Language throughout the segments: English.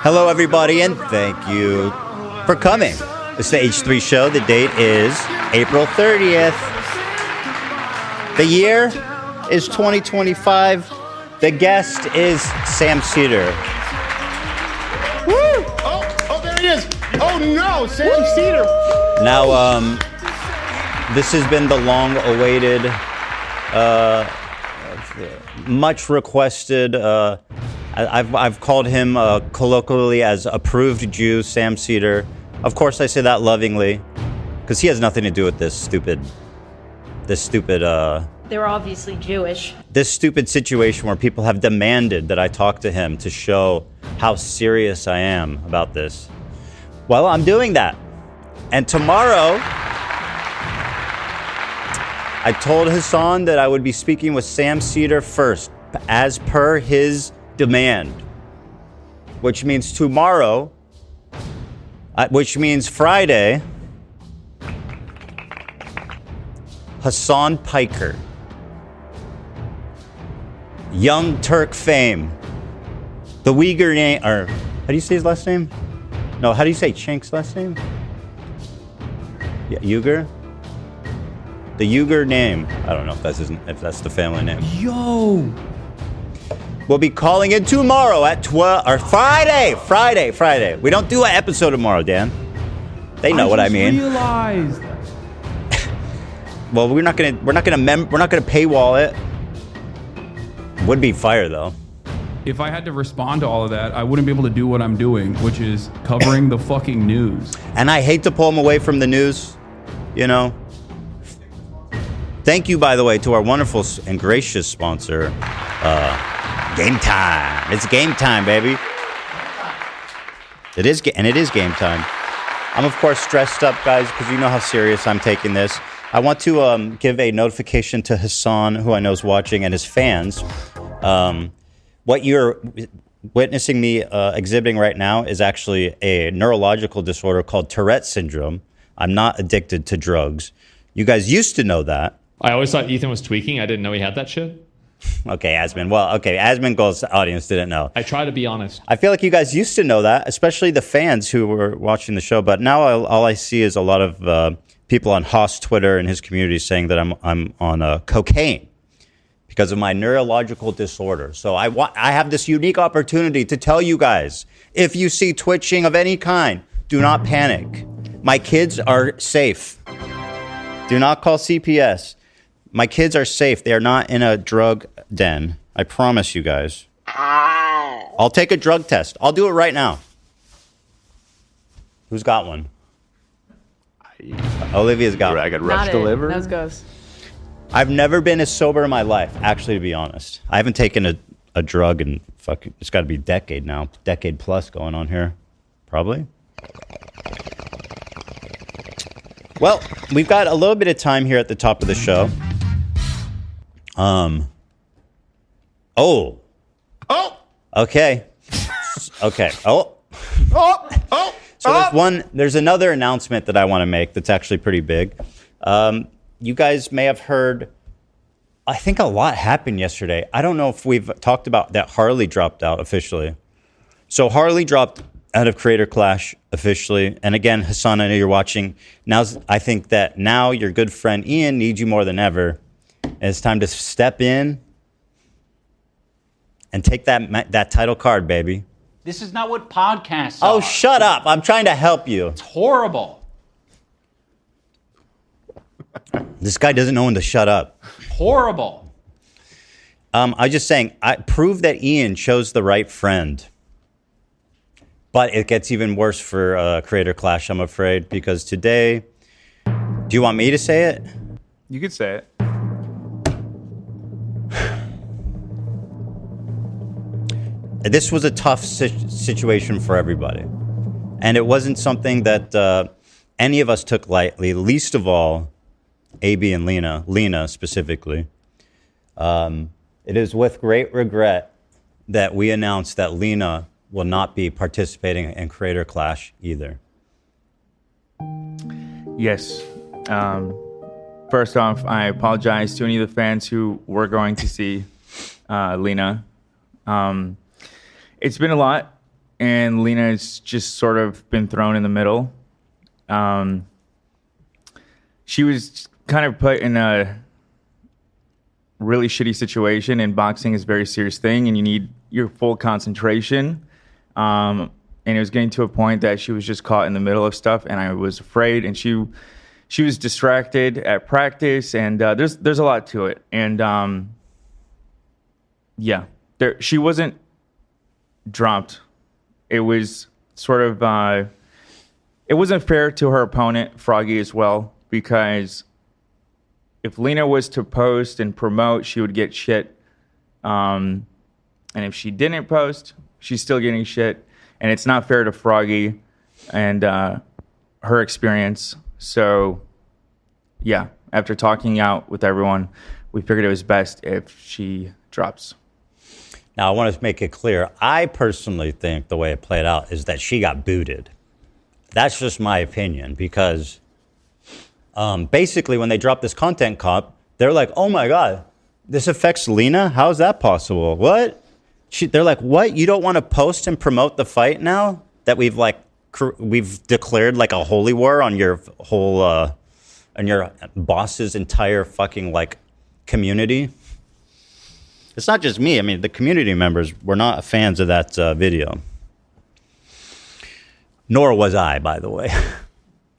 Hello, everybody, and thank you for coming. It's the H3 show. The date is April 30th. The year is 2025. The guest is Sam Seder. Woo! Oh, there he is. Oh, no, Sam Seder. Now, this has been the long-awaited, much requested. I've called him colloquially as approved Jew, Sam Seder. Of course, I say that lovingly, because he has nothing to do with this stupid. They're obviously Jewish. This stupid situation where people have demanded that I talk to him to show how serious I am about this. Well, I'm doing that. And tomorrow, I told Hassan that I would be speaking with Sam Seder first, as per his demand. Which means tomorrow, which means Friday, Hassan Piker. Young Turk fame. The Uyghur name, or how do you say his last name? No, how do you say Chink's last name? Yeah, Uyghur? The Uyghur name. I don't know if that's the family name. Yo! We'll be calling in tomorrow at 12, or Friday. We don't do an episode tomorrow, Dan. They know what I mean. Realized. Well, we're not gonna paywall it. Would be fire though. If I had to respond to all of that, I wouldn't be able to do what I'm doing, which is covering the fucking news. And I hate to pull him away from the news, you know. Thank you, by the way, to our wonderful and gracious sponsor, Game Time. It's game time, baby. It is game time. I'm, of course, stressed up, guys, because you know how serious I'm taking this. I want to give a notification to Hassan, who I know is watching, and his fans. What you're witnessing me exhibiting right now is actually a neurological disorder called Tourette syndrome. I'm not addicted to drugs. You guys used to know that. I always thought Ethan was tweaking. I didn't know he had that shit. Okay, Asman. Well, okay, Asmongold's audience didn't know. I try to be honest. I feel like you guys used to know that, especially the fans who were watching the show. But now all I see is a lot of people on Haas Twitter and his community saying that I'm on cocaine because of my neurological disorder. So I have this unique opportunity to tell you guys, if you see twitching of any kind, do not panic. My kids are safe. Do not call CPS. My kids are safe. They are not in a drug den. I promise you guys. I'll take a drug test. I'll do it right now. Who's got one? Olivia's got one. I got rush delivered. Those goes. I've never been as sober in my life, actually, to be honest. I haven't taken a drug in it's got to be a decade now. Decade plus going on here. Probably. Well, we've got a little bit of time here at the top of the show. Oh. Okay. Okay. So there's another announcement that I want to make that's actually pretty big. You guys may have heard, I think a lot happened yesterday. I don't know if we've talked about that Harley dropped out officially. So Harley dropped out of Creator Clash officially. And again, Hassan, I know you're watching. I think that now your good friend Ian needs you more than ever. And it's time to step in and take that title card, baby. This is not what podcasts are. Oh, shut up. I'm trying to help you. It's horrible. This guy doesn't know when to shut up. Horrible. I was just saying, I prove that Ian chose the right friend. But it gets even worse for Creator Clash, I'm afraid, because today, do you want me to say it? You could say it. This was a tough situation for everybody. And it wasn't something that any of us took lightly, least of all, AB and Lena specifically. It is with great regret that we announced that Lena will not be participating in Creator Clash either. Yes. First off, I apologize to any of the fans who were going to see Lena It's been a lot, and Lena's just sort of been thrown in the middle. She was kind of put in a really shitty situation, and boxing is a very serious thing, and you need your full concentration. And it was getting to a point that she was just caught in the middle of stuff, and I was afraid, and she was distracted at practice, and there's a lot to it. And she wasn't dropped. It was sort of it wasn't fair to her opponent, Froggy, as well, because if Lena was to post and promote, she would get shit. And if she didn't post, she's still getting shit. And it's not fair to Froggy and her experience. So, yeah, after talking out with everyone, we figured it was best if she drops. Now, I want to make it clear. I personally think the way it played out is that she got booted. That's just my opinion, because basically when they dropped this content cop, they're like, oh my God, this affects Lena? How is that possible? What? They're like, what? You don't want to post and promote the fight now that we've declared like a holy war on your whole, on your boss's entire fucking like community? It's not just me. I mean, the community members were not fans of that video. Nor was I, by the way.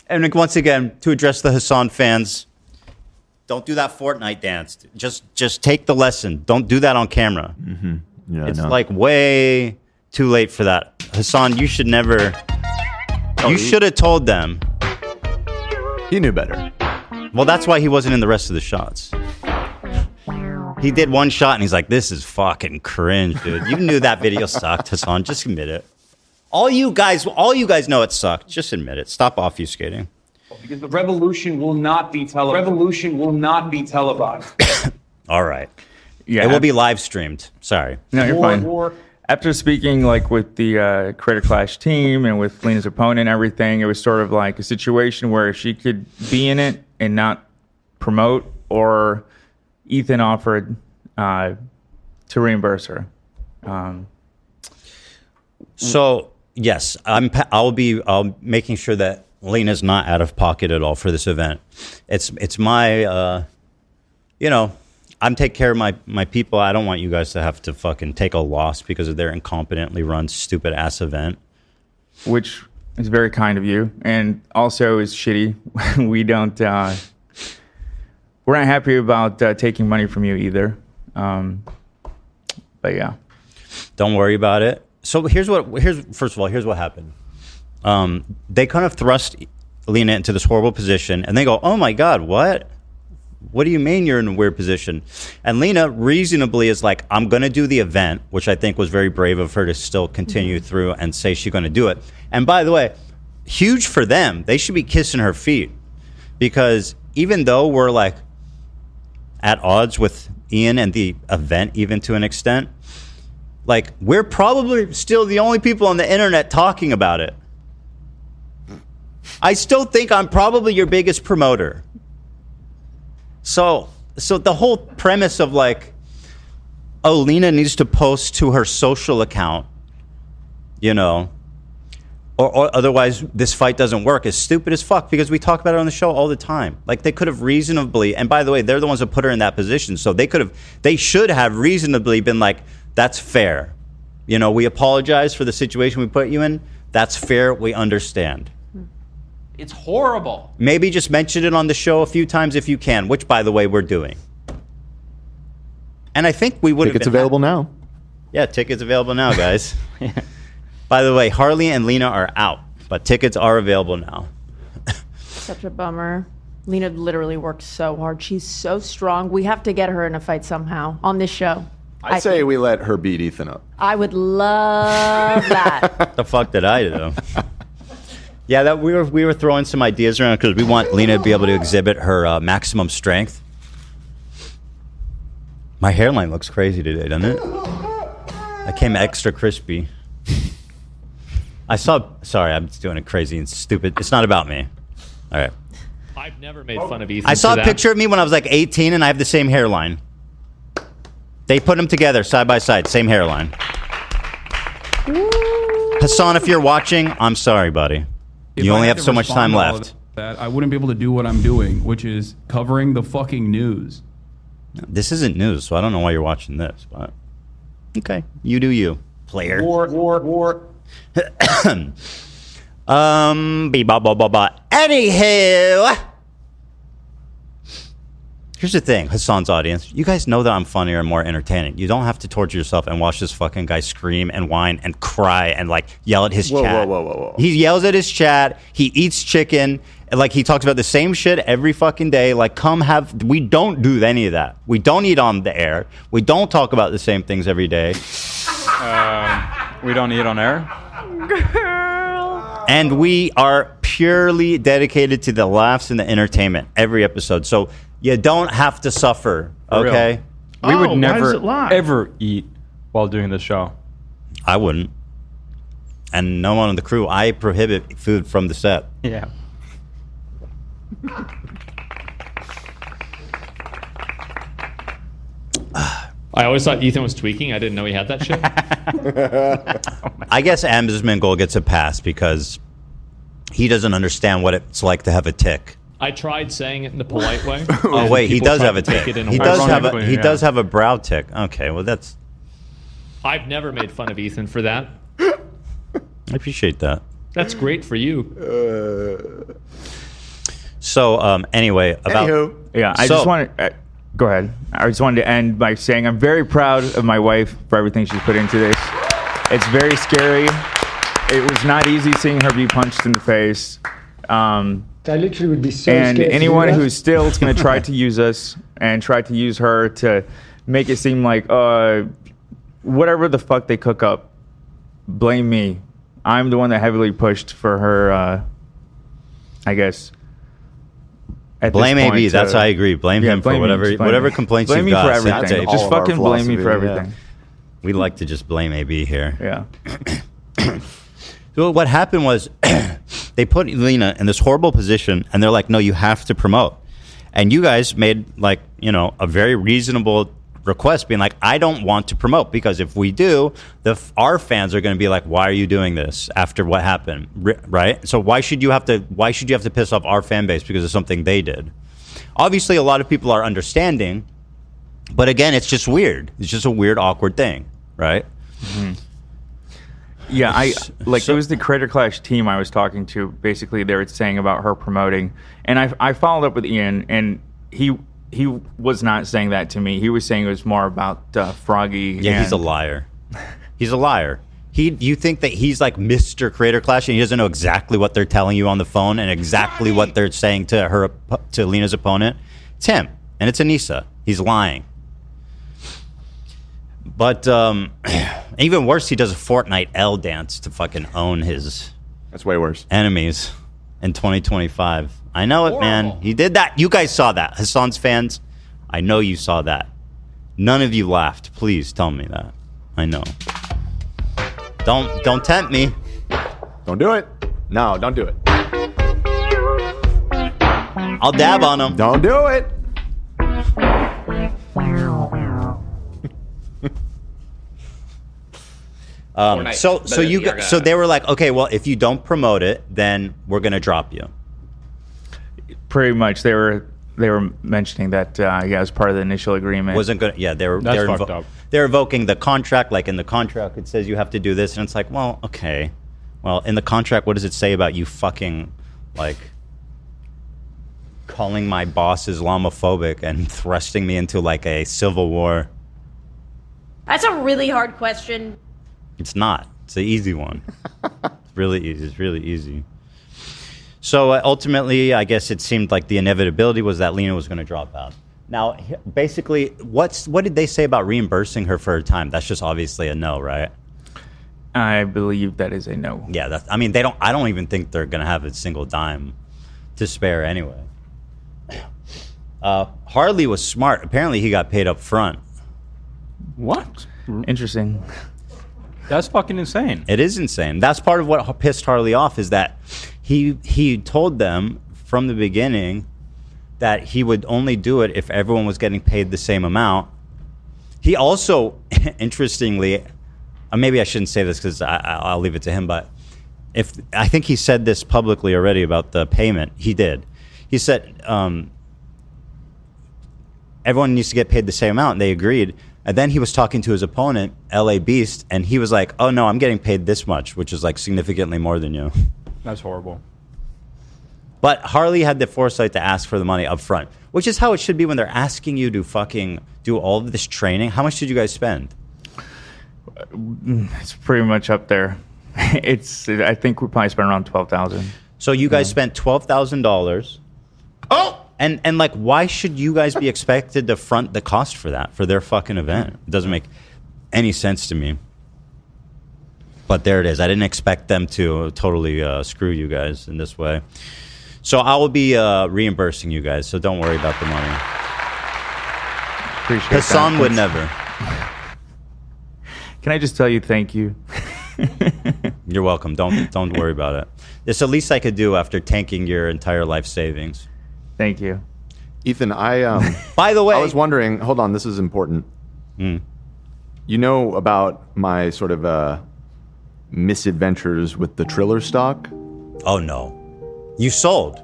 And once again, to address the Hassan fans, don't do that Fortnite dance. Just take the lesson. Don't do that on camera. Mm-hmm. Yeah, it's like way too late for that. Hassan, you should never... you should have told them. He knew better. Well, that's why he wasn't in the rest of the shots. He did one shot and he's like, this is fucking cringe, dude. You knew that video sucked, Hassan. Just admit it. All you guys know it sucked. Just admit it. Stop obfuscating. Because the revolution will not be televised. All right. Yeah. It will be live streamed. Sorry. No, you're fine. After speaking like with the Creator Clash team and with Lena's opponent and everything, it was sort of like a situation where she could be in it and not promote, or Ethan offered to reimburse her. So yes, I'll be making sure that Lena's not out of pocket at all for this event. It's my I'm taking care of my people. I don't want you guys to have to fucking take a loss because of their incompetently run stupid ass event. Which is very kind of you, and also is shitty. We don't. We're not happy about taking money from you either. But yeah, don't worry about it. So here's what happened. They kind of thrust Lena into this horrible position, and they go, "Oh my God, what? What do you mean you're in a weird position?" And Lena reasonably is like, "I'm going to do the event," which I think was very brave of her to still continue through and say she's going to do it. And by the way, huge for them. They should be kissing her feet, because even though we're like at odds with Ian and the event, even to an extent, like we're probably still the only people on the internet talking about it. I still think I'm probably your biggest promoter. So the whole premise of like, oh, Lena needs to post to her social account, or otherwise this fight doesn't work, is stupid as fuck, because we talk about it on the show all the time. Like, they could have reasonably, and by the way, they're the ones that put her in that position, so they should have reasonably been like, that's fair. We apologize for the situation we put you in. That's fair. We understand. It's horrible. Maybe just mention it on the show a few times if you can, which, by the way, we're doing. And I think we would have... Tickets available now. Yeah, tickets available now, guys. By the way, Harley and Lena are out, but tickets are available now. Such a bummer. Lena literally worked so hard. She's so strong. We have to get her in a fight somehow on this show. I say we let her beat Ethan up. I would love that. The fuck did I do? Yeah, that we were throwing some ideas around because we want Lena to be able to exhibit her maximum strength. My hairline looks crazy today, doesn't it? I came extra crispy. Sorry, I'm just doing it crazy and stupid. It's not about me. All right. I've never made fun of Ethan. I saw a picture of me when I was like 18 and I have the same hairline. They put them together side by side, same hairline. Hassan, if you're watching, I'm sorry, buddy. You only have so much time left. That I wouldn't be able to do what I'm doing, which is covering the fucking news. This isn't news, so I don't know why you're watching this, but okay, you do you, player. War. Anywho, here's the thing, Hassan's audience. You guys know that I'm funnier and more entertaining. You don't have to torture yourself and watch this fucking guy scream and whine and cry and like yell at his chat. Whoa. He yells at his chat. He eats chicken. And like he talks about the same shit every fucking day. Like, we don't do any of that. We don't eat on the air. We don't talk about the same things every day. We don't eat on air? Girl. And we are purely dedicated to the laughs and the entertainment every episode. So you don't have to suffer, okay? We would why never, does it lie? ever eat while doing this show. I wouldn't. And no one on the crew. I prohibit food from the set. Yeah. I always thought Ethan was tweaking. I didn't know he had that shit. I guess Amsmingle gets a pass because he doesn't understand what it's like to have a tick. I tried saying it in the polite way. Oh wait, he People does tried have a to take tick. it in He a does weird have way. a he does have a brow tick. Okay, well that's. I've never made fun of Ethan for that. I appreciate that. That's great for you. So anyway, about Anywho. Yeah, I just want to go ahead. I just wanted to end by saying I'm very proud of my wife for everything she's put into this. It's very scary. It was not easy seeing her be punched in the face. I literally would be so And scared to anyone do that. who's still going to try to use us and try to use her to make it seem like whatever the fuck they cook up, blame me. I'm the one that heavily pushed for her, I guess. At this blame point AB. That's to- I agree. Blame Yeah, him for blame me, whatever just blame whatever me. complaints Blame you've me for got. send it everything. to- Just all of our fucking blame me for philosophy, yeah. everything. We like to just blame AB here. Yeah. So what happened was they put Lena in this horrible position, and they're like, "No, you have to promote." And you guys made like a very reasonable request, being like, "I don't want to promote because if we do, our fans are going to be like, why are you doing this after what happened, right? So why should you have to piss off our fan base because of something they did?" Obviously, a lot of people are understanding, but again, it's just weird. It's just a weird, awkward thing, right? Mm-hmm. Yeah, it was the Creator Clash team I was talking to. Basically, they were saying about her promoting, and I followed up with Ian, and he was not saying that to me. He was saying it was more about Froggy. Yeah, he's a liar. He's a liar. You think that he's like Mr. Creator Clash and he doesn't know exactly what they're telling you on the phone and exactly what they're saying to Lena's opponent? It's him, and it's Anissa. He's lying. But even worse, he does a Fortnite L dance to fucking own his That's way worse. enemies in 2025. I know it, man. He did that. You guys saw that. Hassan's fans, I know you saw that. None of you laughed. Please tell me that. I know. Don't tempt me. Don't do it. No, don't do it. I'll dab on him. Don't do it. So they were like, okay, well, if you don't promote it, then we're gonna drop you. Pretty much, they were mentioning that as part of the initial agreement. Wasn't good. Yeah, they were. That's They're fucked up. They're invoking the contract. Like in the contract, it says you have to do this, and it's like, well, okay. Well, in the contract, what does it say about you fucking like calling my boss Islamophobic and thrusting me into like a civil war? That's a really hard question. It's not. It's an easy one. It's really easy. It's really easy. So ultimately, I guess it seemed like the inevitability was that Lena was going to drop out. Now, basically, what did they say about reimbursing her for her time? That's just obviously a no, right? I believe that is a no. Yeah, I don't even think they're going to have a single dime to spare anyway. Harley was smart. Apparently, he got paid up front. What? Interesting. That's fucking insane. It is insane. That's part of what pissed Harley off is that he told them from the beginning that he would only do it if everyone was getting paid the same amount. He also, interestingly, maybe I shouldn't say this because I'll leave it to him, but I think he said this publicly already about the payment. He did. He said everyone needs to get paid the same amount, and they agreed. And then he was talking to his opponent, LA Beast, and he was like, oh, no, I'm getting paid this much, which is like significantly more than you. That's horrible. But Harley had the foresight to ask for the money up front, which is how it should be when they're asking you to fucking do all of this training. How much did you guys spend? It's pretty much up there. I think we probably spent around $12,000. So you guys spent $12,000. Oh! And like, why should you guys be expected to front the cost for that, for their fucking event? It doesn't make any sense to me. But there it is. I didn't expect them to totally screw you guys in this way. So I will be reimbursing you guys, so don't worry about the money. Appreciate Hassan that. would never. Can I just tell you thank you? You're welcome. Don't worry about it. It's the least I could do after tanking your entire life savings. Thank you. Ethan, by the way, I was wondering, hold on, this is important. You know about my sort of misadventures with the Triller stock? Oh, no. You sold.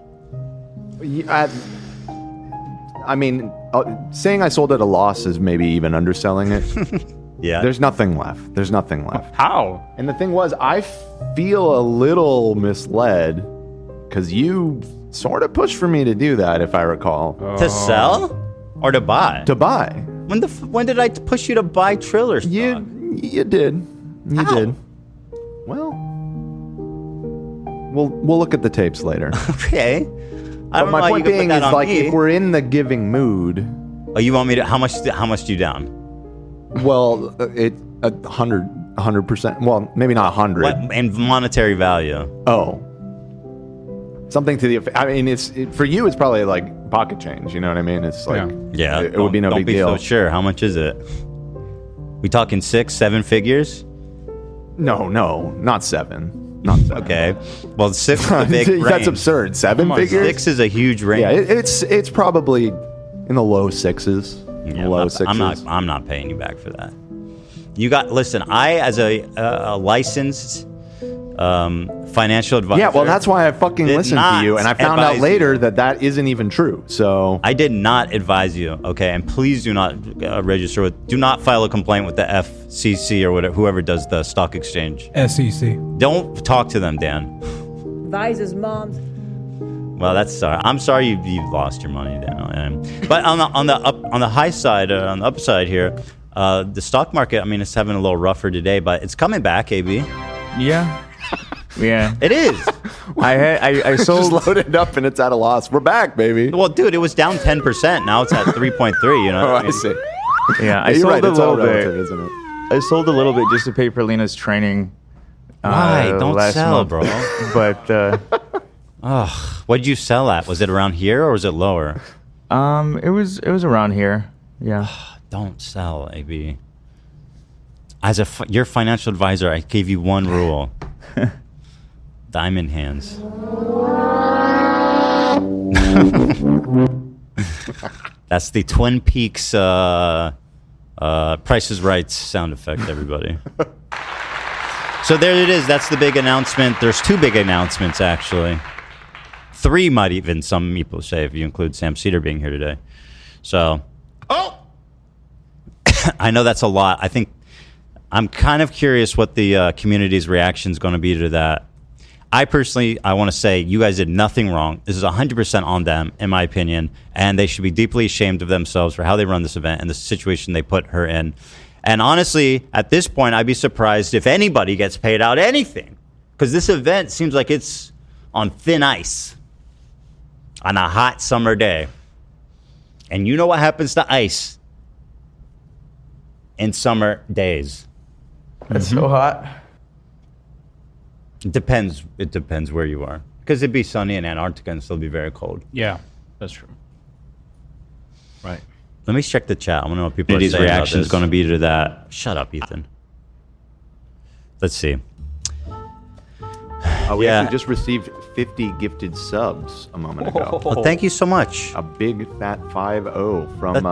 I mean, saying I sold at a loss is maybe even underselling it. Yeah. There's nothing left. There's nothing left. How? And the thing was, I feel a little misled because you sort of pushed for me to do that, if I recall. To sell or to buy? To buy. When did I push you to buy Triller stock? You did. You did. Well, we'll look at the tapes later. Okay. But my point being is, like, if we're in the giving mood. Oh, you want me to? How much do you down? Well, 100%. Well, maybe not 100. What, in monetary value? Oh, something to the. I mean, for you, it's probably like pocket change. You know what I mean? It's like it would be no big deal. Don't be so sure. How much is it? We talking 6, 7 figures? No, not 7. Not 7. Okay. Well, 6 is a big range. That's absurd. 7 figures? 6 is a huge range. Yeah, it's probably in the low 6s. Yeah, low 6s. I'm not paying you back for that. Listen, I, as a licensed financial advisor. Yeah, well, that's why I fucking listened to you, and I found out later that isn't even true. So I did not advise you, okay? And please do not register do not file a complaint with the FCC or whatever, whoever does the stock exchange. SEC. Don't talk to them, Dan. Advise's mom. Well, that's sorry. I'm sorry you lost your money, Dan. But on the high side, on the upside here, the stock market. I mean, it's having a little rougher today, but it's coming back. AB. Yeah. Yeah, it is. I sold. Just loaded up and it's at a loss. We're back, baby. Well, dude, it was down 10%. Now it's at 3.3. You know. I see. Yeah, I sold right. a It's little all bit. relative, isn't it? I sold a little bit just to pay for Lena's training. Why? Don't last sell, month. bro. But what did you sell at? Was it around here or was it lower? it was around here. Yeah. Don't sell, AB. As your financial advisor, I gave you one rule. Diamond hands. That's the Twin Peaks Price is Right sound effect, everybody. So there it is. That's the big announcement. There's 2 big announcements, actually. 3 might even, some people say, if you include Sam Seder being here today. So. Oh! I know that's a lot. I think I'm kind of curious what the community's reaction is going to be to that. I want to say you guys did nothing wrong. This is 100% on them, in my opinion, and they should be deeply ashamed of themselves for how they run this event and the situation they put her in. And honestly, at this point, I'd be surprised if anybody gets paid out anything, because this event seems like it's on thin ice on a hot summer day. And you know what happens to ice in summer days? It's so hot. It depends where you are. Because it'd be sunny in Antarctica and still be very cold. Yeah, that's true. Right. Let me check the chat. I want to know what people are saying. Reaction is going to be to that. Shut up, Ethan. Let's see. We actually just received 50 gifted subs a moment ago. Well, thank you so much. A big fat 5-0 from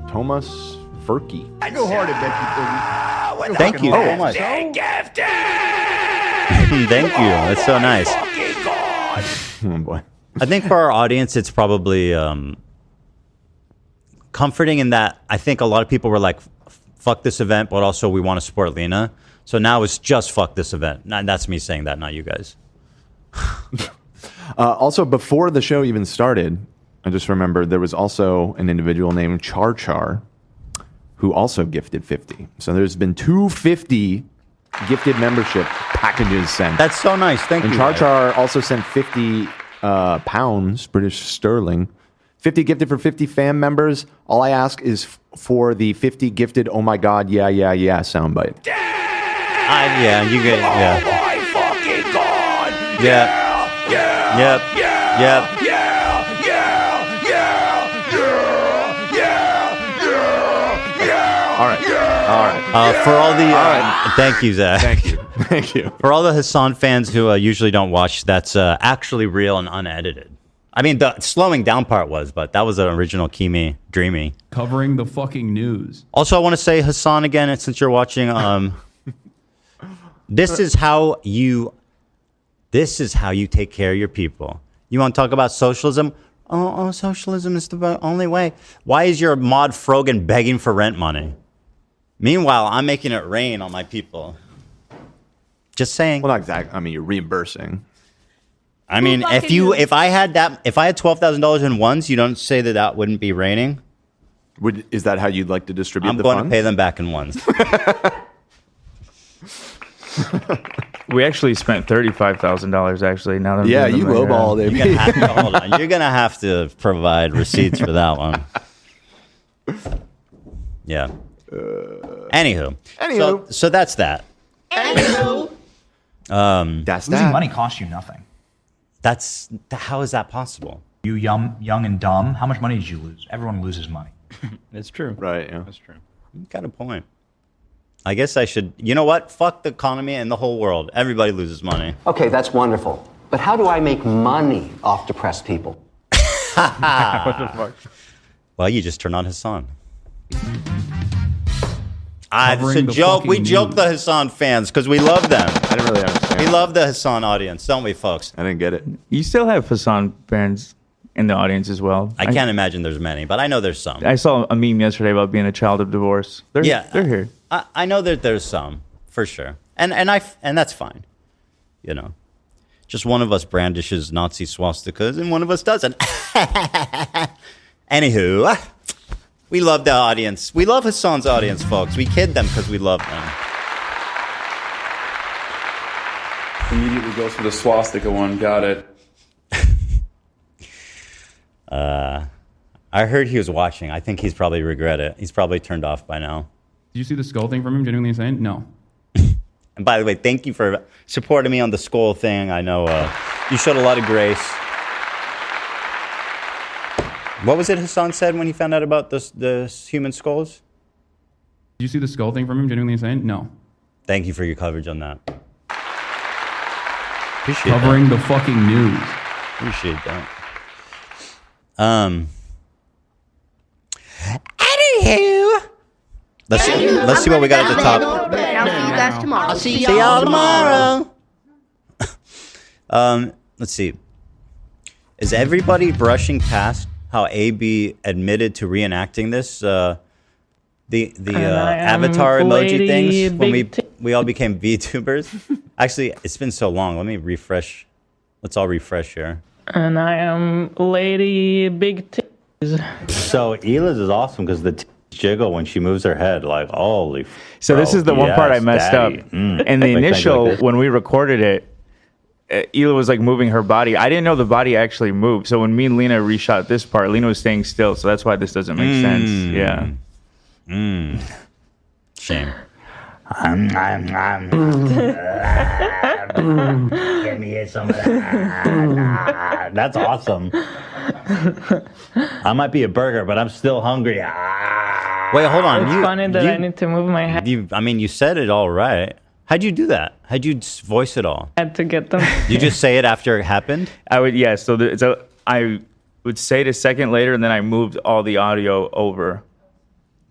Thomas Furky. I go hard at Becky. Thank you so much. Thank you. That's so nice. Oh boy. I think for our audience, it's probably comforting in that I think a lot of people were like, fuck this event, but also we want to support Lena. So now it's just fuck this event. That's me saying that, not you guys. Also, before the show even started, I just remembered there was also an individual named Char Char who also gifted 50. So there's been 250 gifted membership packages sent. That's so nice. Thank and you. Char Char also sent 50 pounds, British sterling. 50 gifted for 50 fam members. All I ask is for the 50 gifted, oh my God, yeah, yeah, yeah soundbite. Yeah, you get, yeah. Oh my fucking God. Yeah. Yeah. Yep. Yeah. Yep. Yeah. Yeah. Yeah. All right. All right. For all the, thank you, Zach. Thank you. Thank you. For all the Hassan fans who usually don't watch, that's actually real and unedited. I mean, the slowing down part was, but that was an original Kimi Dreamy. Covering the fucking news. Also, I want to say, Hassan, again, and since you're watching, this is how you take care of your people. You want to talk about socialism? Oh, socialism is the only way. Why is your mod Frogan begging for rent money? Meanwhile, I'm making it rain on my people. Just saying. Well, not exactly. I mean, you're reimbursing. I mean, if I had $12,000 in ones, you don't say that wouldn't be raining. Is that how you'd like to distribute I'm the going funds? to pay them back in ones. We actually spent $35,000 actually. Now that I'm yeah, doing you the math. lowballed it. Hold on. You're going to have to provide receipts for that one. Yeah. Anywho. So that's that. Anywho. That's Losing that. money costs you nothing. How is that possible? You young and dumb. How much money did you lose? Everyone loses money. It's true. Right, yeah. That's true. You got a point. I guess I should, you know what? Fuck the economy and the whole world. Everybody loses money. Okay, that's wonderful. But how do I make money off depressed people? What the fuck? Well, you just turn on Hassan. It's Covering a the joke. We fucking joke news. the Hassan fans because we love them. I didn't really understand. We love the Hassan audience, don't we, folks? I didn't get it. You still have Hassan fans in the audience as well. I can't imagine there's many, but I know there's some. I saw a meme yesterday about being a child of divorce. They're here. I know that there's some for sure, and that's fine. You know, just one of us brandishes Nazi swastikas and one of us doesn't. Anywho, we love the audience. We love Hassan's audience, folks. We kid them because we love them. Immediately goes for the swastika one. Got it. I heard he was watching. I think he's probably regret it. He's probably turned off by now. Did you see the skull thing from him? Genuinely insane? No. And by the way, thank you for supporting me on the skull thing. I know you showed a lot of grace. What was it Hassan said when he found out about the human skulls? Did you see the skull thing from him? Genuinely insane? No. Thank you for your coverage on that. Appreciate Covering that. the fucking news. Appreciate that. Anywho, let's see what we got at the top. I'll see you guys tomorrow. I'll see y'all tomorrow. Let's see. Is everybody brushing past how AB admitted to reenacting this? The avatar emoji things when we all became VTubers. Actually, it's been so long. Let me refresh. Let's all refresh here. And I am Lady Big Titties. So Eliz is awesome because the jiggle when she moves her head, like holy. So this is the one part I messed daddy. up. In the initial, when we recorded it, Ela was like moving her body. I didn't know the body actually moved. So when me and Lena reshot this part, Lena was staying still. So that's why this doesn't make sense. Yeah. Shame. Give me some of that. That's awesome. I might be a burger, but I'm still hungry. Wait, hold on. It's funny that I need to move my head. You said it all right. How'd you do that? How'd you voice it all? I had to get them. You just say it after it happened? I would, yeah. So I would say it a second later, and then I moved all the audio over.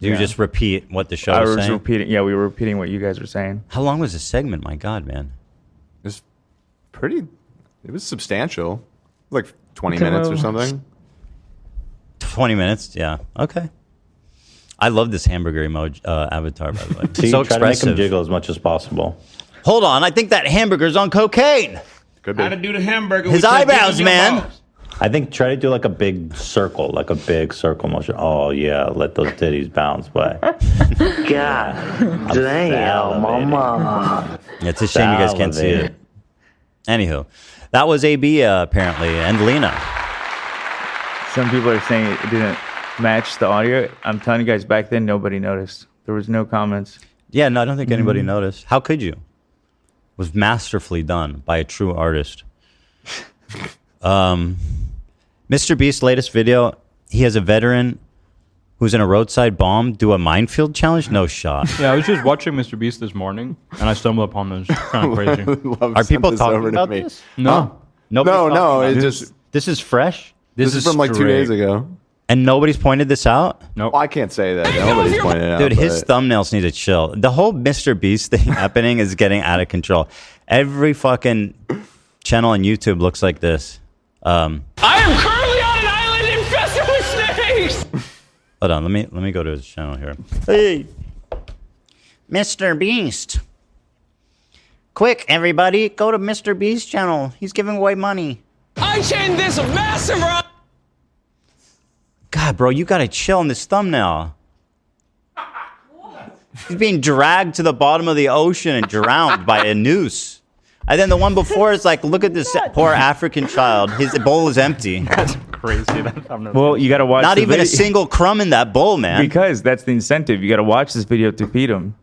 Do you just repeat what the show I was was saying? repeating. Yeah, we were repeating what you guys were saying. How long was the segment? My God, man. It was pretty. It was substantial. Like 20 minutes or something. 20 minutes. Yeah. Okay. I love this hamburger emoji avatar, by the way. See, So try to make expressive. them jiggle as much as possible. Hold on. I think that hamburger's on cocaine. Could be. How to do the hamburger? His with your eyebrows, dick in your man. balls. I think try to do like a big circle motion. Oh yeah, let those titties bounce by. God damn, mama. It's a shame you guys can't see it. Anywho, that was AB apparently, and Lena. Some people are saying it didn't match the audio. I'm telling you guys, back then nobody noticed. There was no comments. Yeah, no, I don't think anybody noticed. How could you? It was masterfully done by a true artist. Mr. Beast's latest video, he has a veteran who's in a roadside bomb do a minefield challenge. No shot. Yeah, I was just watching Mr. Beast this morning, and I stumbled upon this. Kind of crazy. Are people talking about this? No. No. It's just This is fresh. this is from like 2 days ago. And nobody's pointed this out? Nope. Well, I can't say that. Nobody's pointed it out. Dude, his but- thumbnails need to chill. The whole Mr. Beast thing happening is getting out of control. Every fucking channel on YouTube looks like this. I am currently on an island infested with snakes. Hold on, let me go to his channel here. Hey, Mr. Beast. Quick, everybody, go to Mr. Beast's channel. He's giving away money. I chained this massive rock. God, bro, you gotta chill on this thumbnail. He's being dragged to the bottom of the ocean and drowned by a noose. And then the one before is like, look at this poor African child. His bowl is empty. That's crazy. Well, you got to watch. Not the even a video. single crumb in that bowl, man. Because that's the incentive. You got to watch this video to feed them.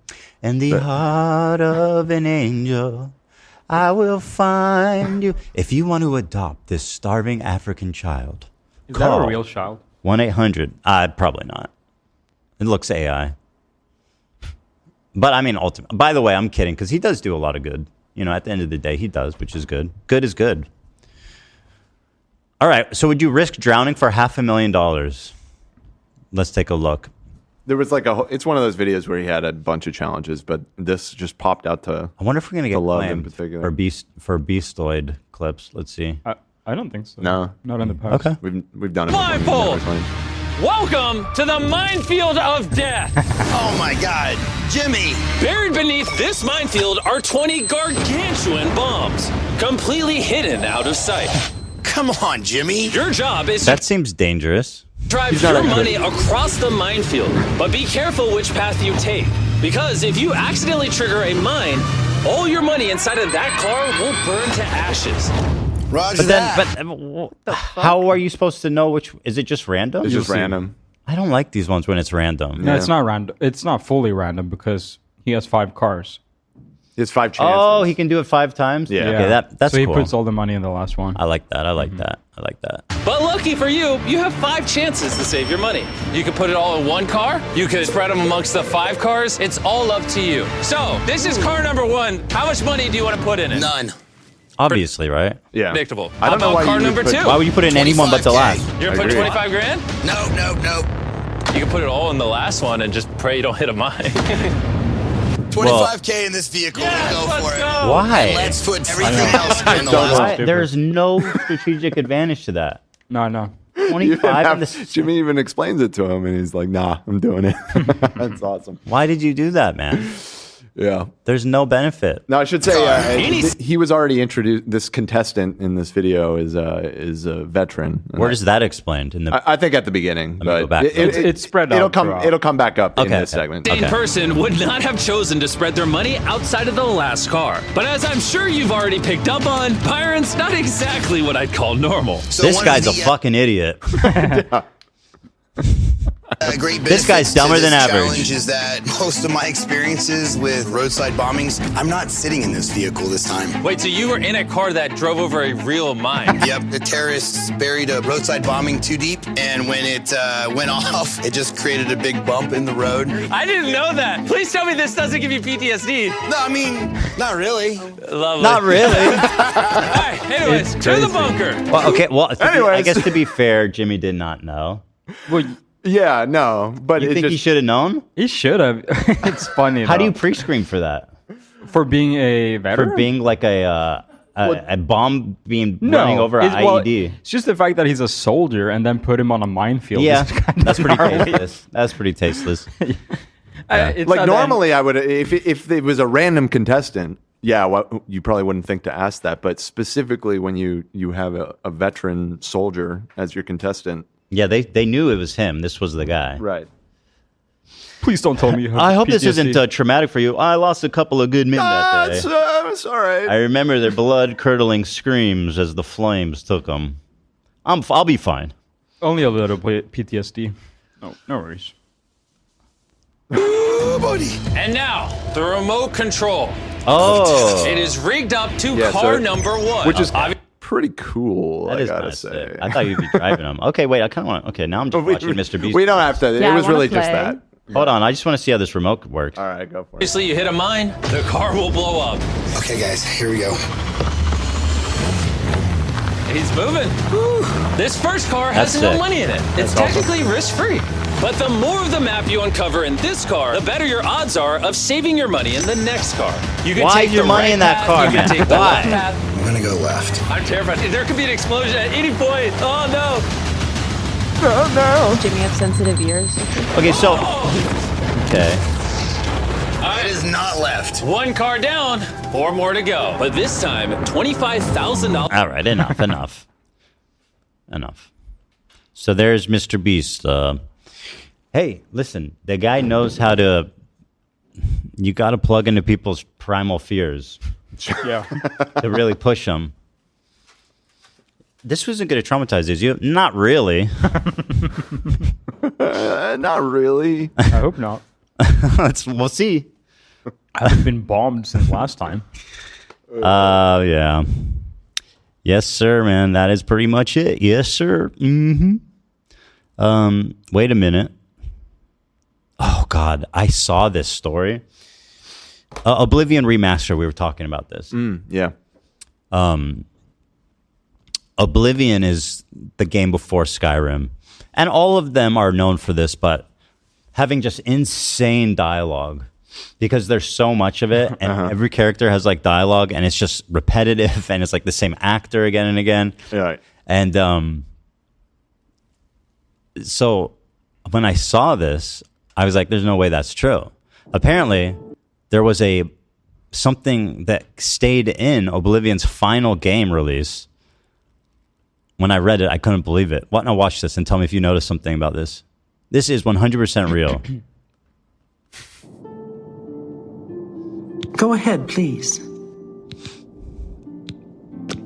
In the heart of an angel, I will find you. If you want to adopt this starving African child, Is that a real child? 1-800. Probably not. It looks AI. But I mean, ultimately. By the way, I'm kidding because he does do a lot of good. You know, at the end of the day, he does, which is good. Good is good. All right. So would you risk drowning for $500,000? Let's take a look. There was like it's one of those videos where he had a bunch of challenges, but this just popped out to. I wonder if we're gonna get love in claimed particular for Beastoid clips. Let's see. I don't think so. No, not in the past. Okay, we've done it. before. Blindfold. Welcome to the minefield of death. Oh my God, Jimmy! Buried beneath this minefield are 20 gargantuan bombs, completely hidden out of sight. Come on, Jimmy. Your job is That seems dangerous. to drive your money across the minefield, but be careful which path you take, because if you accidentally trigger a mine, all your money inside of that car will burn to ashes. Roger But that. then, how are you supposed to know which? Is it just random? It's just random. I don't like these ones when it's random. No, it's not random. It's not fully random because he has 5 cars. It's 5 chances. Oh, he can do it 5 times. Yeah. Okay, that's so he cool. puts all the money in the last one. I like that. I like that. I like that. But lucky for you, you have 5 chances to save your money. You could put it all in one car. You could spread them amongst the 5 cars. It's all up to you. So this is car number 1. How much money do you want to put in it? None. Obviously, right? Yeah. Predictable. I don't How know why about car you would number put- 2? Why would you put in anyone but the 25K. last? You're gonna put 25 grand? No. You can put it all in the last one and just pray you don't hit a mine. 25K in this vehicle. Yes, we'll go let's for it. go. Why? And let's put everything else in the Don't last. Why? There's no strategic advantage to that. No. 25 in this. Jimmy even explains it to him, and he's like, "Nah, I'm doing it." That's awesome. Why did you do that, man? Yeah. There's no benefit. No, I should say he was already introduced. This contestant in this video is a veteran. Where is that explained in the? I think at the beginning, me but go back. It's spread out It'll come. throughout. It'll come back up in Okay, this okay. segment. Sane person would not have chosen to spread their money outside of the last car. But as I'm sure you've already picked up on, Byron's not exactly what I'd call normal. So This one guy's a of the, fucking idiot. great This guy's benefits dumber to than this average. challenge is that most of my experiences with roadside bombings, I'm not sitting in this vehicle this time. Wait, so you were in a car that drove over a real mine? Yep, the terrorists buried a roadside bombing too deep, and when it went off, it just created a big bump in the road. I didn't know that. Please tell me this doesn't give you PTSD. No, I mean, not really. Lovely. Not really. All right, anyways, to the bunker. Well, okay. Well, I Anyways. guess to be fair, Jimmy did not know. Well, Yeah, no, but You think he should have known? He should have. It's funny. How do though. you pre-screen for that? For being a veteran? For being like a bomb being running over an IED. It's just the fact that he's a soldier and then put him on a minefield. Yeah, is kind of that's pretty gnarly. tasteless. That's pretty tasteless. It's Like not normally, I would if it was a random contestant. Yeah, well, you probably wouldn't think to ask that, but specifically when you have a veteran soldier as your contestant. Yeah, they knew it was him. This was the guy. Right. Please don't tell me you have I hope this PTSD. isn't traumatic for you. I lost a couple of good men that day. It's all right. I remember their blood-curdling screams as the flames took them. I'll be fine. Only a little bit PTSD. No worries. And now, the remote control. Oh. It is rigged up to Yeah, car so- number 1. which is pretty cool. That I is gotta kinda say. sick. I thought you'd be driving them. Okay, wait. I kind of want. Okay, now I'm just watching Mr. Beast. We don't have to. Yeah, it I was wanna really just play. that. Hold on. I just want to see how this remote works. All right, go for it. Obviously, you hit a mine, the car will blow up. Okay, guys, here we go. He's moving. This first car has That's no sick. money in it. It's technically risk-free. But the more of the map you uncover in this car, the better your odds are of saving your money in the next car. You can Why take is your the money right in that path, car, you can man? take the Why? left path. I'm gonna go left. I'm terrified. There could be an explosion at any point. Oh no. Jimmy have sensitive ears. Okay, so. Okay. It is not left. One car down, 4 more to go. But this time, $25,000. All right. Enough. Enough. So there's Mr. Beast. Hey, listen. The guy knows how to. You got to plug into people's primal fears. Yeah. To really push them. This wasn't going to traumatize you. Not really. Not really. I hope not. We'll see. I haven't been bombed since last time. Yeah. Yes, sir, man. That is pretty much it. Yes, sir. Mm-hmm. Wait a minute. Oh, God. I saw this story. Oblivion Remaster. We were talking about this. Yeah. Oblivion is the game before Skyrim. And all of them are known for this, but having just insane dialogue because there's so much of it and every character has like dialogue and it's just repetitive and it's like the same actor again and again. Right. And so when I saw this, I was like, there's no way that's true. Apparently, there was something that stayed in Oblivion's final game release. When I read it, I couldn't believe it. Now watch this and tell me if you notice something about this. This is 100% real. Go ahead, please.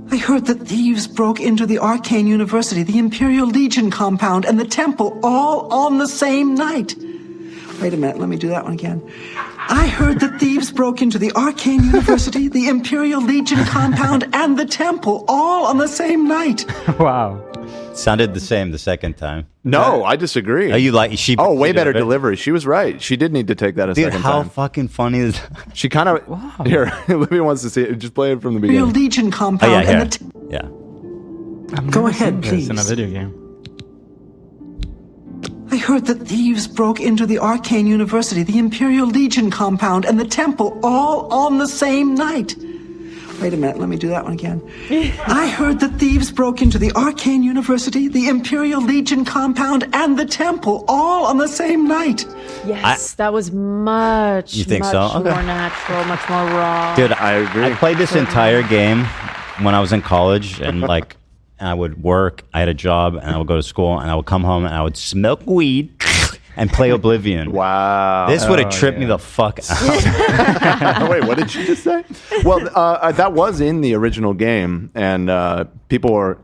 I heard that thieves broke into the Arcane University, the Imperial Legion compound, and the temple all on the same night. Wait a minute, let me do that one again. I heard that thieves broke into the Arcane University, the Imperial Legion compound, and the temple all on the same night. Wow. Sounded the same the second time. No, I disagree. Are you like she? Oh, way she better did it? delivery. She was right. She did need to take that a Dude, second how time. fucking funny is that? She kind of. Here, Olivia wants to see it. Just play it from the Imperial beginning. Legion Oh, compound yeah, and here. the Yeah. Go ahead, please. It's in a video game. I heard that thieves broke into the Arcane University, the Imperial Legion compound, and the temple all on the same night. Wait a minute, let me do that one again. I heard that thieves broke into the Arcane University, the Imperial Legion compound, and the temple all on the same night. Yes, that was much, You think much so? Okay. more natural, much more raw. Dude, I agree. I played this entire game when I was in college, and like, I would work. I had a job, and I would go to school, and I would come home, and I would smoke weed and play Oblivion. Wow, this would have tripped me the fuck out. Wait, what did she just say? Well, that was in the original game, and people are.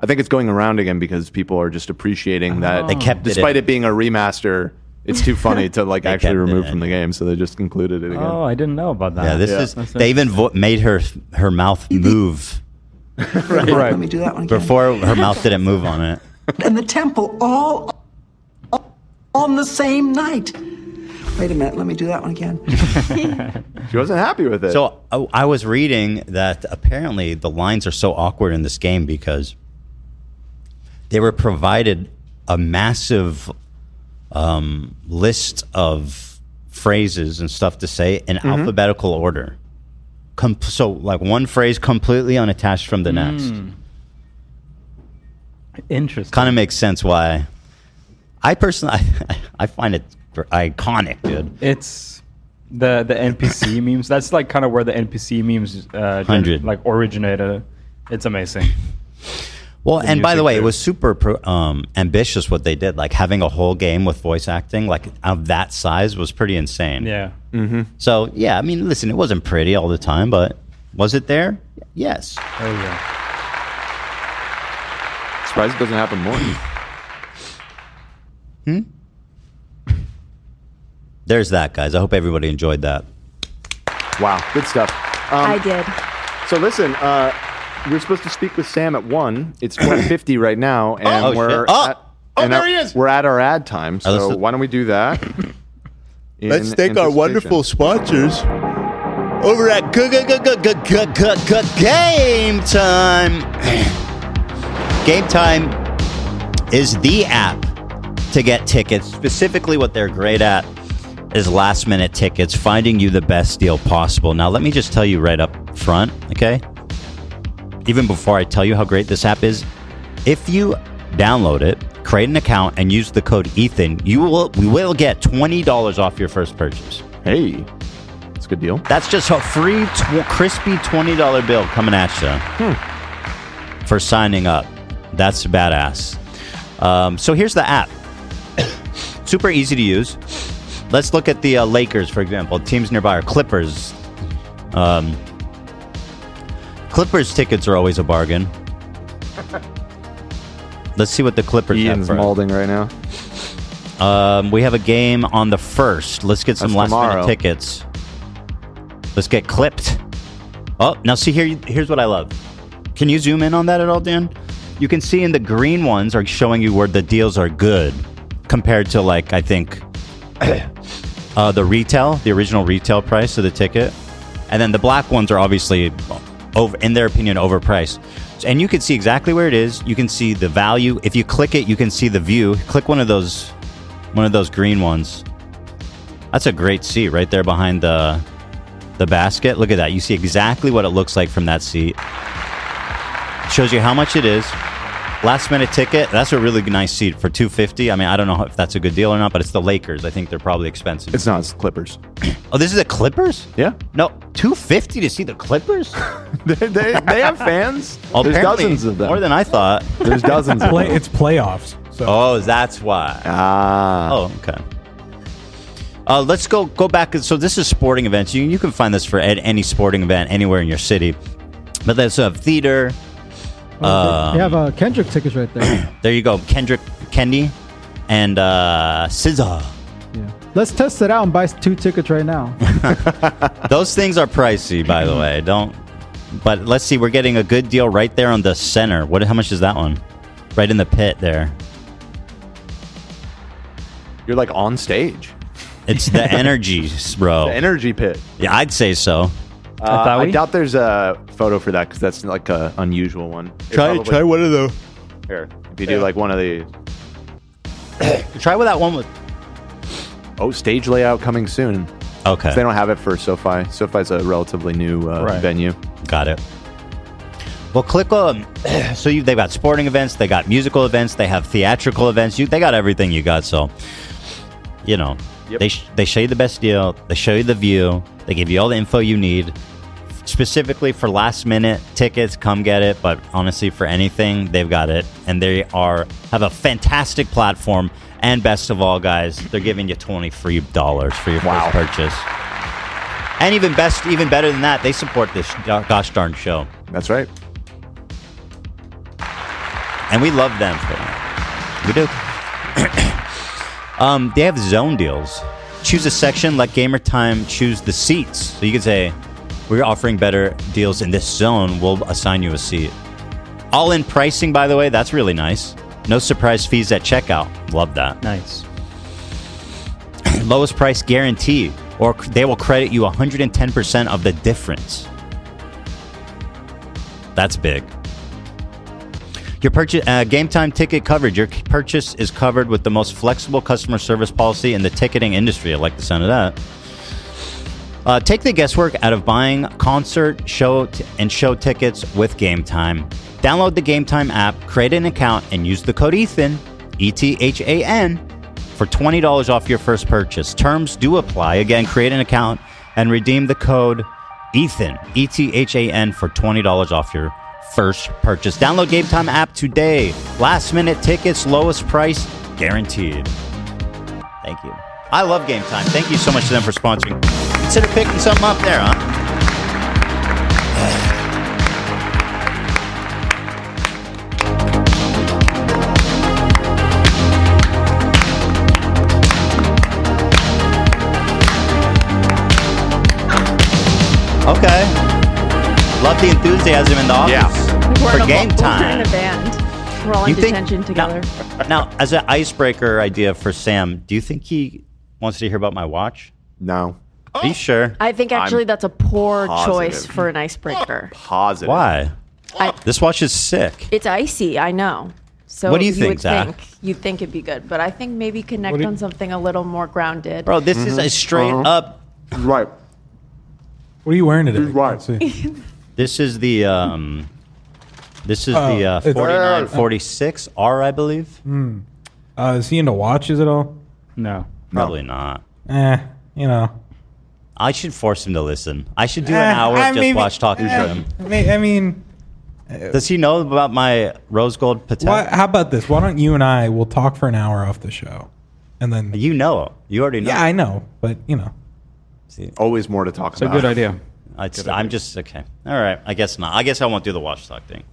I think it's going around again because people are just appreciating that. They kept it despite in. it being a remaster. It's too funny to like actually kept it remove in. from the game, so they just included it again. Oh, I didn't know about that. Yeah, this is. They even made her mouth move. Right. Let me do that one again. Before her mouth didn't move on it. And the temple all on the same night. Wait a minute, let me do that one again. She wasn't happy with it. So I was reading that apparently the lines are so awkward in this game because they were provided a massive list of phrases and stuff to say in alphabetical order. So like one phrase completely unattached from the next. Interesting. Kind of makes sense why. I personally, I find it iconic, dude. It's the NPC memes. That's like kind of where the NPC memes originated. It's amazing. Well, and by the way, it was super ambitious what they did. Like having a whole game with voice acting, like of that size, was pretty insane. Yeah. So yeah, I mean, listen, it wasn't pretty all the time, but was it there? Yes. Oh yeah. Surprised it doesn't happen more. There's that, guys. I hope everybody enjoyed that. Wow, good stuff. I did. So listen, we're supposed to speak with Sam at 1. It's 12:50 right now, and we're there he is. We're at our ad time. So why don't we do that? Let's thank our wonderful sponsors over at Game Time. Game Time is the app to get tickets. Specifically, what they're great at is last-minute tickets, finding you the best deal possible. Now, let me just tell you right up front, okay? Even before I tell you how great this app is, if you download it, create an account, and use the code Ethan, we will get $20 off your first purchase. Hey, that's a good deal. That's just a free, crispy $20 bill coming at you for signing up. That's badass. So here's the app. Super easy to use. Let's look at the Lakers, for example. Teams nearby are Clippers. Clippers tickets are always a bargain. Let's see what the Clippers Ian's have for molding right now. We have a game on the 1st. Let's get some last-minute tickets. Let's get clipped. Oh, now see here. Here's what I love. Can you zoom in on that at all, Dan? You can see in the green ones are showing you where the deals are good compared to, like, I think the original retail price of the ticket. And then the black ones are obviously, in their opinion, overpriced. And you can see exactly where it is. You can see the value. If you click it, you can see the view. Click one of those green ones. That's a great seat right there behind the basket. Look at that. You see exactly what it looks like from that seat. Shows you how much it is. Last minute ticket. That's a really nice seat for $250. I mean, I don't know if that's a good deal or not, but it's the Lakers. I think they're probably expensive. It's not. It's the Clippers. Oh, this is the Clippers? Yeah. No, $250 to see the Clippers? they have fans. There's dozens of them. More than I thought. There's dozens of them. It's playoffs. So. Oh, that's why. Oh, okay. Let's go back. So this is sporting events. You can find this for any sporting event anywhere in your city. But there's a theater. They have Kendrick tickets right there. There you go. Kendi, and SZA. Yeah. Let's test it out and buy 2 tickets right now. Those things are pricey, by the way. But let's see. We're getting a good deal right there on the center. How much is that one? Right in the pit there. You're like on stage. It's the energy, bro. The energy pit. Yeah, I'd say so. I doubt there's a photo for that because that's like an unusual one. Try one of those. Here, if you do like one of these. Try with that one with. Oh, stage layout coming soon. Okay. They don't have it for SoFi. SoFi's a relatively new venue. Got it. Well, click on. So they've got sporting events, they got musical events, they have theatrical events. They got everything you got. So, yep. They show you the best deal. They show you the view. They give you all the info you need. Specifically for last minute tickets, come get it. But honestly, for anything, they've got it. And they have a fantastic platform. And best of all, guys, they're giving you $20 free for your first purchase. And even better than that, they support this gosh darn show. That's right. And we love them for that. We do. They have zone deals. Choose a section, let Gamer Time choose the seats. So you can say, we're offering better deals in this zone. We'll assign you a seat. All-in pricing, by the way, that's really nice. No surprise fees at checkout. Love that. Nice. Lowest price guarantee, or they will credit you 110% of the difference. That's big. Your purchase, Game Time ticket coverage. Your purchase is covered with the most flexible customer service policy in the ticketing industry. I like the sound of that. Take the guesswork out of buying concert, show tickets with Game Time. Download the Game Time app, create an account, and use the code ETHAN, ETHAN, for $20 off your first purchase. Terms do apply. Again, create an account and redeem the code ETHAN, ETHAN, for $20 off your first purchase. Download Game Time app today. Last minute tickets, lowest price guaranteed. Thank you. I love Game Time. Thank you so much to them for sponsoring. Consider picking something up there, huh? Okay. Love the enthusiasm in the office for Game Time. We're in a band. We're all in detention together. Now, as an icebreaker idea for Sam, do you think he wants to hear about my watch? No. Are you sure? I think actually that's a poor positive. choice for an icebreaker. Positive. Why? This watch is sick. It's icy, I know. So What do you think, Zach? You'd think it'd be good, but I think maybe connect on something a little more grounded. Bro, this is a straight up. Right. What are you wearing today? Right. This is the 4946 R, I believe. Is he into watches at all? No. Probably not. You know. I should force him to listen. I should do an hour of just watch talking to him. I mean, does he know about my rose gold Patek? how about this? Why don't you and I will talk for an hour off the show, and then you already know. Yeah, I know, but always more to talk It's a about. good idea. I'm just okay. All right. I guess not. I guess I won't do the watch talk thing.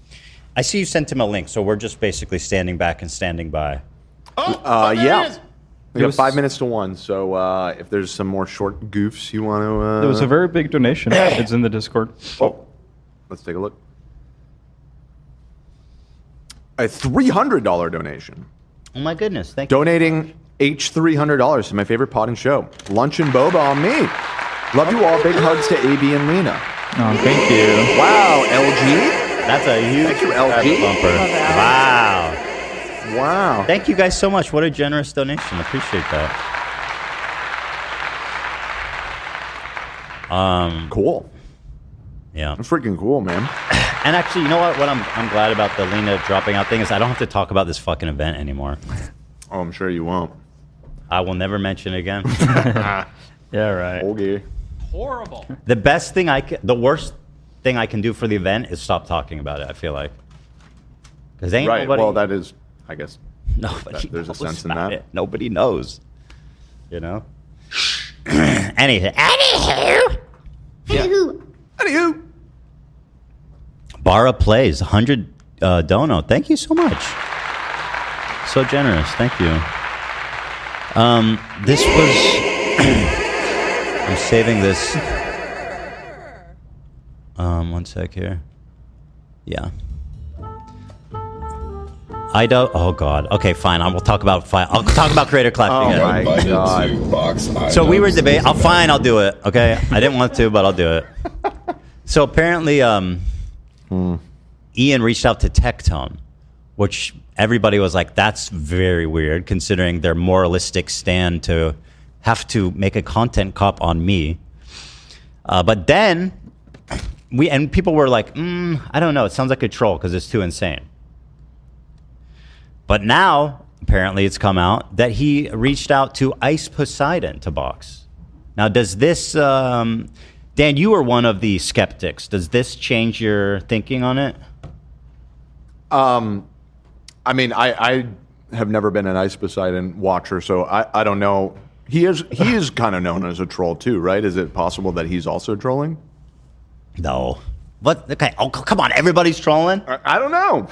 I see you sent him a link, so we're just basically standing back and standing by. Yeah. We got 5 minutes to 1, so if there's some more short goofs you want to... There was a very big donation. It's in the Discord. Oh, let's take a look. A $300 donation. Oh my goodness! Thank you. Donating $300 to my favorite pod and show. Lunch and boba on me. Love you all. Big hugs to AB and Lena. Oh, thank you. Wow, LG. That's a huge Thank you, LG. bumper. Wow. Wow. Thank you guys so much. What a generous donation. Appreciate that. Cool. Yeah. That's freaking cool, man. And actually, you know what? What I'm glad about the Lena dropping out thing is I don't have to talk about this fucking event anymore. Oh, I'm sure you won't. I will never mention it again. Yeah, right. Okay. Horrible. The worst thing I can do for the event is stop talking about it. I feel like because ain't Right. nobody. Well, that is, I guess. Nobody. There's a knows sense in about that. it. Nobody knows. You know. Anywho. Anywho. Bara plays 100 dono. Thank you so much. So generous. Thank you. This was. I'm saving this. One sec here. Yeah. Oh God. Okay, fine. I'll talk about Creator Clash Oh again. my God. So we were debating. Fine. I'll do it. Okay. I didn't want to, but I'll do it. So apparently, Ian reached out to Tectone, which everybody was like, "That's very weird," considering their moralistic stand to have to make a content cop on me. But then people were like, "I don't know. It sounds like a troll because it's too insane." But now, apparently, it's come out that he reached out to Ice Poseidon to box. Now, does this, Dan, you were one of the skeptics. Does this change your thinking on it? I mean, I have never been an Ice Poseidon watcher, so I don't know. He is kind of known as a troll too, right? Is it possible that he's also trolling? No. What? Okay. Oh, come on. Everybody's trolling? I don't know.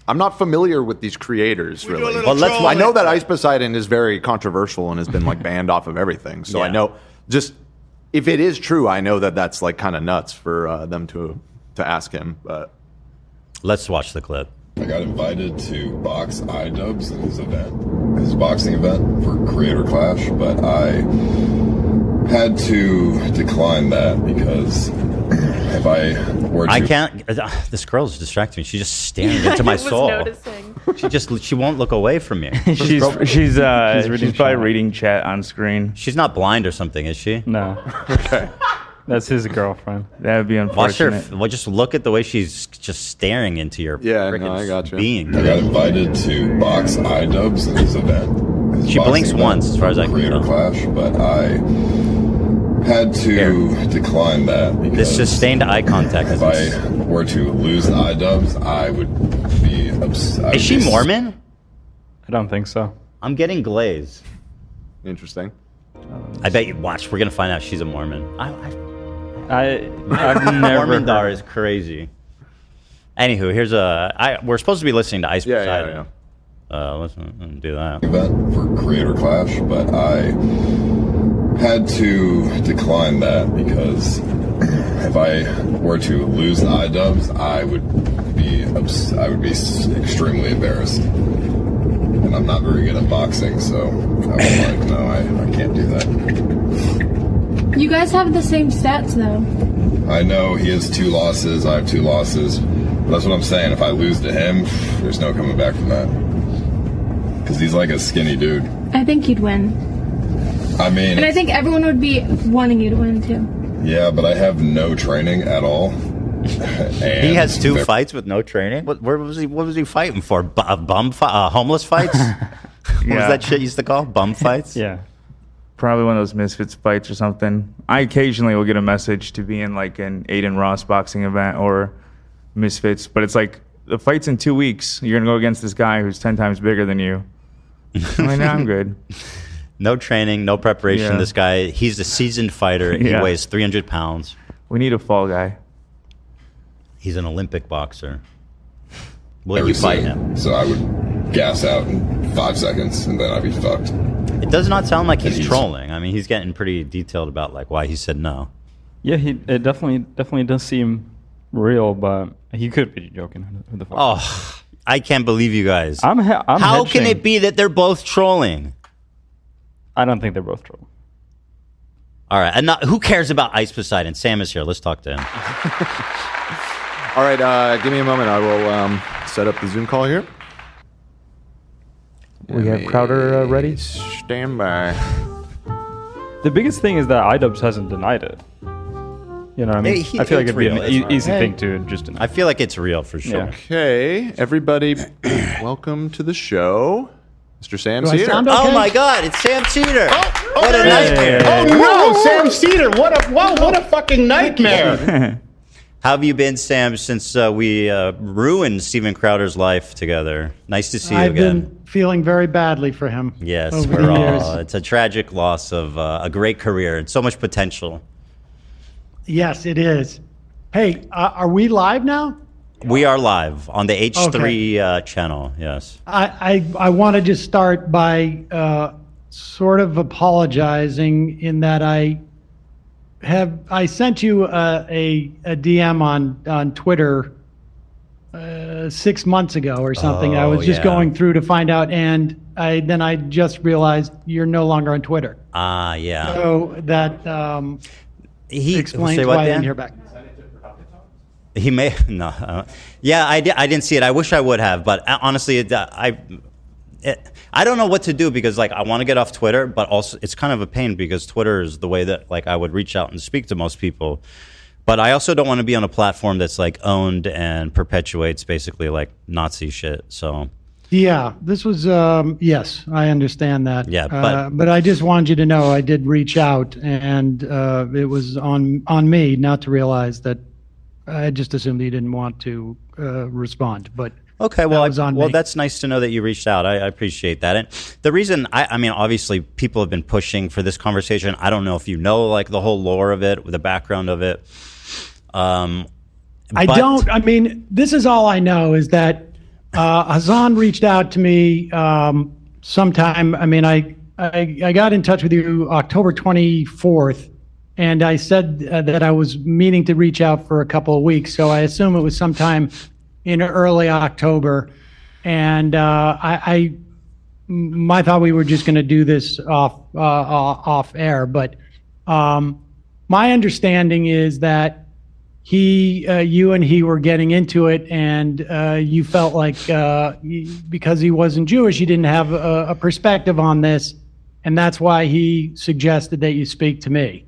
I'm not familiar with these creators, really. Well, I know that Ice Poseidon is very controversial and has been like banned off of everything. So Yeah. I know, just if it is true, I know that that's like kind of nuts for them to ask him. But let's watch the clip. I got invited to box iDubbbz in his boxing event for Creator Clash, but I had to decline that because if I were to... I can't. This girl's distracting me. She's just staring into my soul. Noticing. She won't look away from me. She's probably reading chat on screen. She's not blind or something, is she? No. Okay. That's his girlfirend. That would be Watch her. unfortunate. Well, just look at the way she's just staring into your I got you. being. I got invited to box iDubbbz in this event. This She blinks boxing once, event as far as I can Creator tell. Clash, but I had to decline that because This sustained eye contact. if I were to lose the iDubbbz, I would be upset. Is she Mormon? I don't think so. I'm getting glazed. Interesting. I bet you. Watch. We're gonna find out she's a Mormon. I've never. Mormondar is crazy. Anywho, here's we're supposed to be listening to Ice Poseidon. Let's do that. Event for Creator Clash, but I had to decline that because if I were to lose the iDubbbz, I would be extremely embarrassed. And I'm not very good at boxing, so I was like, no, I can't do that. You guys have the same stats, though. I know he has 2 losses, I have 2 losses. But that's what I'm saying. If I lose to him, there's no coming back from that. Because he's like a skinny dude. I think you'd win. I mean, And I think everyone would be wanting you to win, too. yeah, but I have no training at all. He has 2 fights with no training. What was he fighting for? Homeless fights? What was that shit used to call bum fights? Yeah. Probably one of those Misfits fights or something. I occasionally will get a message to be in like an Aiden Ross boxing event or Misfits, but it's like the fight's in 2 weeks. You're gonna go against this guy who's 10 times bigger than you. I'm like, nah, I'm good. No training, no preparation. Yeah. This guy, he's a seasoned fighter. He Yeah. weighs 300 pounds. We need a fall guy. He's an Olympic boxer. Will every you fight scene. him? So I would gas out in 5 seconds, and then I'd be fucked. It does not sound like he's He's- trolling. I mean, he's getting pretty detailed about like why he said no. Yeah, it definitely does seem real, but he could be joking. Who the fuck? Oh, I can't believe you guys. I'm How can hedging. it be that they're both trolling? I don't think they're both trolling. All right, and who cares about Ice Poseidon? Sam is here. Let's talk to him. All right, give me a moment. I will set up the Zoom call here. We have Crowder ready. Stand by. The biggest thing is that iDubbbz hasn't denied it. You know what I mean? I feel like it'd be an easy thing to just deny. I feel like it's real for sure. Yeah. Okay, everybody, welcome to the show, Mr. Sam Do I Seder. sound okay? Oh my God, it's Sam Cedar. What a there it is. nightmare. Oh no, Sam Cedar! What a fucking nightmare! How have you been, Sam, since we ruined Steven Crowder's life together? Nice to see you I've again. been feeling very badly for him. Yes, over we're the years. all. It's a tragic loss of a great career and so much potential. Yes, it is. Hey, are we live now? We are live on the H3 channel. Yes. I want to just start by sort of apologizing in that I sent you a DM on Twitter 6 months ago or something. I was just yeah. going through to find out, and then I just realized you're no longer on Twitter. Yeah. So that He explains say what, why I didn't Dan? hear back. He may no. Yeah, I didn't see it. I wish I would have, but honestly, I don't know what to do because like I want to get off Twitter, but also it's kind of a pain because Twitter is the way that like I would reach out and speak to most people. But I also don't want to be on a platform that's like owned and perpetuates basically like Nazi shit. So Yeah, this was yes, I understand that. Yeah, but I just wanted you to know I did reach out, and it was on me not to realize that. I just assumed that you didn't want to respond, but okay, well, me. that's nice to know that you reached out. I appreciate that. And the reason, I mean, obviously, people have been pushing for this conversation. I don't know if you know like the whole lore of it, the background of it. I don't. I mean, this is all I know is that Hassan reached out to me sometime. I mean, I got in touch with you October 24th. And I said that I was meaning to reach out for a couple of weeks, so I assume it was sometime in early October. And my thought we were just going to do this off air, but my understanding is that you and he were getting into it, and you felt like because he wasn't Jewish, he didn't have a perspective on this, and that's why he suggested that you speak to me.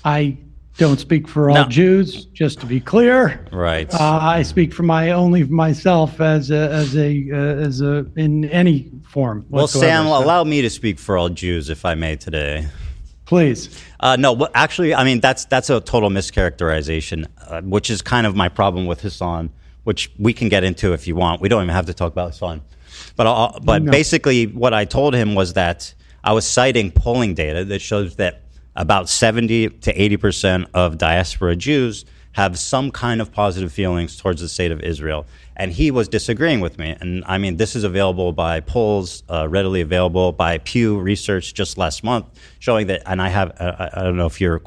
I don't speak for all Jews, just to be clear. Right. I speak for only myself as a in any form. Well, whatsoever. Sam, allow me to speak for all Jews, if I may, today. Please. No, but actually, I mean, that's a total mischaracterization, which is kind of my problem with Hassan, which we can get into if you want. We don't even have to talk about Hassan. But No. basically, what I told him was that I was citing polling data that shows that about 70 to 80% of diaspora Jews have some kind of positive feelings towards the state of Israel. And he was disagreeing with me. And I mean, this is available by polls, readily available by Pew Research just last month, showing that. And I have, I don't know if you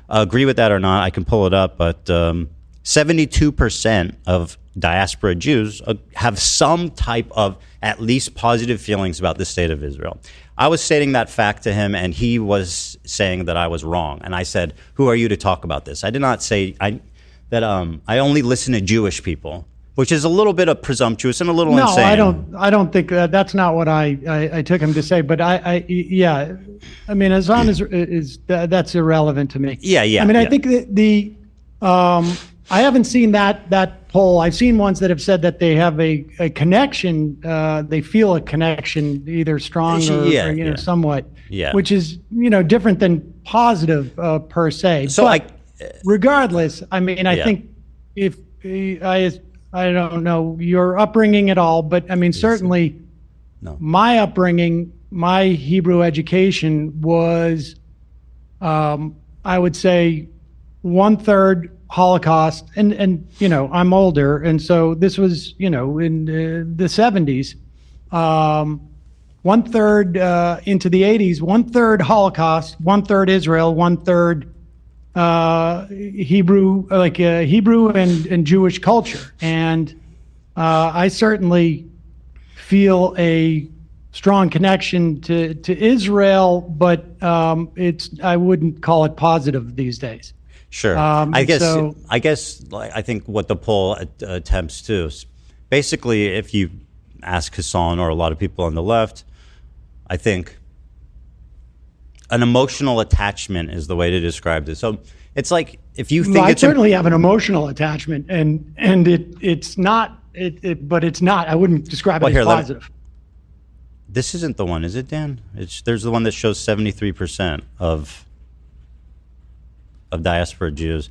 agree with that or not. I can pull it up, but 72% of diaspora Jews have some type of at least positive feelings about the state of Israel. I was stating that fact to him, and he was saying that I was wrong. And I said, "Who are you to talk about this?" I did not say that I only listen to Jewish people, which is a little bit of presumptuous and a little insane. No, I don't think that's not what I took him to say. But yeah, I mean, Hassan is that's irrelevant to me. Yeah. I mean, I think that I haven't seen that poll. I've seen ones that have said that they have a connection. They feel a connection, either strong or somewhat. Yeah. Which is different than positive per se. So but regardless, I mean, I think if I don't know your upbringing at all, but I mean, certainly my upbringing, my Hebrew education was, I would say, 1/3 Holocaust, and I'm older, and so this was in the 70s, 1/3 into the 80s, 1/3 Holocaust, 1/3 Israel, 1/3 Hebrew, Hebrew and Jewish culture, and I certainly feel a strong connection to Israel, but I wouldn't call it positive these days. Sure. I think what the poll attempts to is basically, if you ask Hassan or a lot of people on the left, I think an emotional attachment is the way to describe this. So it's like if you think I certainly have an emotional attachment, and it's not, but it's not. I wouldn't describe it as positive. This isn't the one, is it, Dan? There's the one that shows 73% of diaspora Jews.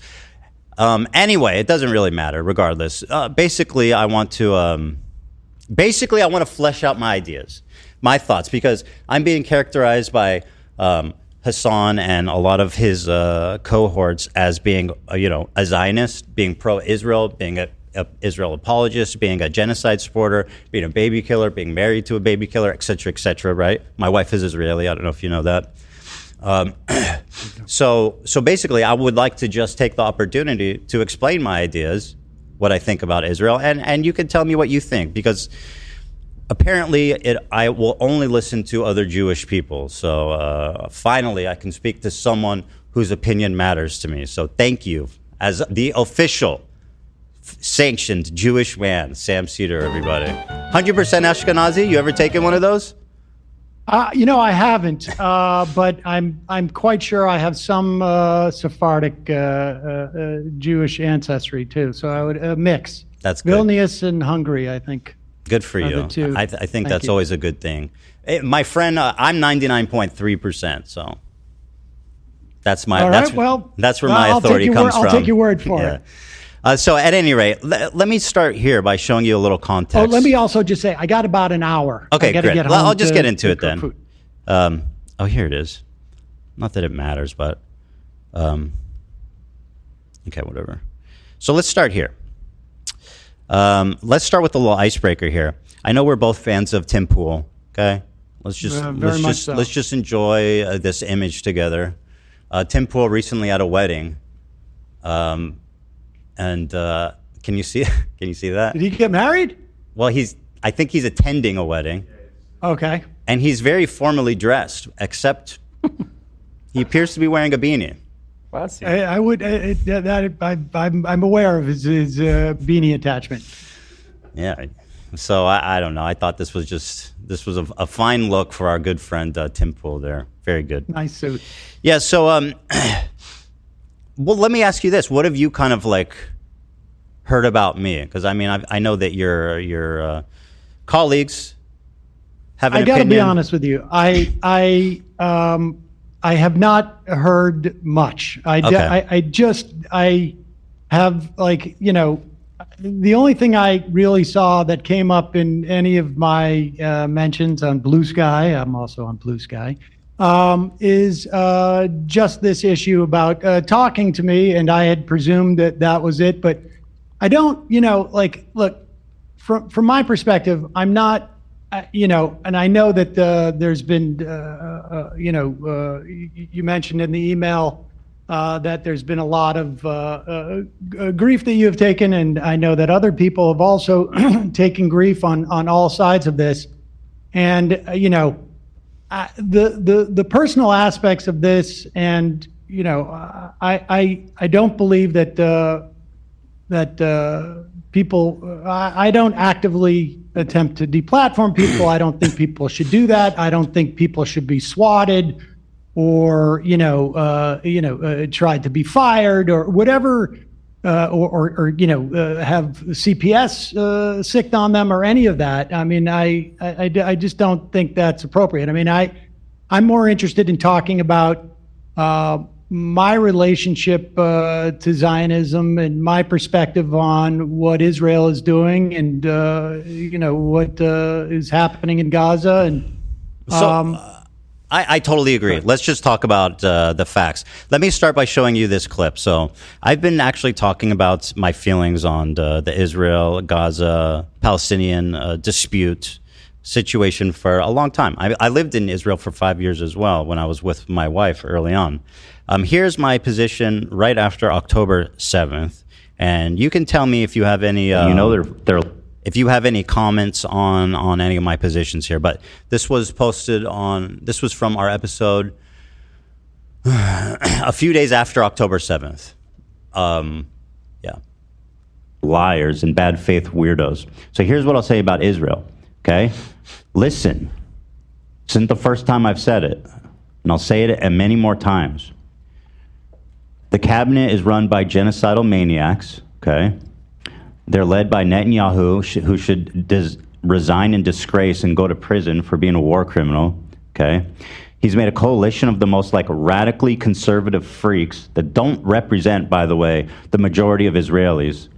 Anyway, it doesn't really matter. Regardless, basically, I want to flesh out my ideas, my thoughts, because I'm being characterized by Hassan and a lot of his cohorts as being, a Zionist, being pro-Israel, being a Israel apologist, being a genocide supporter, being a baby killer, being married to a baby killer, et cetera, right? My wife is Israeli. I don't know if you know that. So basically, I would like to just take the opportunity to explain my ideas, what I think about Israel, and you can tell me what you think, because apparently I will only listen to other Jewish people. So finally, I can speak to someone whose opinion matters to me. So thank you, as the official sanctioned Jewish man, Sam Seder, everybody. 100% Ashkenazi. You ever taken one of those? I haven't, but I'm quite sure I have some Sephardic Jewish ancestry too. So I would mix. That's good. Vilnius and Hungary, I think. Good for you. I think that's always a good thing. My friend, I'm 99.3%. So that's my. All right, that's where my authority comes from. I'll take your word for it. So at any rate, let me start here by showing you a little context. Oh, let me also just say, I got about an hour. Okay, great. Get I'll just get into it then. Here it is. Not that it matters, but okay, whatever. So let's start here. Let's start with a little icebreaker here. I know we're both fans of Tim Pool. Okay, let's just enjoy this image together. Tim Pool recently had a wedding. And can you see that? Did he get married? Well, I think he's attending a wedding. Okay. And he's very formally dressed, except he appears to be wearing a beanie. Classy. I would. I'm aware of his beanie attachment. Yeah. So I don't know. I thought this was a fine look for our good friend Tim Pool there. Very good. Nice suit. Yeah. So well, let me ask you this: what have you kind of like heard about me? Because I mean, I know that your colleagues have an I got to be opinion. honest with you. I have not heard much. I have, like, you know, the only thing I really saw that came up in any of my mentions on Blue Sky, I'm also on Blue Sky, is just this issue about talking to me, and I had presumed that was it. But I don't, you know, like, look, from my perspective, I'm not, you know, and I know that there's been, you know, you mentioned in the email that there's been a lot of grief that you have taken, and I know that other people have also taken grief on all sides of this. And you know, the personal aspects of this, and you know, I don't believe that people. I don't actively attempt to deplatform people. I don't think people should do that. I don't think people should be swatted or tried to be fired or whatever, or you know, have CPS sicked on them or any of that. I mean, I just don't think that's appropriate. I mean, I'm more interested in talking about my relationship to Zionism and my perspective on what Israel is doing, and you know, what is happening in Gaza. And I totally agree. Let's just talk about the facts. Let me start by showing you this clip. So I've been actually talking about my feelings on the Israel-Gaza Palestinian dispute situation for a long time. I lived in Israel for 5 years as well when I was with my wife early on. Here's my position right after October 7th. And you can tell me if you have any... if you have any comments on any of my positions here. But this was from our episode a few days after October 7th. Yeah. Liars and bad faith weirdos. So here's what I'll say about Israel, okay? Listen, this isn't the first time I've said it, and I'll say it many more times. The cabinet is run by genocidal maniacs, okay? They're led by Netanyahu, who should resign in disgrace and go to prison for being a war criminal, okay? He's made a coalition of the most, like, radically conservative freaks that don't represent, by the way, the majority of Israelis.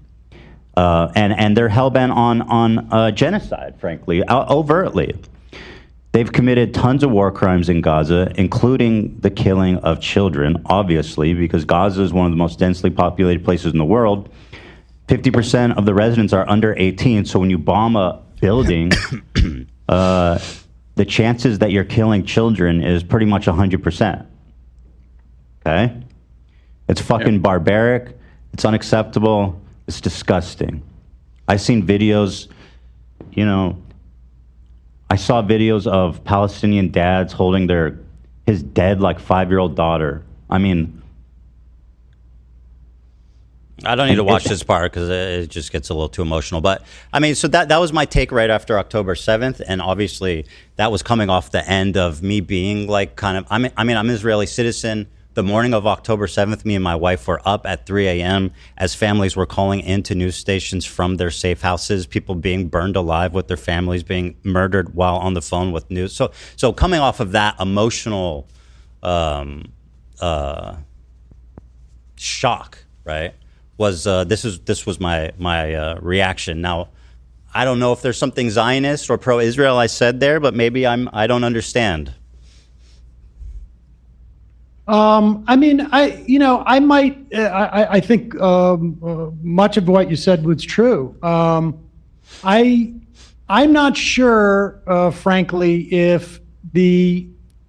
And they're hell-bent on genocide, frankly, overtly. They've committed tons of war crimes in Gaza, including the killing of children, obviously, because Gaza is one of the most densely populated places in the world. 50% of the residents are under 18, so when you bomb a building, the chances that you're killing children is pretty much 100%. Okay? It's fucking barbaric. It's unacceptable. It's disgusting. I've seen videos, you know, I saw videos of Palestinian dads holding his dead, like, 5-year-old daughter. I mean... I don't need to watch this part because it just gets a little too emotional. But I mean, so that was my take right after October 7th. And obviously that was coming off the end of me being like kind of, I'm an Israeli citizen. The morning of October 7th, me and my wife were up at 3 a.m. as families were calling into news stations from their safe houses, people being burned alive with their families being murdered while on the phone with news. So coming off of that emotional shock, right? Was this was my reaction. Now, I don't know if there's something Zionist or pro-Israel I said there, but maybe I don't understand. I mean, I think much of what you said was true. I'm not sure, frankly, if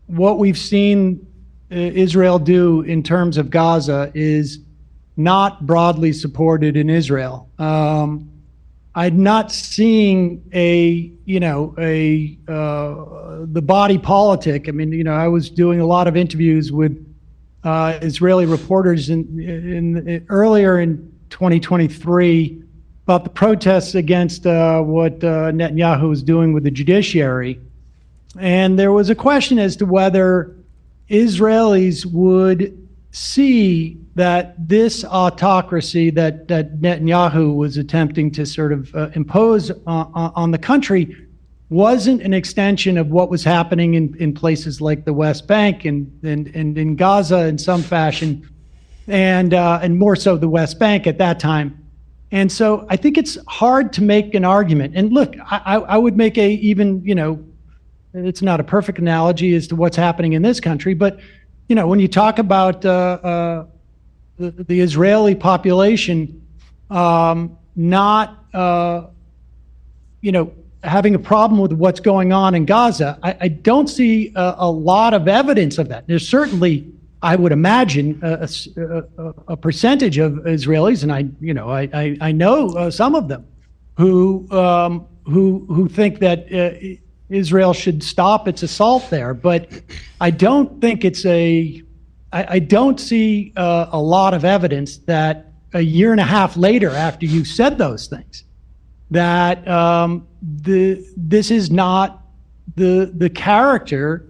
what we've seen Israel do in terms of Gaza is not broadly supported in Israel. I'm not seeing the body politic. I mean, I was doing a lot of interviews with Israeli reporters earlier in 2023 about the protests against what Netanyahu was doing with the judiciary. And there was a question as to whether Israelis would see that this autocracy that Netanyahu was attempting to sort of impose on the country wasn't an extension of what was happening in places like the West Bank and in Gaza in some fashion, and more so the West Bank at that time. And so I think it's hard to make an argument. And look, I would make it's not a perfect analogy as to what's happening in this country, but when you talk about the Israeli population not having a problem with what's going on in Gaza, I don't see a lot of evidence of that. There's certainly, I would imagine, a percentage of Israelis, and I know some of them who think that Israel should stop its assault there, but I don't think I don't see a lot of evidence that a year and a half later, after you said those things, that this is not the character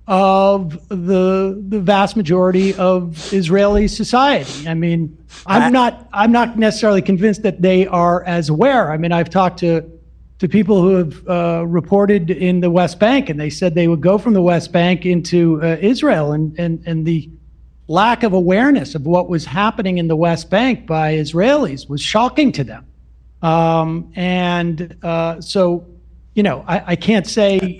of the vast majority of Israeli society. I mean, I'm not necessarily convinced that they are as aware. I mean, I've talked to people who have reported in the West Bank, and they said they would go from the West Bank into Israel, and the lack of awareness of what was happening in the West Bank by Israelis was shocking to them. So, I can't say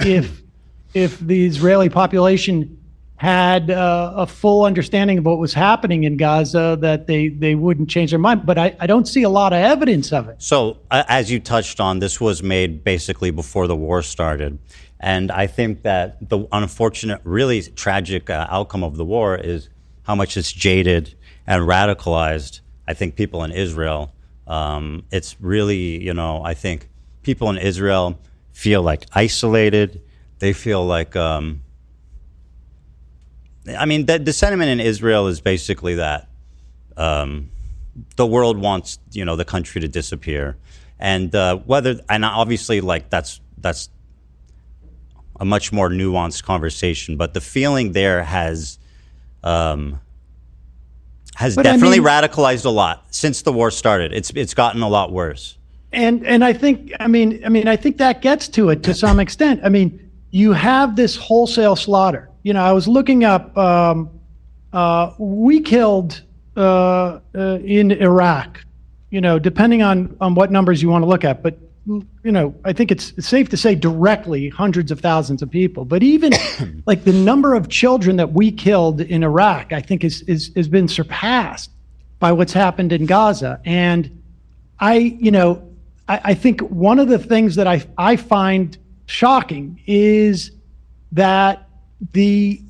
if the Israeli population had a full understanding of what was happening in Gaza, that they wouldn't change their mind. But I don't see a lot of evidence of it. So, as you touched on, this was made basically before the war started. And I think that the unfortunate, really tragic outcome of the war is how much it's jaded and radicalized, I think, people in Israel. It's really, I think people in Israel feel like isolated. They feel like, the sentiment in Israel is basically that the world wants, the country to disappear. And obviously, like, that's a much more nuanced conversation. But the feeling there has definitely radicalized a lot since the war started. It's gotten a lot worse. And I think I think that gets to it to some extent. I mean, you have this wholesale slaughter. I was looking up. We killed in Iraq. Depending on what numbers you want to look at, but I think it's safe to say directly hundreds of thousands of people. But even like the number of children that we killed in Iraq, I think has been surpassed by what's happened in Gaza. And I think one of the things that I find shocking is that the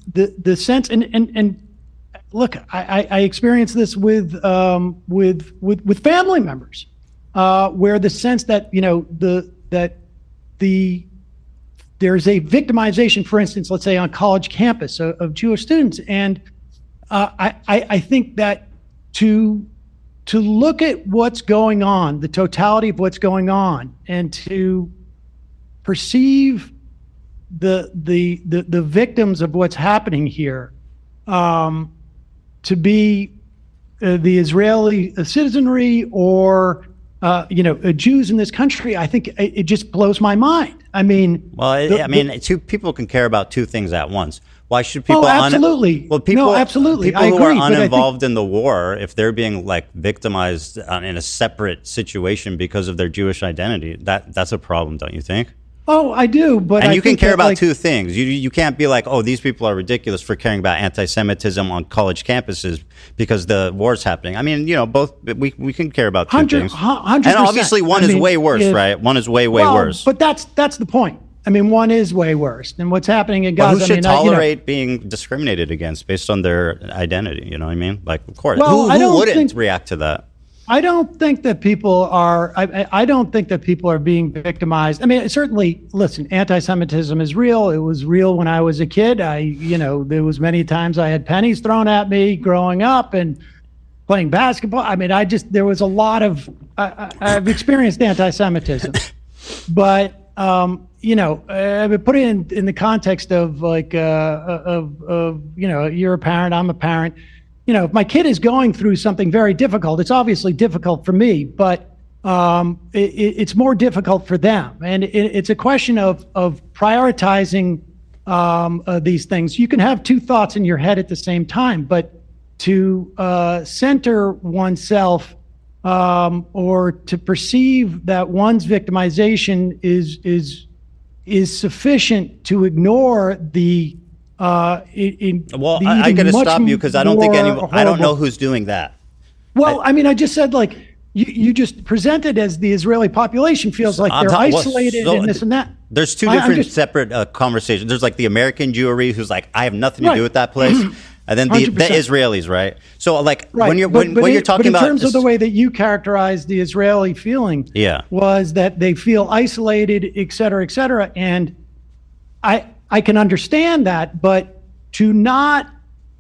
sense and look, I experienced this with family members. Where the sense that there's a victimization, for instance, let's say on college campus of Jewish students, and I think that to look at what's going on, the totality of what's going on, and to perceive the victims of what's happening here to be the Israeli citizenry or Jews in this country, I think it just blows my mind. I mean, two people can care about two things at once. Why should people? Oh, absolutely. Absolutely. People who are uninvolved in the war, if they're being victimized in a separate situation because of their Jewish identity, that's a problem, don't you think? Oh, I do, but you can care about two things. You can't be like, oh, these people are ridiculous for caring about anti-Semitism on college campuses because the war's happening. I mean, both we can care about two things. 100%. And obviously, one is way worse, right? One is way worse. But that's the point. I mean, one is way worse than what's happening in Gaza. But who should tolerate being discriminated against based on their identity? You know what I mean? Like, of course, well, who wouldn't react to that? I don't think that people are. I don't think that people are being victimized. I mean, certainly, listen, anti-Semitism is real. It was real when I was a kid. There was many times I had pennies thrown at me growing up and playing basketball. I mean, there was a lot of. I've experienced anti-Semitism, but I would put it in the context of like you're a parent, I'm a parent. If my kid is going through something very difficult, it's obviously difficult for me, but it's more difficult for them. And it's a question of prioritizing these things. You can have two thoughts in your head at the same time, but to center oneself or to perceive that one's victimization is sufficient to ignore the I got to stop you because I don't think I don't know who's doing that. Well, I just said like you just presented as the Israeli population feels like they're isolated and this and that. There's two different separate conversations. There's like the American Jewry who's like, I have nothing to do with that place. And then the Israelis, right? So like when you're talking about in terms of the way that you characterize the Israeli feeling, was that they feel isolated, et cetera, and I can understand that, but to not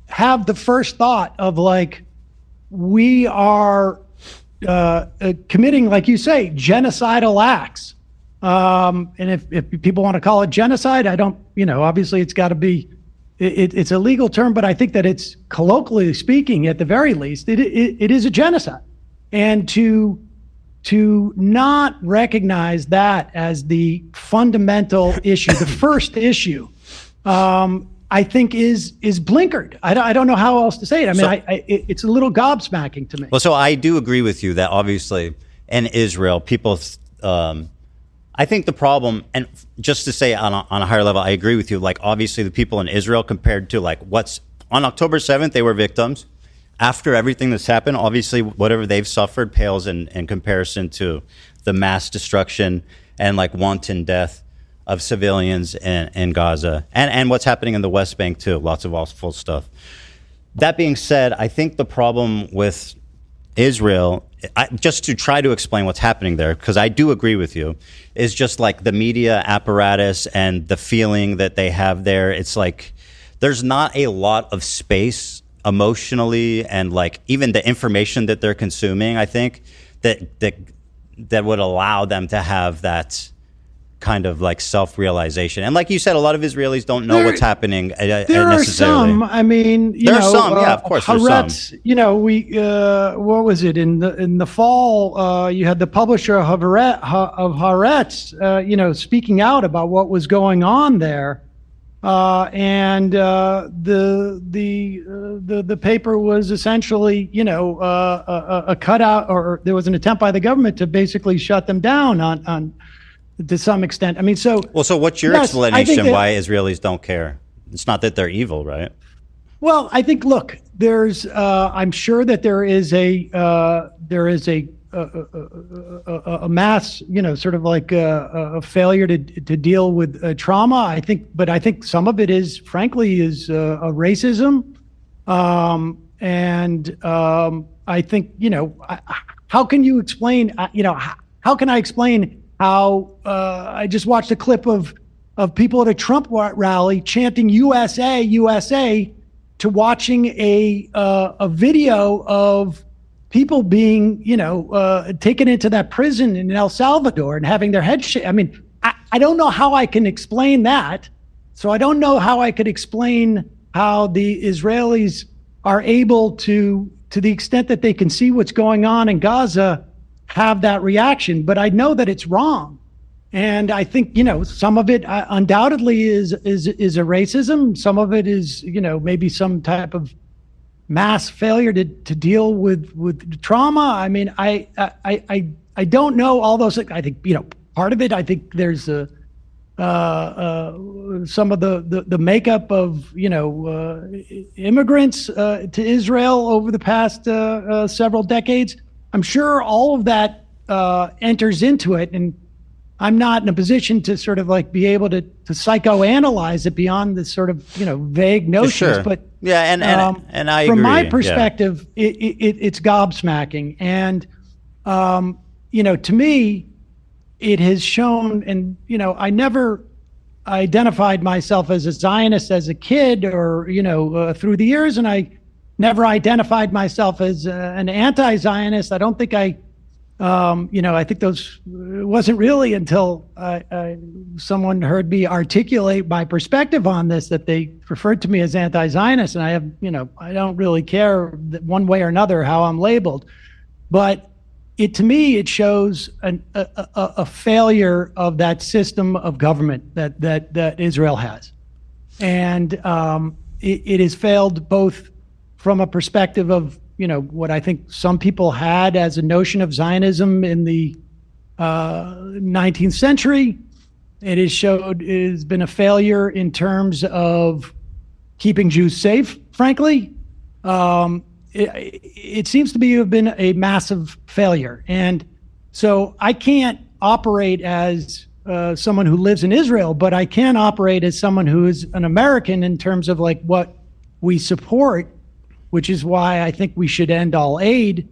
have the first thought of like we are committing, like you say, genocidal acts, and if people want to call it genocide, I don't. Obviously, it's got to be. It's a legal term, but I think that it's colloquially speaking, at the very least, it is a genocide, and to not recognize that as the fundamental issue, the first issue, I think is blinkered. I don't know how else to say it. It's a little gobsmacking to me. Well, so I do agree with you that obviously in Israel, people, I think the problem, and just to say on a higher level, I agree with you. Like obviously the people in Israel compared to like what's on October 7th, they were victims. After everything that's happened, obviously whatever they've suffered pales in comparison to the mass destruction and like wanton death of civilians in Gaza and what's happening in the West Bank too. Lots of awful stuff. That being said, I think the problem with Israel, just to try to explain what's happening there, because I do agree with you, is just like the media apparatus and the feeling that they have there. It's like there's not a lot of space emotionally and like even the information that they're consuming, I think that would allow them to have that kind of like self-realization. And like you said, a lot of Israelis don't know what's happening there are some. There are some. Yeah, of course, Haaretz, there's some. What was it in the fall? You had the publisher of Haaretz, speaking out about what was going on there. And the paper was essentially, a cutout, or there was an attempt by the government to basically shut them down on to some extent. So what's your explanation why Israelis don't care? It's not that they're evil, right? Well, I think, look, there's, I'm sure that there is a mass, sort of like a failure to deal with trauma. But I think some of it is, frankly, is a racism. I think, how can you explain, how can I explain how I just watched a clip of people at a Trump rally chanting USA, USA, to watching a video of people being, taken into that prison in El Salvador and having their heads shaved. I don't know how I can explain that. So I don't know how I could explain how the Israelis are able to the extent that they can see what's going on in Gaza, have that reaction. But I know that it's wrong. And I think, some of it undoubtedly is a racism. Some of it is, maybe some type of mass failure to deal with trauma. I don't know all those things. I think, part of it, I think there's some of the makeup of, immigrants to Israel over the past several decades. I'm sure all of that enters into it. And I'm not in a position to sort of like be able to psychoanalyze it beyond this sort of, vague notions. Sure. But yeah, and I from agree. my perspective, it's gobsmacking. And To me, it has shown, and I never identified myself as a Zionist as a kid or through the years, and I never identified myself as an anti-Zionist. I don't think I think those it wasn't really until someone heard me articulate my perspective on this that they referred to me as anti-Zionist, and I don't really care one way or another how I'm labeled, but to me it shows a failure of that system of government that Israel has, and it has failed both from a perspective of what I think some people had as a notion of Zionism in the 19th century. It has been a failure in terms of keeping Jews safe, frankly. It seems to have been a massive failure. And so I can't operate as someone who lives in Israel, but I can operate as someone who is an American in terms of like what we support, which is why I think we should end all aid.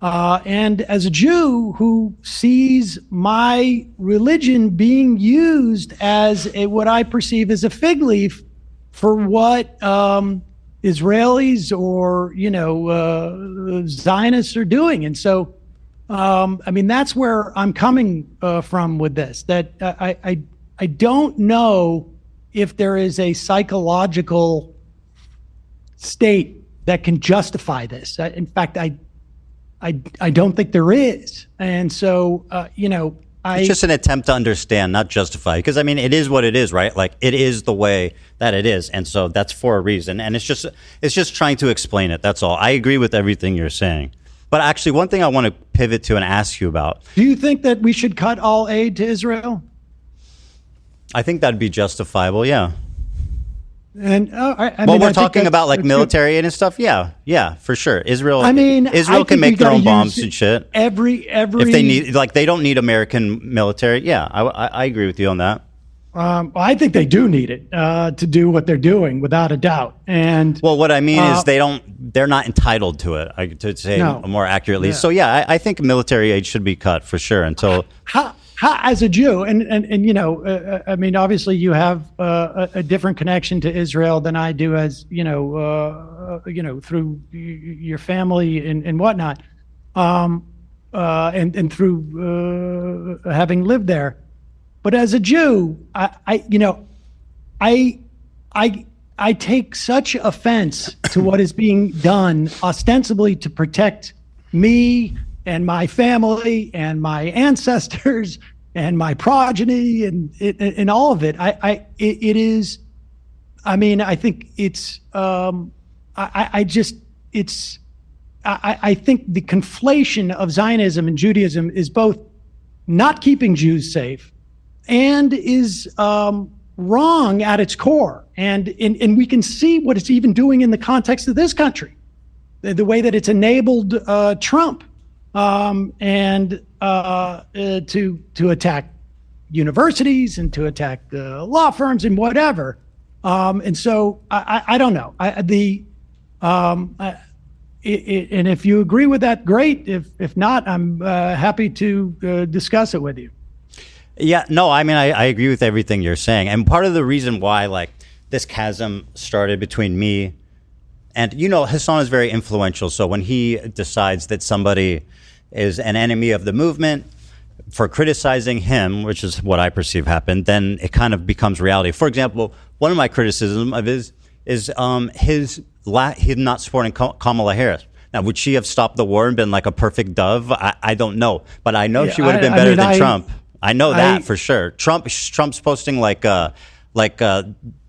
And as a Jew who sees my religion being used as what I perceive as a fig leaf for what Israelis or, Zionists are doing. And so, that's where I'm coming from with this, that I don't know if there is a psychological state that can justify this. In fact, I don't think there is. And so, it's just an attempt to understand, not justify. Because it is what it is, right? Like it is the way that it is, and so that's for a reason. And it's just trying to explain it. That's all. I agree with everything you're saying. But actually, one thing I want to pivot to and ask you about. Do you think that we should cut all aid to Israel? I think that'd be justifiable. Yeah. And we're talking about like military aid and stuff. Yeah, for sure. Israel can make their own bombs and shit. Every if they need, like, they don't need American military. Yeah, I agree with you on that. I think they do need it to do what they're doing, without a doubt. And what I mean is they're not entitled to it. To say more accurately. Yeah. So yeah, I think military aid should be cut for sure until. As a Jew, and obviously you have a different connection to Israel than I do, as through your family and whatnot, and through having lived there. But as a Jew, I take such offense to what is being done ostensibly to protect me and my family and my ancestors and my progeny and all of it. I think it's I think the conflation of Zionism and Judaism is both not keeping Jews safe and is wrong at its core. And we can see what it's even doing in the context of this country, the way that it's enabled Trump to attack universities and to attack law firms and whatever. And so I don't know. And if you agree with that, great. If not, I'm happy to discuss it with you. Yeah, no, I agree with everything you're saying. And part of the reason why like this chasm started between me and, Hassan is very influential. So when he decides that somebody is an enemy of the movement for criticizing him, which is what I perceive happened, then it kind of becomes reality. For example, one of my criticisms of his is him not supporting Kamala Harris. Now, would she have stopped the war and been like a perfect dove? I don't know, but I know she would have been better than Trump. I know that for sure. Trump's posting like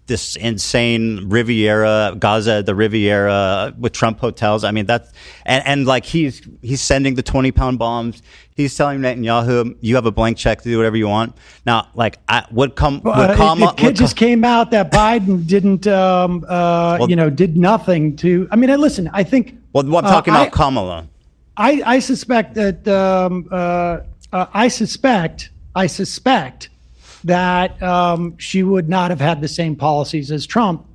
this insane Riviera, Gaza, the Riviera with Trump hotels. That's and like he's sending the 20-pound bombs. He's telling Netanyahu, you have a blank check to do whatever you want. Now, like, it just came out that Biden didn't, did nothing to. Listen, I think. Well, I'm talking about Kamala. I suspect that. I suspect that she would not have had the same policies as Trump.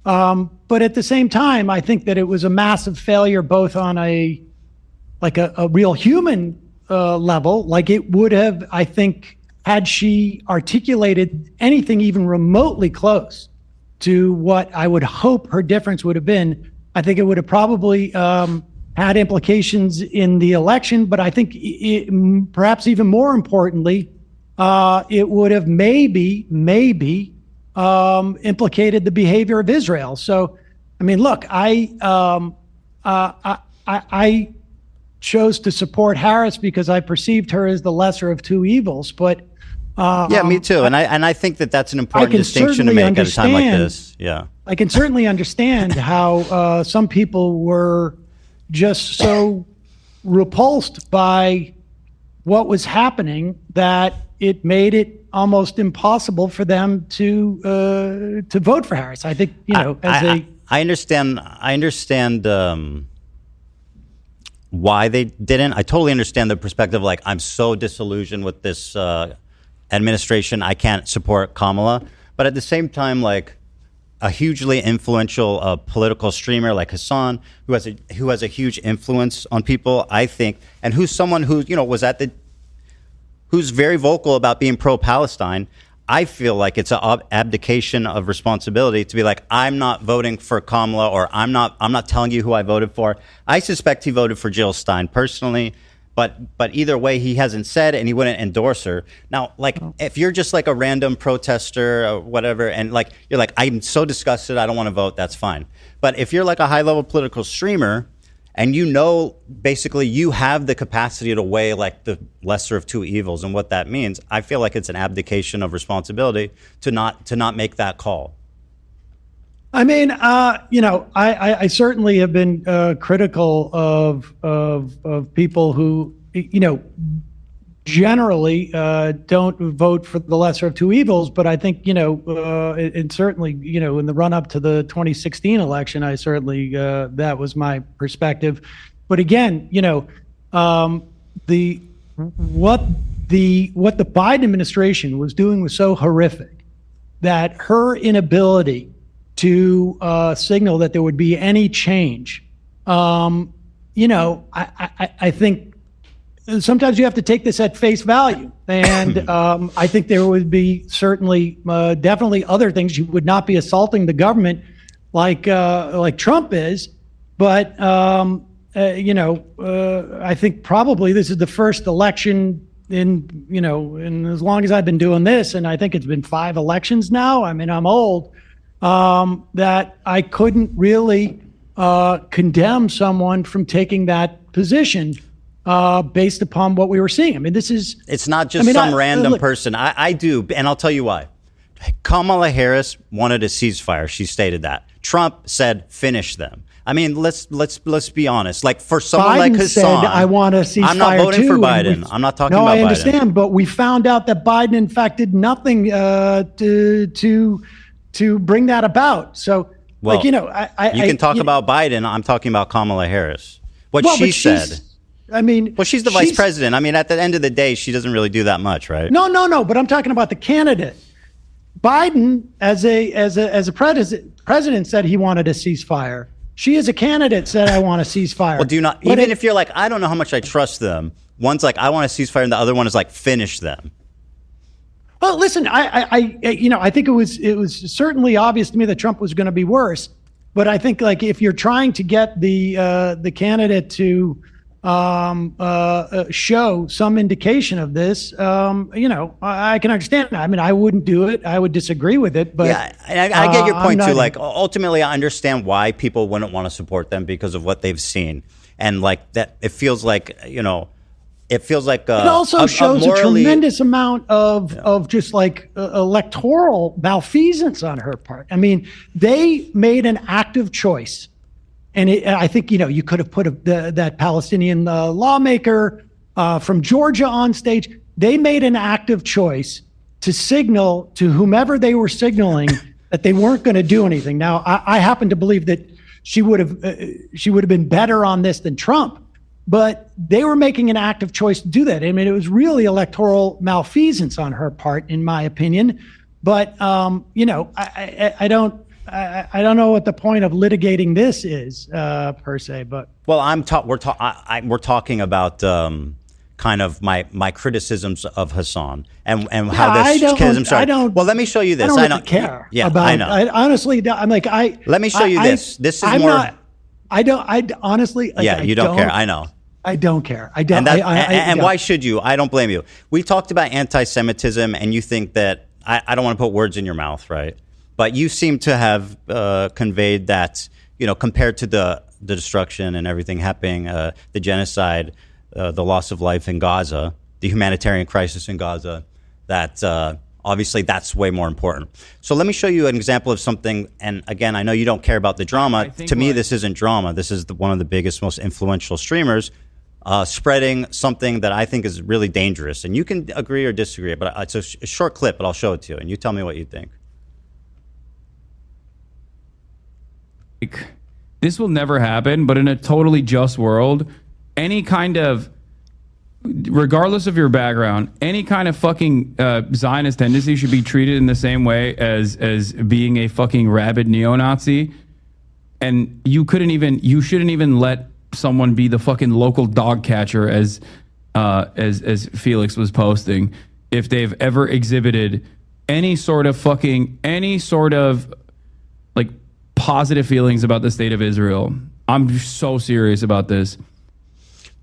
But at the same time, I think that it was a massive failure, both on a real human level, like it would have, I think, had she articulated anything even remotely close to what I would hope her difference would have been, I think it would have probably had implications in the election. But I think perhaps even more importantly, it would have maybe implicated the behavior of Israel. So, I mean, look, I chose to support Harris because I perceived her as the lesser of two evils. But yeah, me too. And I think that's an important distinction to make at a time like this. Yeah, I can certainly understand how some people were just so repulsed by what was happening that it made it almost impossible for them to vote for Harris. I think, you know, I understand why they didn't. I totally understand the perspective. Like, I'm so disillusioned with this administration, I can't support Kamala. But at the same time, like, a hugely influential political streamer like Hassan, who has a huge influence on people, I think, and who's someone who, you know, who's very vocal about being pro-Palestine. I feel like it's an abdication of responsibility to be like, I'm not voting for Kamala, or I'm not telling you who I voted for. I suspect he voted for Jill Stein personally, but either way, he hasn't said, and he wouldn't endorse her. Now, like, if you're just like a random protester or whatever, and like you're like, I'm so disgusted, I don't want to vote, that's fine. But if you're like a high-level political streamer, and you know, basically, you have the capacity to weigh like the lesser of two evils and what that means, I feel like it's an abdication of responsibility to not make that call. I mean, you know, I certainly have been critical of people who, you know, generally don't vote for the lesser of two evils. But I think, you know, and certainly, you know, in the run up to the 2016 election, I certainly that was my perspective. But again, you know, what the Biden administration was doing was so horrific that her inability to signal that there would be any change, you know, I think sometimes you have to take this at face value. And I think there would be certainly, definitely other things. You would not be assaulting the government like Trump is. But, you know, I think probably this is the first election in as long as I've been doing this, and I think it's been 5 elections now. I mean, I'm old. That I couldn't really condemn someone from taking that position based upon what we were seeing. I mean, it's not just some random person. I do, and I'll tell you why. Kamala Harris wanted a ceasefire. She stated that. Trump said, finish them. I mean, let's be honest. Like, for someone Biden like Hassan, said, I want a ceasefire. I'm not voting for Biden. I'm not talking about Biden. No, I understand, but we found out that Biden, in fact, did nothing to bring that about. So, well, like, you know, you can talk about Biden. I'm talking about Kamala Harris. What she said. I mean, well, she's the vice president. I mean, at the end of the day, she doesn't really do that much, right? No. But I'm talking about the candidate. Biden, as a president, said he wanted a ceasefire. She, as a candidate, said, I want a ceasefire. Well, do you not? Even if you're like, I don't know how much I trust them. One's like, I want a ceasefire, and the other one is like, finish them. Well, listen, I think it was certainly obvious to me that Trump was going to be worse. But I think, like, if you're trying to get the candidate to show some indication of this, you know, I can understand. I mean, I wouldn't do it. I would disagree with it. But yeah, I get your point too. Like, ultimately, I understand why people wouldn't want to support them because of what they've seen, and like that, it feels like, you know. It feels like it also shows a tremendous amount of just like electoral malfeasance on her part. I mean, they made an active choice, and I think, you know, you could have put that Palestinian lawmaker from Georgia on stage. They made an active choice to signal to whomever they were signaling that they weren't going to do anything. Now, I happen to believe that she would have been better on this than Trump. But they were making an active choice to do that. I mean, it was really electoral malfeasance on her part, in my opinion. But you know, I don't know what the point of litigating this is per se. But well, we're talking about kind of my criticisms of Hassan and how this schism started. Well, let me show you this. I don't care. Yeah, about, I know. Honestly, I'm like Let me show you this. This is more. I honestly. Like, yeah, you don't care. I know. I don't care. I don't. And why should you? I don't blame you. We talked about anti-Semitism, and you think that I don't want to put words in your mouth, right? But you seem to have conveyed that, compared to the destruction and everything happening, the genocide, the loss of life in Gaza, the humanitarian crisis in Gaza, that obviously that's way more important. So let me show you an example of something. And again, I know you don't care about the drama. To me, this isn't drama. This is one of the biggest, most influential streamers spreading something that I think is really dangerous. And you can agree or disagree, but it's a short clip, but I'll show it to you, and you tell me what you think. This will never happen, but in a totally just world, any kind of, regardless of your background, any kind of fucking Zionist tendency should be treated in the same way as being a fucking rabid neo-Nazi. And you shouldn't even let someone be the fucking local dog catcher as Felix was posting, if they've ever exhibited any sort of like positive feelings about the state of Israel. I'm so serious about this.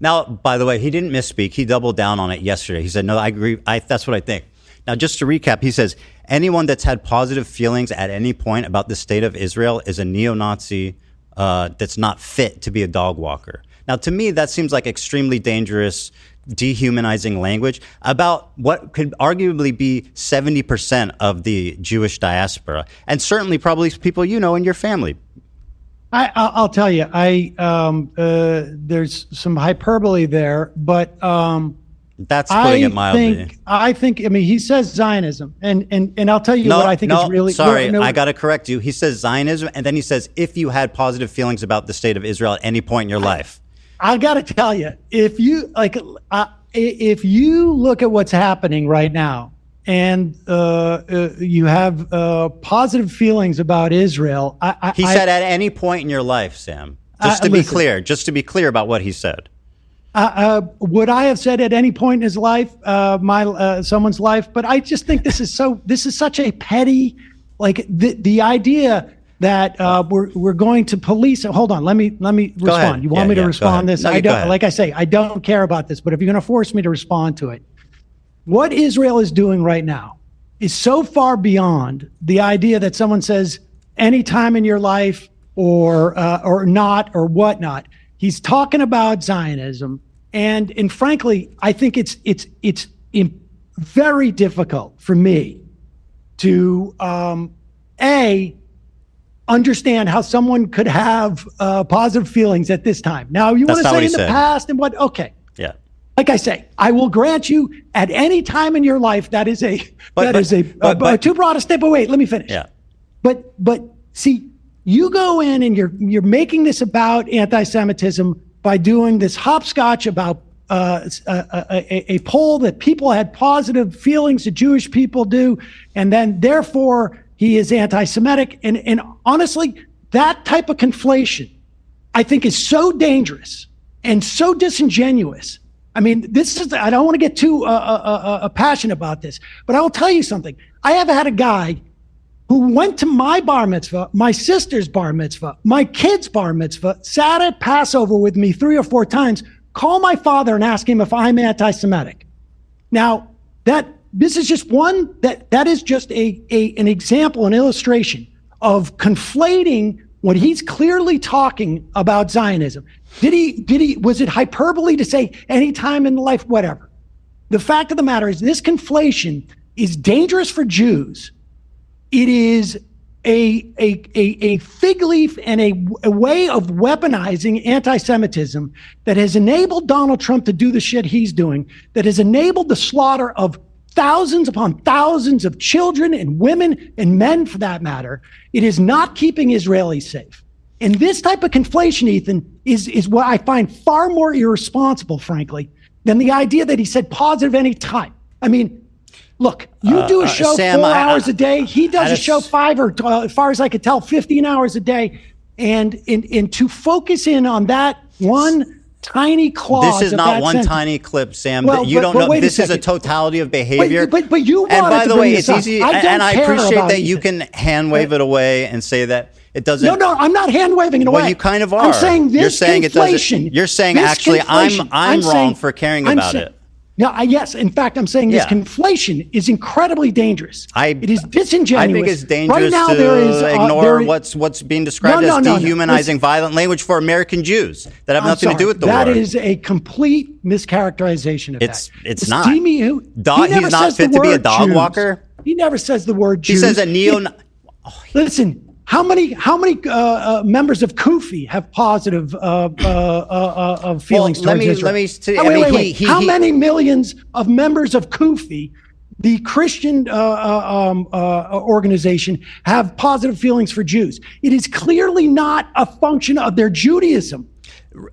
Now, by the way, he didn't misspeak. He doubled down on it yesterday. He said, no, I agree. That's what I think. Now, just to recap, he says, anyone that's had positive feelings at any point about the state of Israel is a neo-Nazi that's not fit to be a dog walker. Now, to me, that seems like extremely dangerous, dehumanizing language about what could arguably be 70% of the Jewish diaspora, and certainly probably people in your family. I'll tell you, there's some hyperbole there, but that's putting it mildly. I think. I mean, he says Zionism, and I'll tell you what I think is really. Sorry, I got to correct you. He says Zionism, and then he says if you had positive feelings about the state of Israel at any point in your life. I got to tell you, if you look at what's happening right now, and you have positive feelings about Israel, He said at any point in your life, Sam. Just to be clear about what he said. Would I have said at any point in his life, someone's life? But I just think this is such a petty, like the idea that we're going to police. Hold on, let me respond. Ahead. You want me to respond to this? No, I don't. Like I say, I don't care about this. But if you're going to force me to respond to it, what Israel is doing right now is so far beyond the idea that someone says any time in your life or not or whatnot. He's talking about Zionism, and frankly, I think it's very difficult for me to understand how someone could have positive feelings at this time. Now, you want to say in the past and what? Okay. Yeah. Like I say, I will grant you at any time in your life that is too broad a step. But wait, let me finish. Yeah. But see, you go in and you're making this about anti-Semitism by doing this hopscotch about a poll that people had positive feelings that Jewish people do, and then therefore he is anti-Semitic. And honestly, that type of conflation, I think, is so dangerous and so disingenuous. I mean, I don't want to get too passionate about this, but I will tell you something. I have had a guy who went to my bar mitzvah, my sister's bar mitzvah, my kid's bar mitzvah, sat at Passover with me 3 or 4 times, call my father and ask him if I'm anti-Semitic. Now, this is just that is just an example, an illustration of conflating when he's clearly talking about Zionism. Was it hyperbole to say any time in life, whatever? The fact of the matter is this conflation is dangerous for Jews. It is a fig leaf and a way of weaponizing anti-Semitism that has enabled Donald Trump to do the shit he's doing, that has enabled the slaughter of thousands upon thousands of children and women and men, for that matter. It is not keeping Israelis safe. And this type of conflation, Ethan, is what I find far more irresponsible, frankly, than the idea that he said positive any time. I mean, look, you do a show Sam, 4 hours a day. He does a show 5 or, as far as I could tell, 15 hours a day. And to focus in on that one tiny clause. This is of not that one sentence. tiny clip, Sam. Well, You don't know. wait a This is a second. totality of behavior. But you wanted And by to the bring way, this it's up. easy, I don't and I care appreciate about that you Ethan. can hand wave it away and say that it doesn't. No, I'm not hand waving it away. Well, you kind of are. I'm saying this You're saying it conflation. doesn't. You're saying this actually conflation- I'm wrong saying- for caring I'm about saying- it. No, yes. In fact, I'm saying this Yeah. conflation is incredibly dangerous. It is disingenuous. I think it's dangerous right now, to there is, ignore what's being described as dehumanizing, violent language for American Jews that have nothing to do with the war. That is a complete mischaracterization of It's that. not. He's He's not fit to be a dog walker. He never says the word Jews. He says a neo. Listen, how many members of Kufi have positive feelings Well, towards Israel? wait. How many millions of members of Kufi, the Christian organization, have positive feelings for Jews? It is clearly not a function of their Judaism.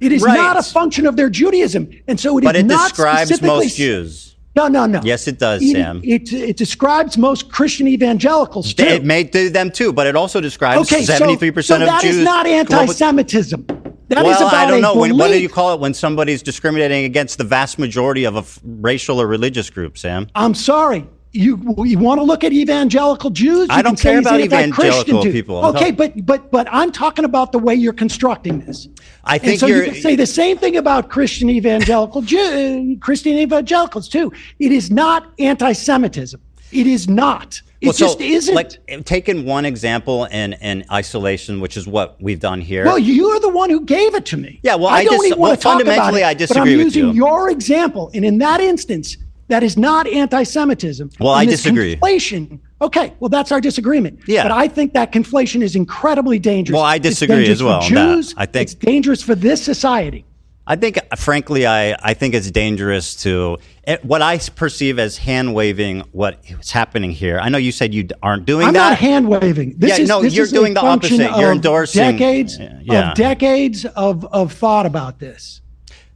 It is not a function of their Judaism, and so it But is it not describes specifically- most Jews. No. Yes, it does, Sam. It describes most Christian evangelicals too. It may do them too, but it also describes 73% so of that Jews. is not anti-Semitism. That is about I don't know. What do belief. you call it when somebody's discriminating against the vast majority of a racial or religious group, Sam? I'm sorry. You want to look at evangelical Jews? I don't care about evangelical people. Okay, but I'm talking about the way you're constructing this. I think you can say the same thing about Christian evangelicals too. It is not anti-Semitism. It is not. It just isn't. Like, taking one example in isolation, which is what we've done here. Well, you're the one who gave it to me. Yeah, well, I don't even want to talk about fundamentally, it, I disagree but I'm with you. using your example, and in that instance, that is not anti-Semitism. Well, And I this disagree. Conflation. Okay, well, that's our disagreement. Yeah. But I think that conflation is incredibly dangerous. Well, I It's disagree dangerous as well for on that. Jews. I think it's dangerous for this society. I think, frankly, I think it's dangerous to what I perceive as hand waving what's happening here. I know you said you aren't doing I'm that. not hand waving. This you're is a doing the function opposite. You're of endorsing decades of thought about this.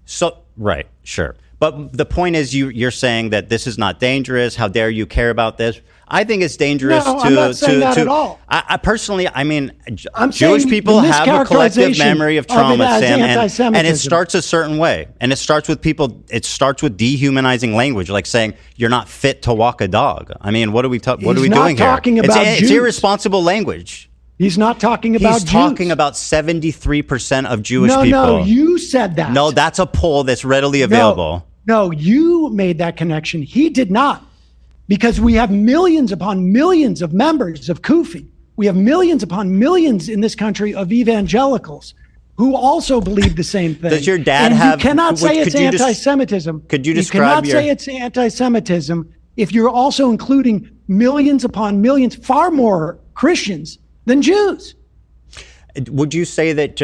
So right, sure. But the point is, you're saying that this is not dangerous. How dare you care about this? I think it's dangerous No, I'm not saying that at all. I personally, I mean, I'm Jewish saying people the have a collective mischaracterization memory of of it trauma, as Sam, and it anti-Semitism. starts a certain way, and it starts with people. It starts with dehumanizing language, like saying you're not fit to walk a dog. I mean, what are we doing here? talking about it's Jews. irresponsible language. He's not talking about He's Jews. talking about 73% of Jewish people. No, you said that. No, that's a poll that's readily available. No, you made that connection. He did not. Because we have millions upon millions of members of Kufi. We have millions upon millions in this country of evangelicals who also believe the same thing. Does your dad and have? You cannot say it's could you anti-Semitism. Could you You describe cannot say it's anti-Semitism if you're also including millions upon millions, far more Christians than Jews. Would you say that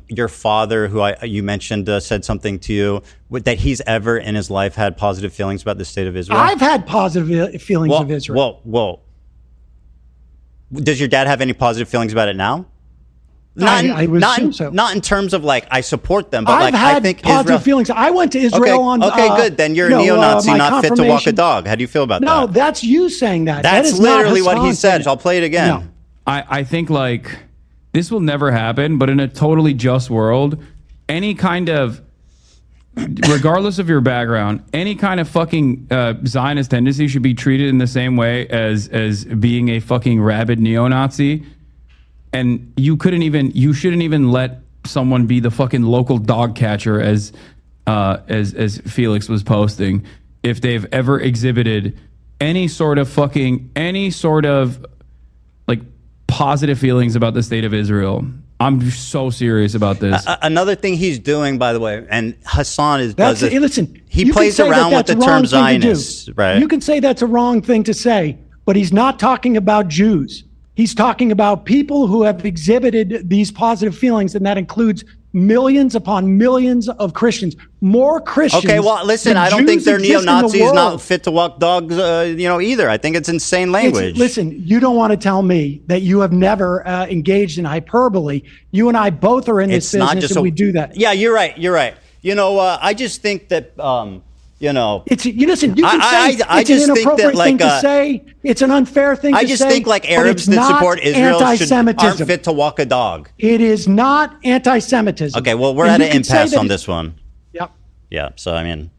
your father, who you mentioned, said something to you, that he's ever in his life had positive feelings about the state of Israel? I've had positive feelings of Israel. Well, does your dad have any positive feelings about it now? I would assume so. Not in terms of like I support them, but I've like had I think positive Israel. feelings. I went to Israel on. Okay, good. Then you're a neo-Nazi, not fit to walk a dog. How do you feel about that? No, that's you saying that. That's that is not literally what he Hassan said. saying. I'll play it again. No. I think like this will never happen, but in a totally just world, any kind of, regardless of your background, any kind of fucking Zionist tendency should be treated in the same way as being a fucking rabid neo-Nazi. And you shouldn't even let someone be the fucking local dog catcher as Felix was posting if they've ever exhibited any sort of like positive feelings about the state of Israel. I'm so serious about this. Another thing he's doing, by the way, and Hassan does it. Listen, he you plays can say around with that's the a wrong term thing to do. Zionist, right? You can say that's a wrong thing to say, but he's not talking about Jews. He's talking about people who have exhibited these positive feelings, and that includes millions upon millions of Christians. More Christians. Okay, well, listen, than I don't think Jews they're exist in the neo-Nazis, world. not fit to walk dogs, either. I think it's insane language. Listen, you don't want to tell me that you have never engaged in hyperbole. You and I both are in this business, and we do that. Yeah, you're right. You're right. I just think that. It's listen. You can say I it's just an think inappropriate that, thing to say. It's an unfair thing to say. I just think like but Arabs it's that not support Israel aren't anti-Semitism. fit to walk a dog. It is not anti-Semitism. Okay, well, we're And at you an can say impasse that on this one. Yeah. So I mean,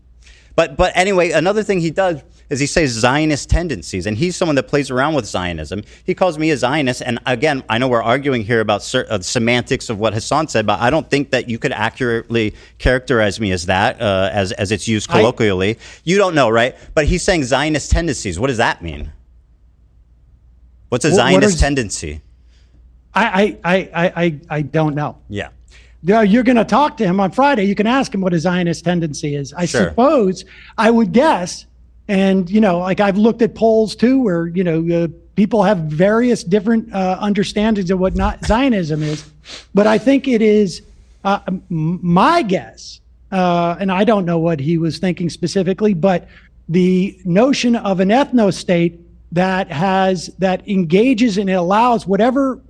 but anyway, another thing he does is he says Zionist tendencies, and he's someone that plays around with Zionism. He calls me a Zionist, and again, I know we're arguing here about semantics of what Hassan said, but I don't think that you could accurately characterize me as that, as it's used colloquially. You don't know, right? But he's saying Zionist tendencies. What does that mean? What's a Zionist tendency? I don't know. Yeah. You're going to talk to him on Friday. You can ask him what a Zionist tendency is. I suppose I would guess. And, like I've looked at polls too, where, people have various different understandings of what Zionism is. But I think it is my guess, and I don't know what he was thinking specifically, but the notion of an ethno-state that engages and allows whatever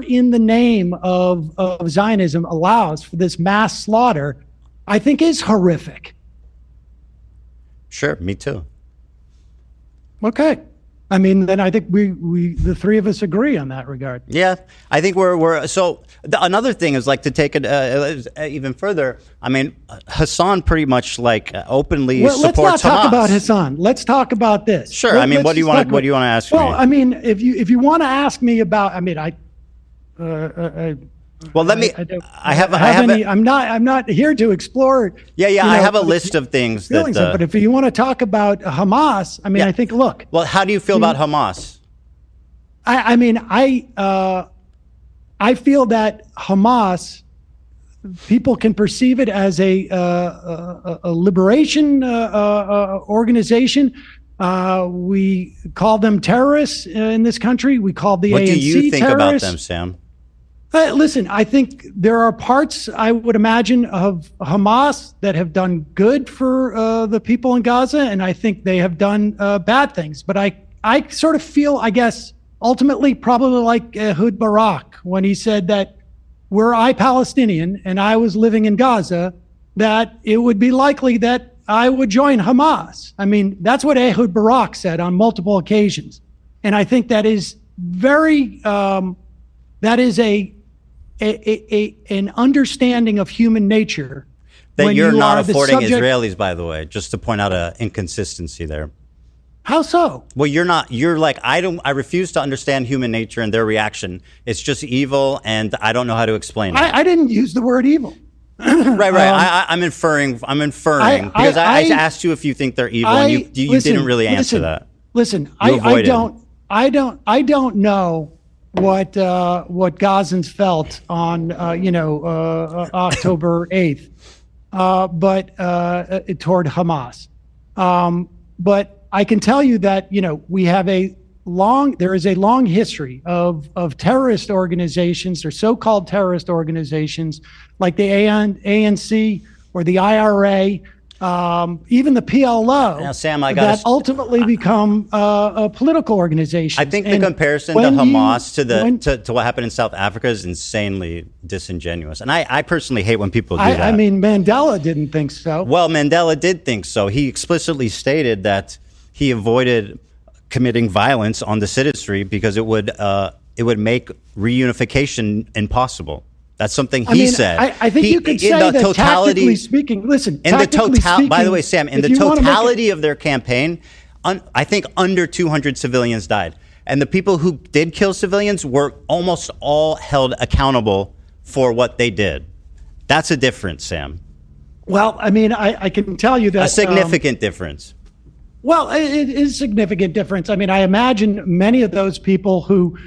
in the name of Zionism allows for this mass slaughter, I think is horrific. Sure, me too. Okay. I mean, then I think we the three of us agree on that regard. Yeah, I think we're so. Another thing is like to take it even further. I mean, Hassan pretty much like openly supports Hamas. Let's not talk about Hassan. Let's talk about this. Sure. I mean, what do you want to ask me? Well, I mean, if you want to ask me about, I mean, well, let me. I'm not here to explore. Yeah. I have a list of things that. But if you want to talk about Hamas, I mean, I think. Look. Well, how do you feel about Hamas? I mean, I feel that Hamas, people can perceive it as a liberation organization. We call them terrorists in this country. We call the ANC terrorists. What do you think about them, Sam? Listen, I think there are parts, I would imagine, of Hamas that have done good for the people in Gaza, and I think they have done bad things. But I sort of feel, I guess, ultimately probably like Ehud Barak when he said that were I Palestinian and I was living in Gaza, that it would be likely that I would join Hamas. I mean, that's what Ehud Barak said on multiple occasions. And I think that is very, that is an understanding of human nature. That you're not affording Israelis, by the way, just to point out an inconsistency there. How so? Well, you're like, I refuse to understand human nature and their reaction. It's just evil, and I don't know how to explain it. I didn't use the word evil. Right. I'm inferring because I asked you if you think they're evil, and you didn't really answer that. Listen, I don't know what Gazans felt on October 8th, but toward Hamas. But I can tell you that there is a long history of terrorist organizations or so-called terrorist organizations like the ANC or the IRA, even the PLO, now, Sam, that ultimately become a political organization. I think the comparison to Hamas to what happened in South Africa is insanely disingenuous. And I personally hate when people do that. I mean, Mandela didn't think so. Well, Mandela did think so. He explicitly stated that he avoided committing violence on the citizenry because it would make reunification impossible. That's something he said. I think you could say that tactically speaking, listen, by the way, Sam, in the totality of their campaign, I think under 200 civilians died. And the people who did kill civilians were almost all held accountable for what they did. That's a difference, Sam. Well, I mean, I can tell you that a significant difference. Well, it is a significant difference. I mean, I imagine many of those people who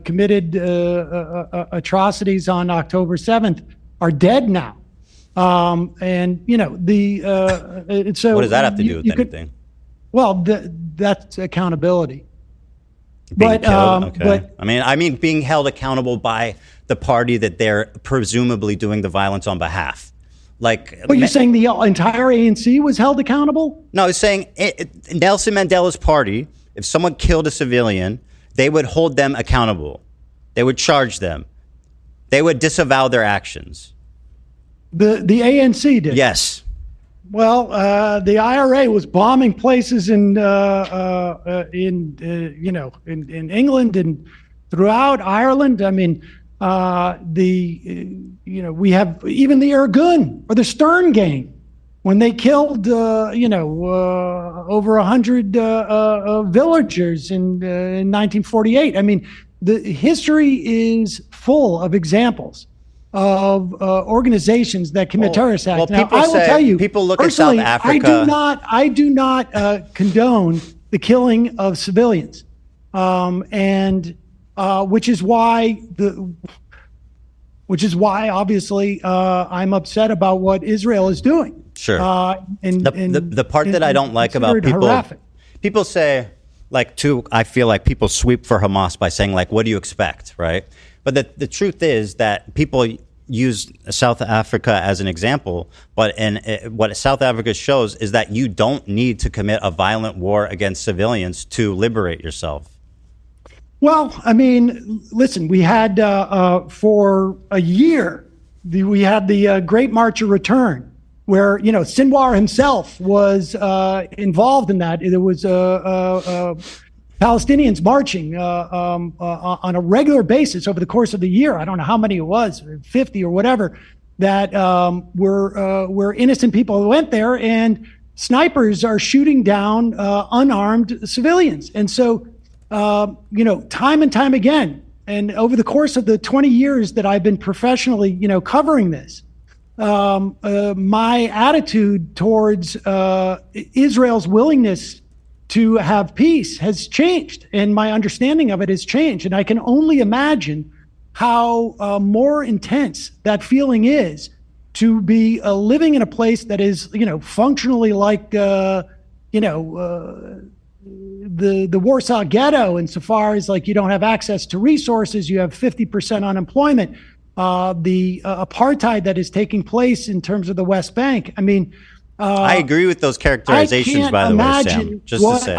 committed atrocities on October 7th are dead now. And, so. What does that have to do with anything? Well, that's accountability. But I mean, being held accountable by the party that they're presumably doing the violence on behalf. But you're saying the entire ANC was held accountable? No, I was saying Nelson Mandela's party, if someone killed a civilian, they would hold them accountable. They would charge them. They would disavow their actions. The ANC did? Yes. Well, the IRA was bombing places in England and throughout Ireland. I mean, we have even the Irgun or the Stern Gang when they killed, over 100 villagers in 1948. I mean, the history is full of example of organizations that commit terrorist acts. Now, I will tell you, people look at South Africa. I do not condone the killing of civilians, which is why obviously I'm upset about what Israel is doing. Sure. The part that I don't like about people say, I feel like people sweep for Hamas by saying, like, what do you expect, right? But the truth is that people use South Africa as an example, but what South Africa shows is that you don't need to commit a violent war against civilians to liberate yourself. Well, I mean, listen, we had for a year, we had the Great March of Return, where, Sinwar himself was involved in that. There was Palestinians marching on a regular basis over the course of the year. I don't know how many it was, 50 or whatever, that were innocent people who went there, and snipers are shooting down unarmed civilians. And so, time and time again, and over the course of the 20 years that I've been professionally, covering this, my attitude towards Israel's willingness to have peace has changed, and my understanding of it has changed. And I can only imagine how more intense that feeling is to be living in a place that is, functionally like, the Warsaw Ghetto, insofar as like you don't have access to resources, you have 50% unemployment, the apartheid that is taking place in terms of the West Bank. I mean, I agree with those characterizations, by the way, Sam. Just to say,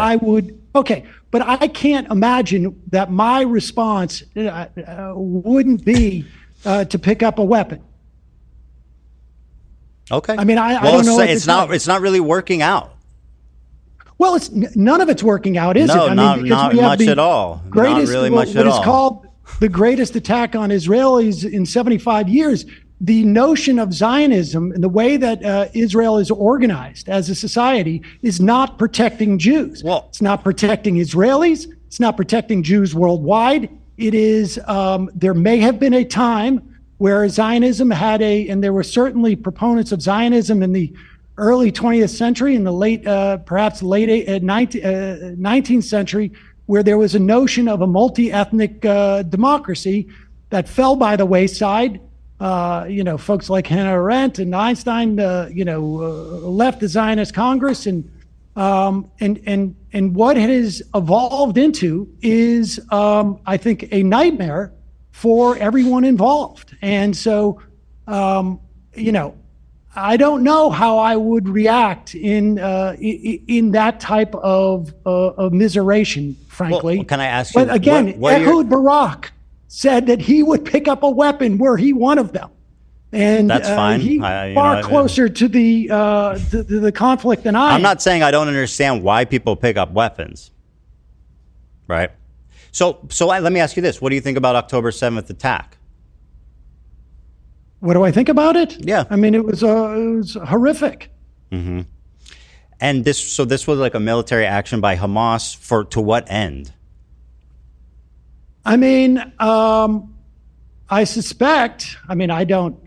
but I can't imagine that my response wouldn't be to pick up a weapon. Okay. I mean, I don't know. It's not really working out. Well, none of it's working out, is it? I mean, not much at all. Greatest, not really much at all. What is called the greatest attack on Israelis in 75 years. The notion of Zionism and the way that Israel is organized as a society is not protecting Jews. Well, it's not protecting Israelis. It's not protecting Jews worldwide. It is, there may have been a time where Zionism and there were certainly proponents of Zionism in the early 20th century, in the late 19th century, where there was a notion of a multi-ethnic democracy that fell by the wayside. Folks like Hannah Arendt and Einstein, left the Zionist Congress, and what it has evolved into is, I think, a nightmare for everyone involved. And so, I don't know how I would react in that type of immiseration, frankly. Well, can I ask you? But again, Ehud Barak said that he would pick up a weapon were he one of them, and that's fine. He's far closer to the conflict than I am. I'm not saying I don't understand why people pick up weapons, right? So let me ask you this: what do you think about October 7th attack? What do I think about it? Yeah, I mean, it was horrific. Mm-hmm. And this was like a military action by Hamas to what end? I mean, I suspect. I mean, I don't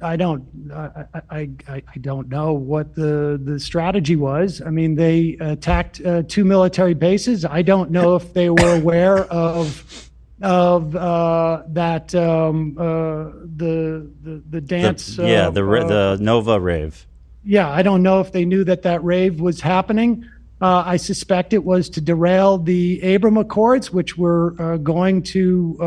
know what the strategy was. I mean, they attacked 2 military bases. I don't know if they were aware of that the dance. The Nova rave. Yeah, I don't know if they knew that rave was happening. I suspect it was to derail the Abraham Accords, which were going to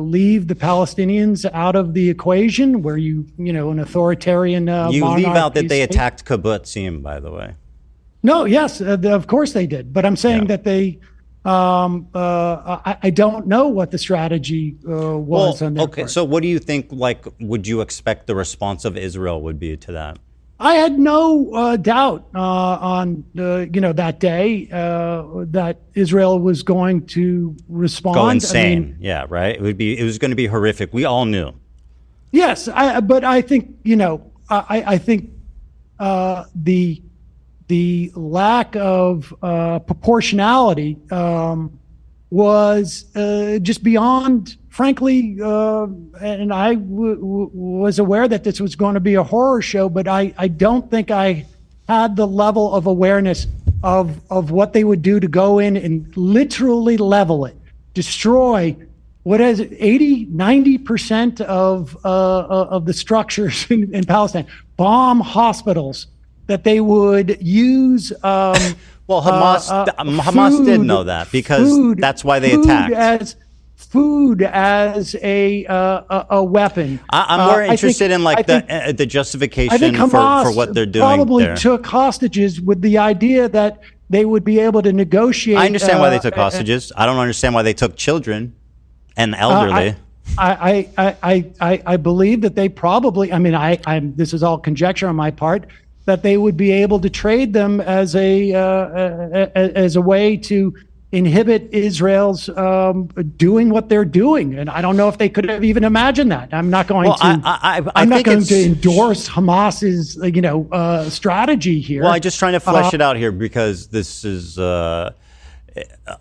leave the Palestinians out of the equation, where an authoritarian you leave out that they attacked Kibbutzim, by the way. No, yes, of course they did, but I'm saying that they. I don't know what the strategy was on their part. So what do you think? Like, would you expect the response of Israel would be to that? I had no doubt on that day that Israel was going to respond. Go insane. I mean, yeah, right. It was going to be horrific. We all knew. Yes, but I think I think the lack of proportionality was just beyond. Frankly, and I was aware that this was going to be a horror show, but I don't think I had the level of awareness of what they would do to go in and literally level it, destroy what is it, 90% of the structures in Palestine, bomb hospitals, that they would use. Well, Hamas did know that because that's why they attacked. Food as a weapon. I'm more interested in the justification for what they're doing. Probably took hostages with the idea that they would be able to negotiate. I understand why they took hostages. I don't understand why they took children and elderly. I believe that they probably. I mean, this is all conjecture on my part. That they would be able to trade them as a way to inhibit Israel's doing what they're doing, and I don't know if they could have even imagined that. I'm not going I'm not going to endorse Hamas's strategy here. Well, I'm just trying to flesh it out here because this is what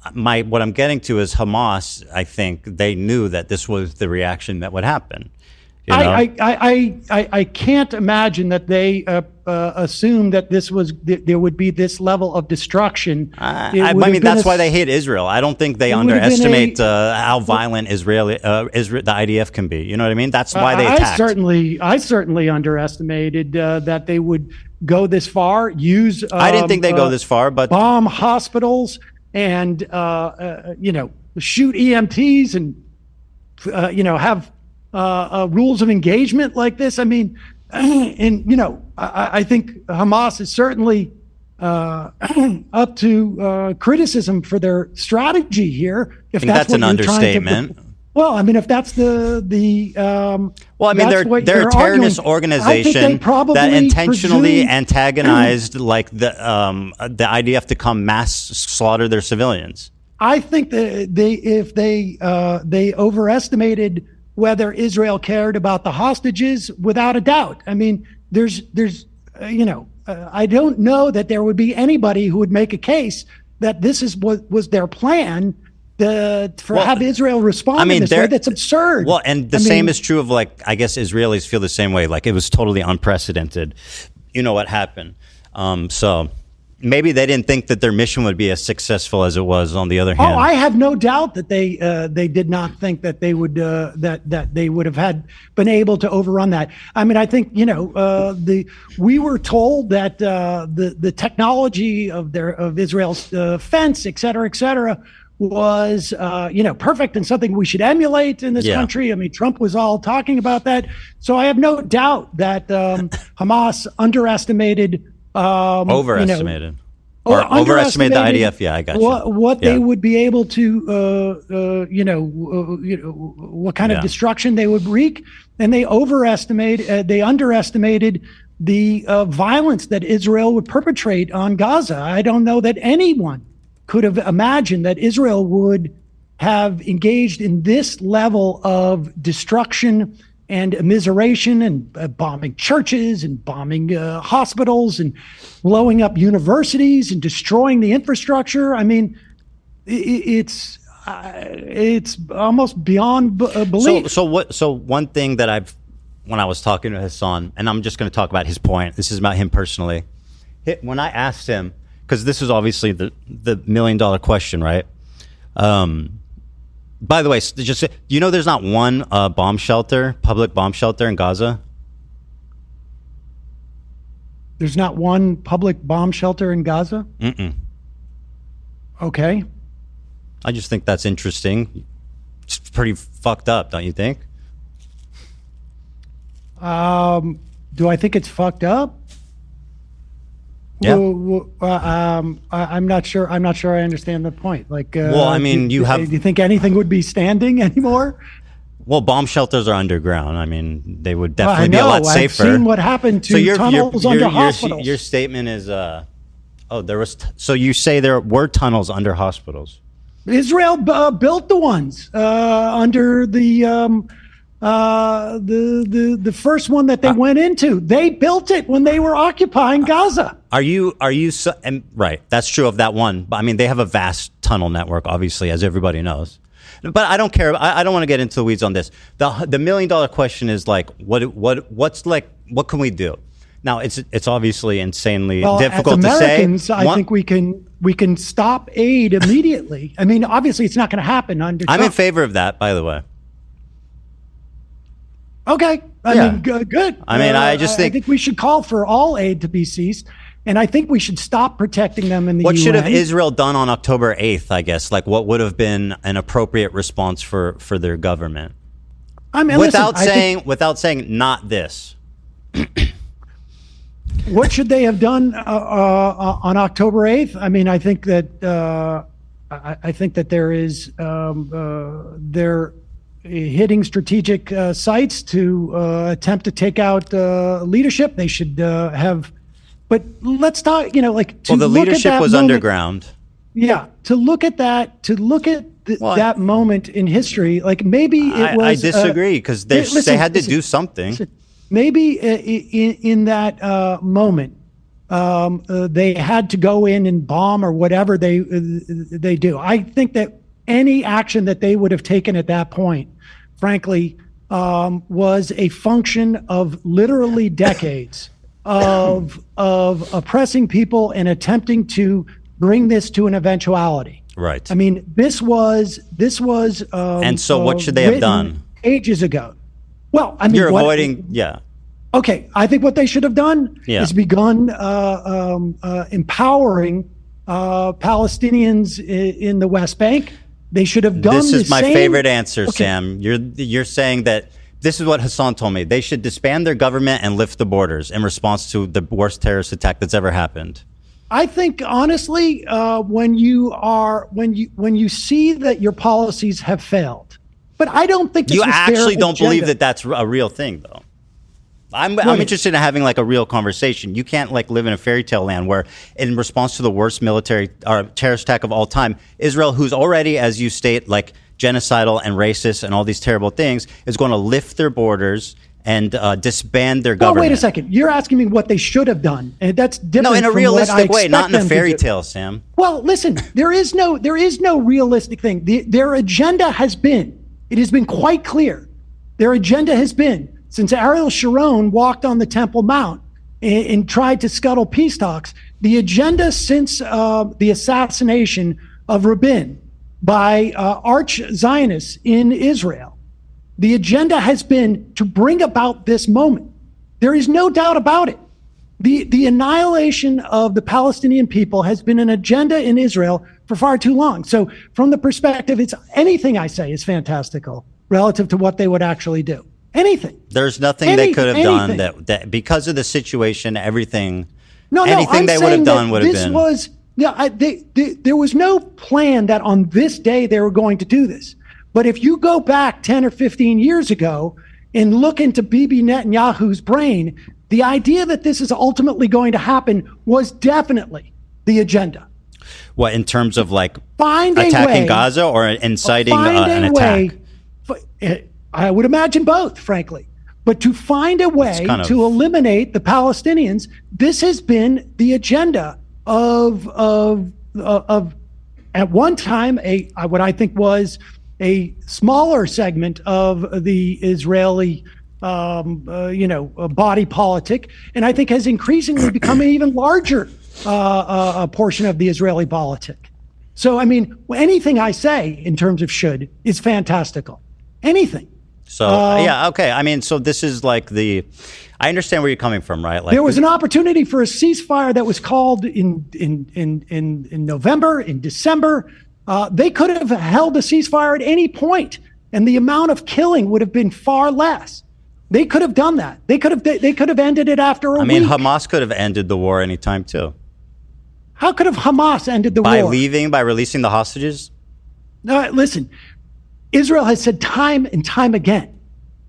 I'm getting to is Hamas. I think they knew that this was the reaction that would happen. You know? I can't imagine that they assumed that there would be this level of destruction. I mean, that's why they hate Israel. I don't think they underestimate how violent the IDF can be. You know what I mean? That's why they attacked. I certainly underestimated that they would go this far. Use I didn't think they'd go this far, but bomb hospitals and shoot EMTs and have rules of engagement like this. I mean, and I think Hamas is certainly up to criticism for their strategy here. If that's an understatement. Well, I mean, if that's the well, I mean, they're a terrorist organization that intentionally antagonized the IDF to come mass slaughter their civilians. I think that they overestimated whether Israel cared about the hostages, without a doubt. I mean, there's I don't know that there would be anybody who would make a case that this is what was their plan have Israel respond in this way. That's absurd. Well, and the same is true of I guess Israelis feel the same way. Like, it was totally unprecedented. You know what happened. So maybe they didn't think that their mission would be as successful as it was. On the other hand, I have no doubt that they did not think that they would that they would have been able to overrun that. I mean, I think we were told that the technology of Israel's fence, et cetera, was perfect and something we should emulate in this country. I mean, Trump was all talking about that. So I have no doubt that Hamas overestimated the IDF. Yeah, I got you. What they would be able to, what kind of destruction they would wreak, and they underestimated the violence that Israel would perpetrate on Gaza. I don't know that anyone could have imagined that Israel would have engaged in this level of destruction and immiseration and bombing churches and bombing hospitals and blowing up universities and destroying the infrastructure. I mean, it's almost beyond belief. So one thing that when I was talking to Hassan, and I'm just going to talk about his point. This is about him personally. When I asked him, because this is obviously the $1 million question, right? By the way, there's not one public bomb shelter in Gaza? There's not one public bomb shelter in Gaza? Mm-mm. Okay. I just think that's interesting. It's pretty fucked up, don't you think? Do I think it's fucked up? Yeah. I'm not sure. I understand the point. Well, I mean, do you think anything would be standing anymore? Well, bomb shelters are underground. I mean, they would definitely I be a know. lot safer. I've seen what happened to tunnels under hospitals. Your statement is, there was. So you say there were tunnels under hospitals. Israel built the ones under the first one that they went into. They built it when they were occupying Gaza. Are you right? That's true of that one. But I mean, they have a vast tunnel network, obviously, as everybody knows. But I don't care. I don't want to get into the weeds on this. The $1 million question is like, what can we do? Now it's obviously insanely difficult as Americans, to say. I think we can stop aid immediately. I mean, obviously, it's not going to happen under I'm Trump. in favor of that, by the way. Okay, I mean, good. I mean, I think we should call for all aid to be ceased, and I think we should stop protecting them in the What UN. should have Israel done on October 8th, I guess? Like, what would have been an appropriate response for their government? I mean, without saying not this. What should they have done on October 8th? I mean, I think that there is they're hitting strategic sites to attempt to take out leadership. They should have. But let's talk. The leadership was underground. Yeah, to look at that, that moment in history, like maybe it was. I disagree because they had to do something. Maybe in that moment, they had to go in and bomb or whatever they do. I think that any action that they would have taken at that point, frankly, was a function of literally decades of oppressing people and attempting to bring this to an eventuality. Right. I mean, this was. And so, what should they have done ages ago? Well, I mean, you're avoiding. Yeah. Okay, I think what they should have done is begun empowering Palestinians in the West Bank. They should have done. This is my favorite answer, Sam. You're saying that this is what Hassan told me. They should disband their government and lift the borders in response to the worst terrorist attack that's ever happened. I think honestly, when you see that your policies have failed, but I don't think this you was actually don't agenda. believe that that's a real thing, though. I'm interested in having like a real conversation. You can't like live in a fairy tale land where, in response to the worst military or terrorist attack of all time, Israel, who's already, as you state, like genocidal and racist and all these terrible things, is going to lift their borders and disband their government. Well, wait a second. You're asking me what they should have done, and that's different. No, in a from realistic what I way, not in a expect them to fairy do. tale, Sam. Well, listen, there is no realistic thing. Their agenda has been, it has been quite clear. Their agenda has been, since Ariel Sharon walked on the Temple Mount and tried to scuttle peace talks, the agenda since the assassination of Rabin by arch Zionists in Israel, the agenda has been to bring about this moment. There is no doubt about it. The annihilation of the Palestinian people has been an agenda in Israel for far too long. So from the perspective, it's anything I say is fantastical relative to what they would actually do. Anything. There's nothing they could have done that because of the situation, anything they would have done would have been. There was no plan that on this day they were going to do this. But if you go back 10 or 15 years ago and look into Bibi Netanyahu's brain, the idea that this is ultimately going to happen was definitely the agenda. What, in terms of like attacking attacking Gaza or inciting an attack? I would imagine both, frankly. But to find a way to eliminate the Palestinians, this has been the agenda of at one time what I think was a smaller segment of the Israeli body politic, and I think has increasingly become an even larger portion of the Israeli politic. So, I mean, anything I say in terms of should is fantastical. Anything. So okay. I mean, so this is like I understand where you're coming from, right? Like there was an opportunity for a ceasefire that was called in November, in December. They could have held a ceasefire at any point, and the amount of killing would have been far less. They could have done that. They could have ended it after a week. I mean, Hamas could have ended the war anytime too. How could have Hamas ended the war? By releasing the hostages? Listen. Israel has said time and time again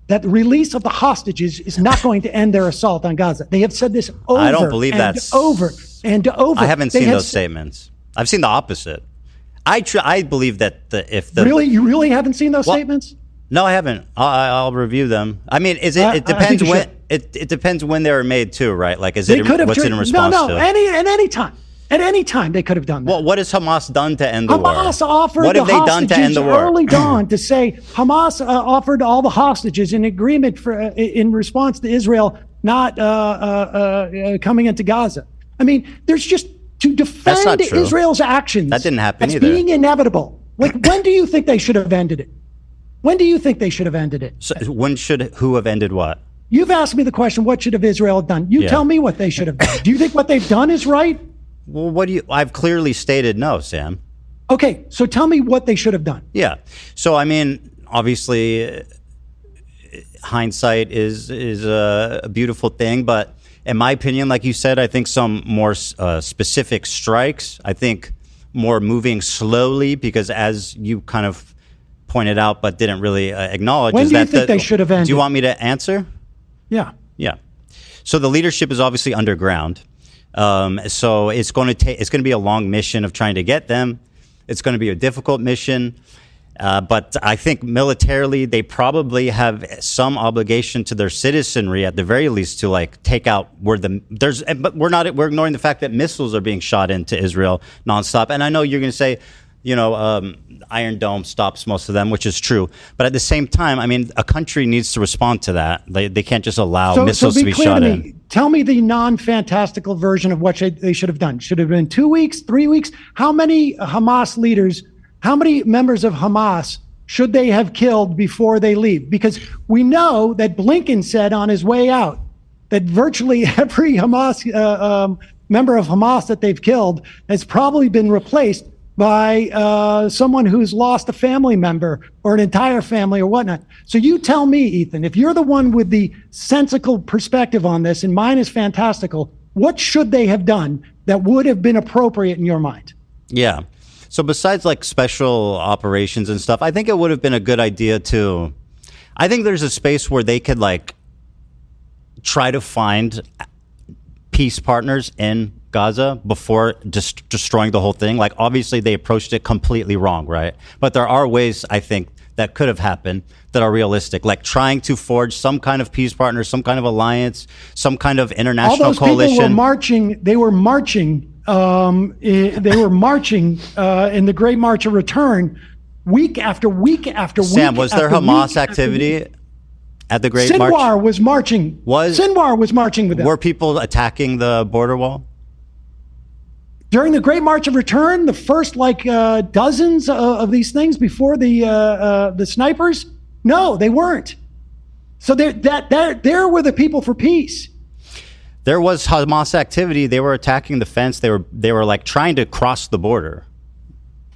that the release of the hostages is not going to end their assault on Gaza. They have said this over I don't believe and that's over and over. I haven't seen those statements. I've seen the opposite. I believe that you really haven't seen those statements? No, I haven't. I'll review them. I mean, it depends when it depends when they were made too, right? Like, is it what's it in response to? At any time they could have done that. Well, what has Hamas done to end the war? Hamas offered what have the they done to end the war? Early dawn to say Hamas offered all the hostages in agreement in response to Israel not coming into Gaza. I mean, there's just to defend Israel's actions. That didn't happen as either. Being inevitable. Like, when do you think they should have ended it? When do you think they should have ended it? So who have ended what? You've asked me the question, what should have Israel done? You tell me what they should have done. Do you think what they've done is right? Well, I've clearly stated no, Sam. Okay, so tell me what they should have done. Yeah. So, I mean, obviously, hindsight is a beautiful thing, but in my opinion, like you said, I think some more specific strikes. I think more moving slowly, because as you kind of pointed out but didn't really acknowledge. When do you think they should have ended? Do you want me to answer? Yeah. Yeah. So the leadership is obviously underground. So it's going to be a long mission of trying to get them. It's going to be a difficult mission. But I think militarily, they probably have some obligation to their citizenry, at the very least, to like take out but we're ignoring the fact that missiles are being shot into Israel nonstop. And I know you're going to say, Iron Dome stops most of them, which is true. But at the same time, I mean, a country needs to respond to that. They can't just allow missiles to be shot in. Tell me the non-fantastical version of what they should have done. Should have been 2 weeks, 3 weeks? How many Hamas leaders, how many members of Hamas should they have killed before they leave? Because we know that Blinken said on his way out that virtually every Hamas member of Hamas that they've killed has probably been replaced by someone who's lost a family member or an entire family or whatnot. So you tell me, Ethan, if you're the one with the sensical perspective on this, and mine is fantastical, what should they have done that would have been appropriate in your mind? Yeah. So besides like special operations and stuff, I think it would have been a good idea to, I think there's a space where they could like try to find peace partners in Gaza before just destroying the whole thing. Like, obviously they approached it completely wrong, right? But there are ways, I think, that could have happened that are realistic, like trying to forge some kind of peace partner, some kind of alliance, some kind of international coalition. All those people were marching. They were marching. They were marching in the Great March of Return, week after week after week. Sam, was there Hamas activity at the Great March? Sinwar was marching. Sinwar was marching with them. Were people attacking the border wall? During the Great March of Return, the first dozens of these things before the snipers, no, they weren't. So there were the people for peace. There was Hamas activity. They were attacking the fence. They were like trying to cross the border.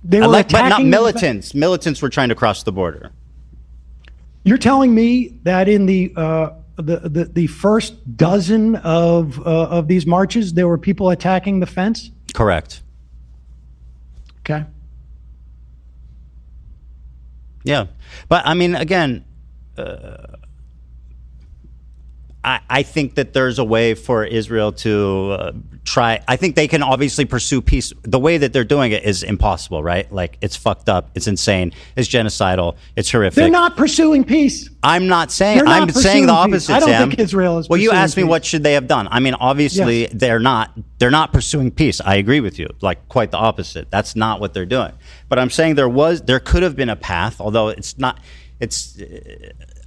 They were but not militants. Militants were trying to cross the border. You're telling me that in the first dozen of these marches, there were people attacking the fence? Correct. Okay. Yeah. But I mean, again, I think that there's a way for Israel to try. I think they can obviously pursue peace. The way that they're doing it is impossible, right? Like, it's fucked up. It's insane. It's genocidal. It's horrific. They're not pursuing peace. I'm not saying. I'm saying the opposite, I don't Sam. think Israel is. Well, you asked me peace. what should they have done. I mean, obviously they're not pursuing peace. I agree with you. Like, quite the opposite. That's not what they're doing. But I'm saying there could have been a path, although it's not.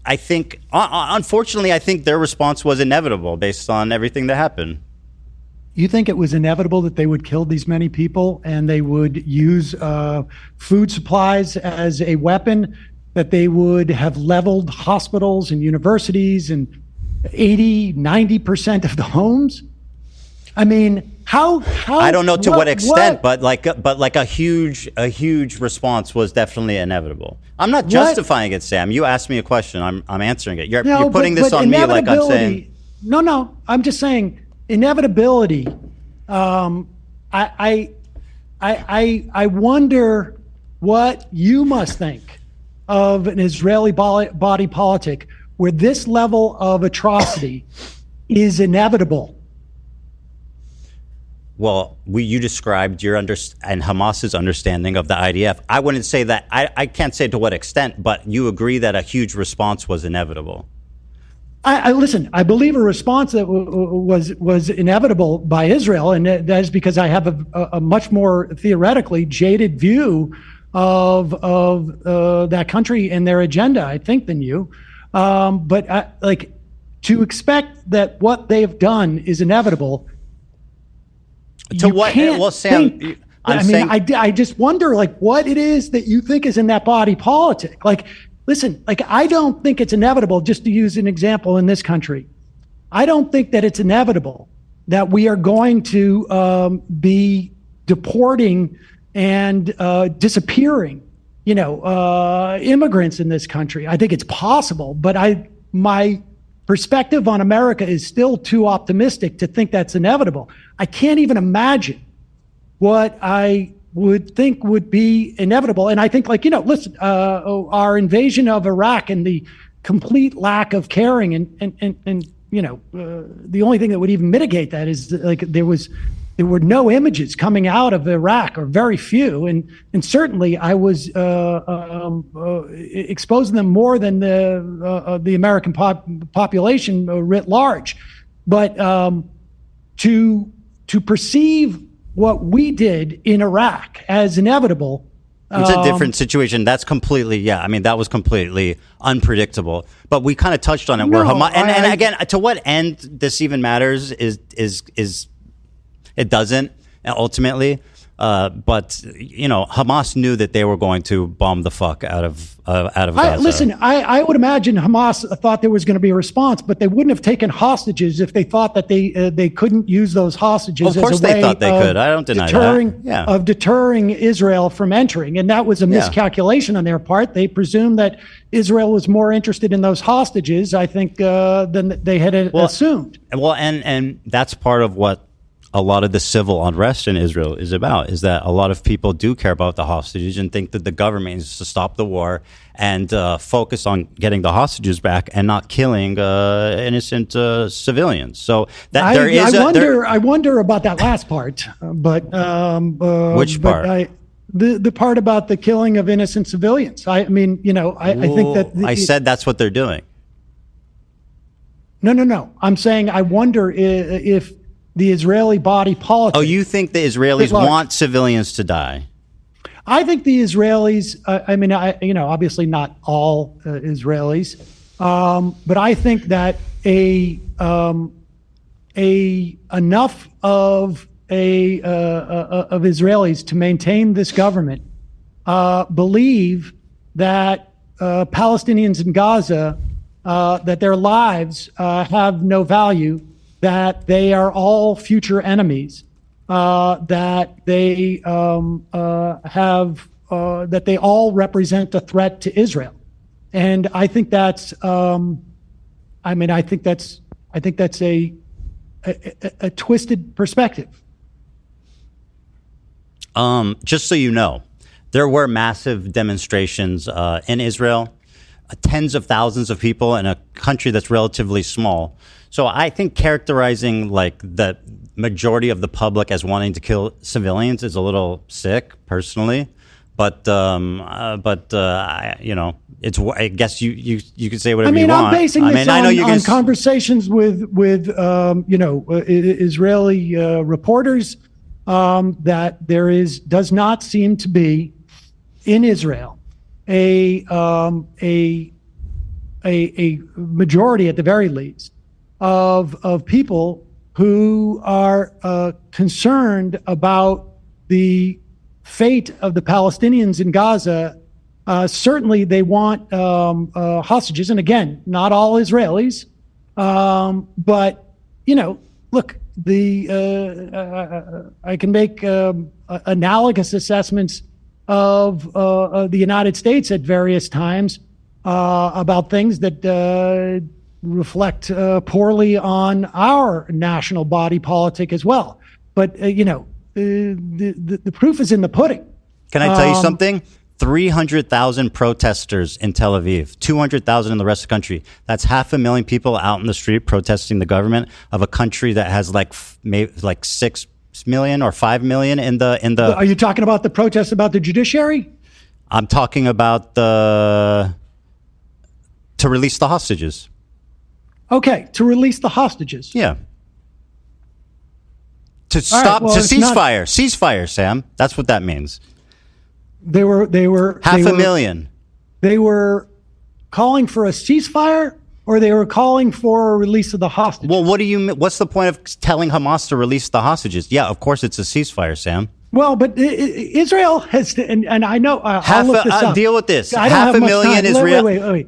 I think, unfortunately, I think their response was inevitable based on everything that happened. You think it was inevitable that they would kill these many people and they would use food supplies as a weapon, that they would have leveled hospitals and universities and 80-90% of the homes? I mean, how I don't know to what extent, but a huge response was definitely inevitable. I'm not justifying it, Sam. You asked me a question. I'm answering it. You're putting this on me like I'm saying. No. I'm just saying inevitability. I wonder what you must think of an Israeli body politic where this level of atrocity is inevitable. Well, you described your and Hamas's understanding of the IDF. I wouldn't say that. I can't say to what extent, but you agree that a huge response was inevitable. I listen. I believe a response that was inevitable by Israel, and that is because I have a much more theoretically jaded view of that country and their agenda, I think, than you. But to expect that what they've done is inevitable. To what? Well, Sam, I just wonder, what it is that you think is in that body politic. Listen, I don't think it's inevitable, just to use an example in this country. I don't think that it's inevitable that we are going to be deporting and disappearing, immigrants in this country. I think it's possible, but my perspective on America is still too optimistic to think that's inevitable. I can't even imagine what I would think would be inevitable. And I think, listen, our invasion of Iraq and the complete lack of caring and the only thing that would even mitigate that is there were no images coming out of Iraq, or very few, and certainly I was exposing them more than the American population writ large. But to perceive what we did in Iraq as inevitable. It's a different situation. That's completely, that was completely unpredictable. But we kind of touched on it where Hamas, and again, to what end this even matters is it doesn't ultimately. But Hamas knew that they were going to bomb the fuck out of Gaza. I would imagine Hamas thought there was going to be a response, but they wouldn't have taken hostages if they thought that they couldn't use those hostages. Of course, they thought they could. I don't deny that. Yeah. Of deterring Israel from entering, and that was a miscalculation on their part. They presumed that Israel was more interested in those hostages, I think, than they had assumed. Well, and that's part of what a lot of the civil unrest in Israel is about, is that a lot of people do care about the hostages and think that the government needs to stop the war and focus on getting the hostages back and not killing innocent civilians. So that I wonder about that last part, but which part? The part about the killing of innocent civilians. I think that I said that's what they're doing. No. I'm saying I wonder if the Israeli body politic. Oh, you think the Israelis want civilians to die? I think the Israelis. Obviously not all Israelis, but I think that enough of Israelis to maintain this government believe that Palestinians in Gaza, that their lives have no value, that they are all future enemies, that they that they all represent a threat to Israel, and I think that's I think that's a twisted perspective. Just so you know, there were massive demonstrations in Israel, tens of thousands of people in a country that's relatively small. So I think characterizing the majority of the public as wanting to kill civilians is a little sick, personally. But it's. I guess you could say whatever you want. I'm basing this on conversations with Israeli reporters that there does not seem to be in Israel a majority, at the very least, of people who are concerned about the fate of the Palestinians in Gaza. Certainly they want hostages, and again, not all Israelis, but look, I can make analogous assessments of the United States at various times about things that reflect poorly on our national body politic as well. But the proof is in the pudding. Can I tell you something? 300,000 protesters in Tel Aviv, 200,000 in the rest of the country. That's 500,000 people out in the street protesting the government of a country that has like 6 million or 5 million in the. Are you talking about the protests about the judiciary? I'm talking about to release the hostages. Okay, to release the hostages. Yeah. To stop, to ceasefire. Ceasefire, Sam. That's what that means. They were 500,000. They were calling for a ceasefire, or they were calling for a release of the hostages. Well, what's the point of telling Hamas to release the hostages? Yeah, of course it's a ceasefire, Sam. Well, but Israel has, and I know I'll look this up. Deal with this. I don't have much time. Israel. Wait.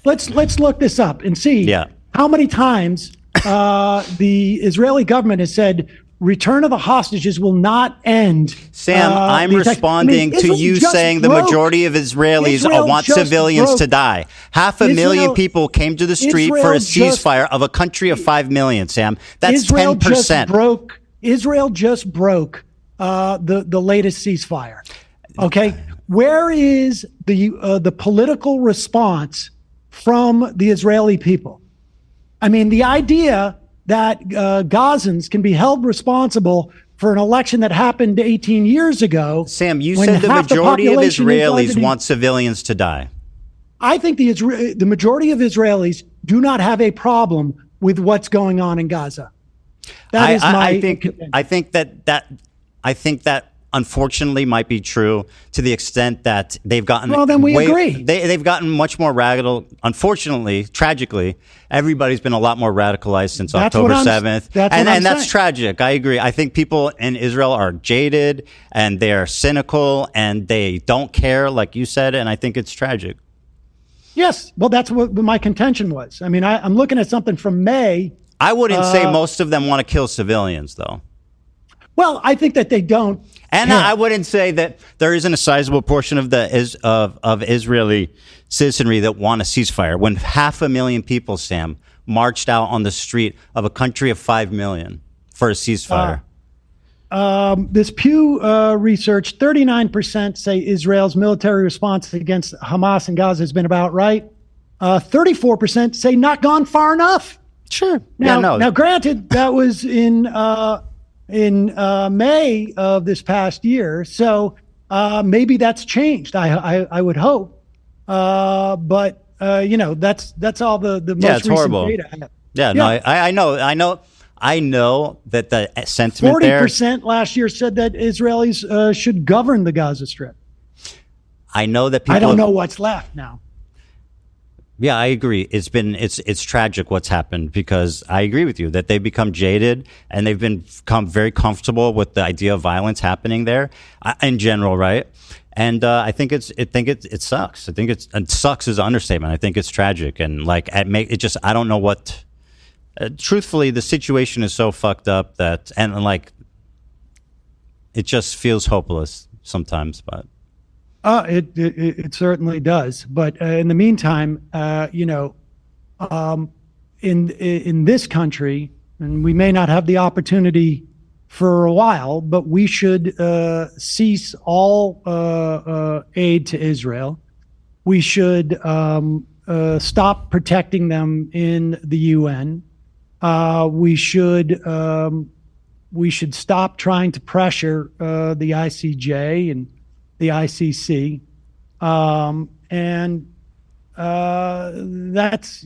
Let's look this up and see how many times the Israeli government has said return of the hostages will not end. Sam, I'm responding to you saying the majority of Israelis want civilians to die. 500,000 people came to the street for a ceasefire of a country of 5 million, Sam. That's 10%. Israel just broke the latest ceasefire. Okay, where is the political response from the Israeli people? I mean, the idea that Gazans can be held responsible for an election that happened 18 years ago. Sam, you said the majority of Israelis want civilians to die. I think the majority of Israelis do not have a problem with what's going on in Gaza. That is my opinion. I think that unfortunately might be true to the extent that they've gotten. Well, then we agree. They've gotten much more radical. Unfortunately, tragically, everybody's been a lot more radicalized since October 7th. And that's tragic. I agree. I think people in Israel are jaded and they're cynical and they don't care, like you said. And I think it's tragic. Yes. Well, that's what my contention was. I mean, I'm looking at something from May. I wouldn't say most of them want to kill civilians, though. Well, I think that they don't. And I wouldn't say that there isn't a sizable portion of of Israeli citizenry that want a ceasefire. When 500,000 people, Sam, marched out on the street of a country of 5 million for a ceasefire. This Pew research, 39% say Israel's military response against Hamas and Gaza has been about right. 34% say not gone far enough. Sure. Now, granted, that was in May of this past year, so maybe that's changed. I would hope, but that's all the most recent horrible data I have. Yeah, no, I know that the sentiment 40% last year said that Israelis should govern the Gaza Strip. I know that people. I don't know what's left now. Yeah, I agree. It's tragic what's happened, because I agree with you that they've become jaded and they've become very comfortable with the idea of violence happening there in general, right? And I think it sucks. I think it sucks is an understatement. I think it's tragic, and I don't know what. Truthfully, the situation is so fucked up that it just feels hopeless sometimes, but. It certainly does. But in the meantime, in this country, and we may not have the opportunity for a while, but we should cease all aid to Israel. We should stop protecting them in the UN. We should stop trying to pressure the ICJ and the ICC, and that's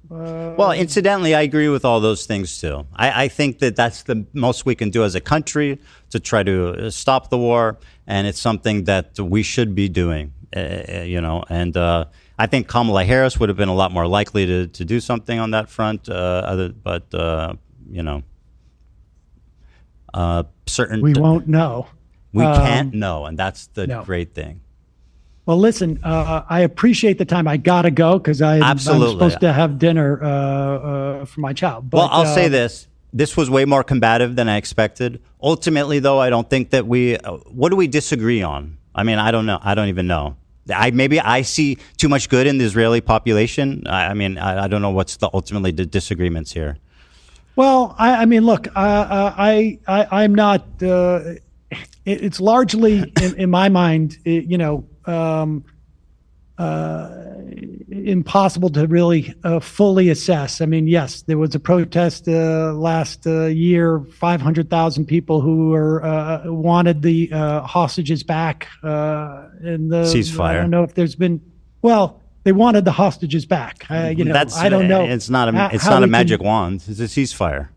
well, incidentally, I agree with all those things too. I think that that's the most we can do as a country to try to stop the war, and it's something that we should be doing. And I think Kamala Harris would have been a lot more likely to do something on that front. Certain we won't know. We can't know, and that's the great thing. Well, listen, I appreciate the time. I gotta go because I'm supposed to have dinner for my child. But, well, I'll say this: this was way more combative than I expected. Ultimately, though, I don't think that what do we disagree on? I mean, I don't know. I don't even know. Maybe I see too much good in the Israeli population. I don't know what's ultimately the disagreements here. Well, I mean, look, I'm not. it's largely, in my mind, impossible to really fully assess. I mean, yes, there was a protest last year, 500,000 people who wanted the hostages back. And the Ceasefire. I don't know if there's been, well, they wanted the hostages back. I don't know. It's not a magic wand. It's a ceasefire.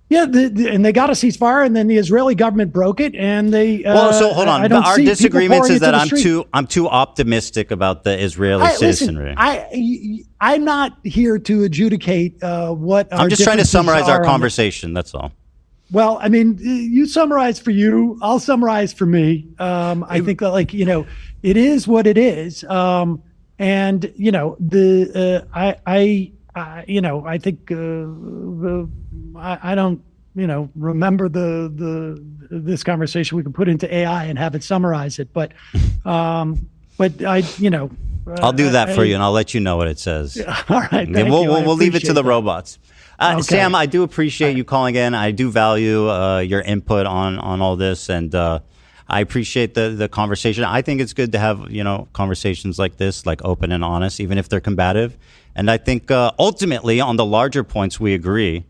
Yeah, and they got a ceasefire, and then the Israeli government broke it, and they. Well, so hold on. Our disagreements is that I'm I'm too optimistic about the Israeli citizenry. I'm not here to adjudicate what. I'm just trying to summarize our conversation. That's all. Well, I mean, you summarize for you. I'll summarize for me. I think that, it is what it is, and I think I don't remember this conversation. We can put into AI and have it summarize it, but I'll do that for you, and I'll let you know what it says. All right, we'll leave it to the robots. Okay. Sam, I do appreciate you calling in. I do value your input on all this, and I appreciate the conversation. I think it's good to have conversations like this, like open and honest, even if they're combative. And I think ultimately on the larger points we agree,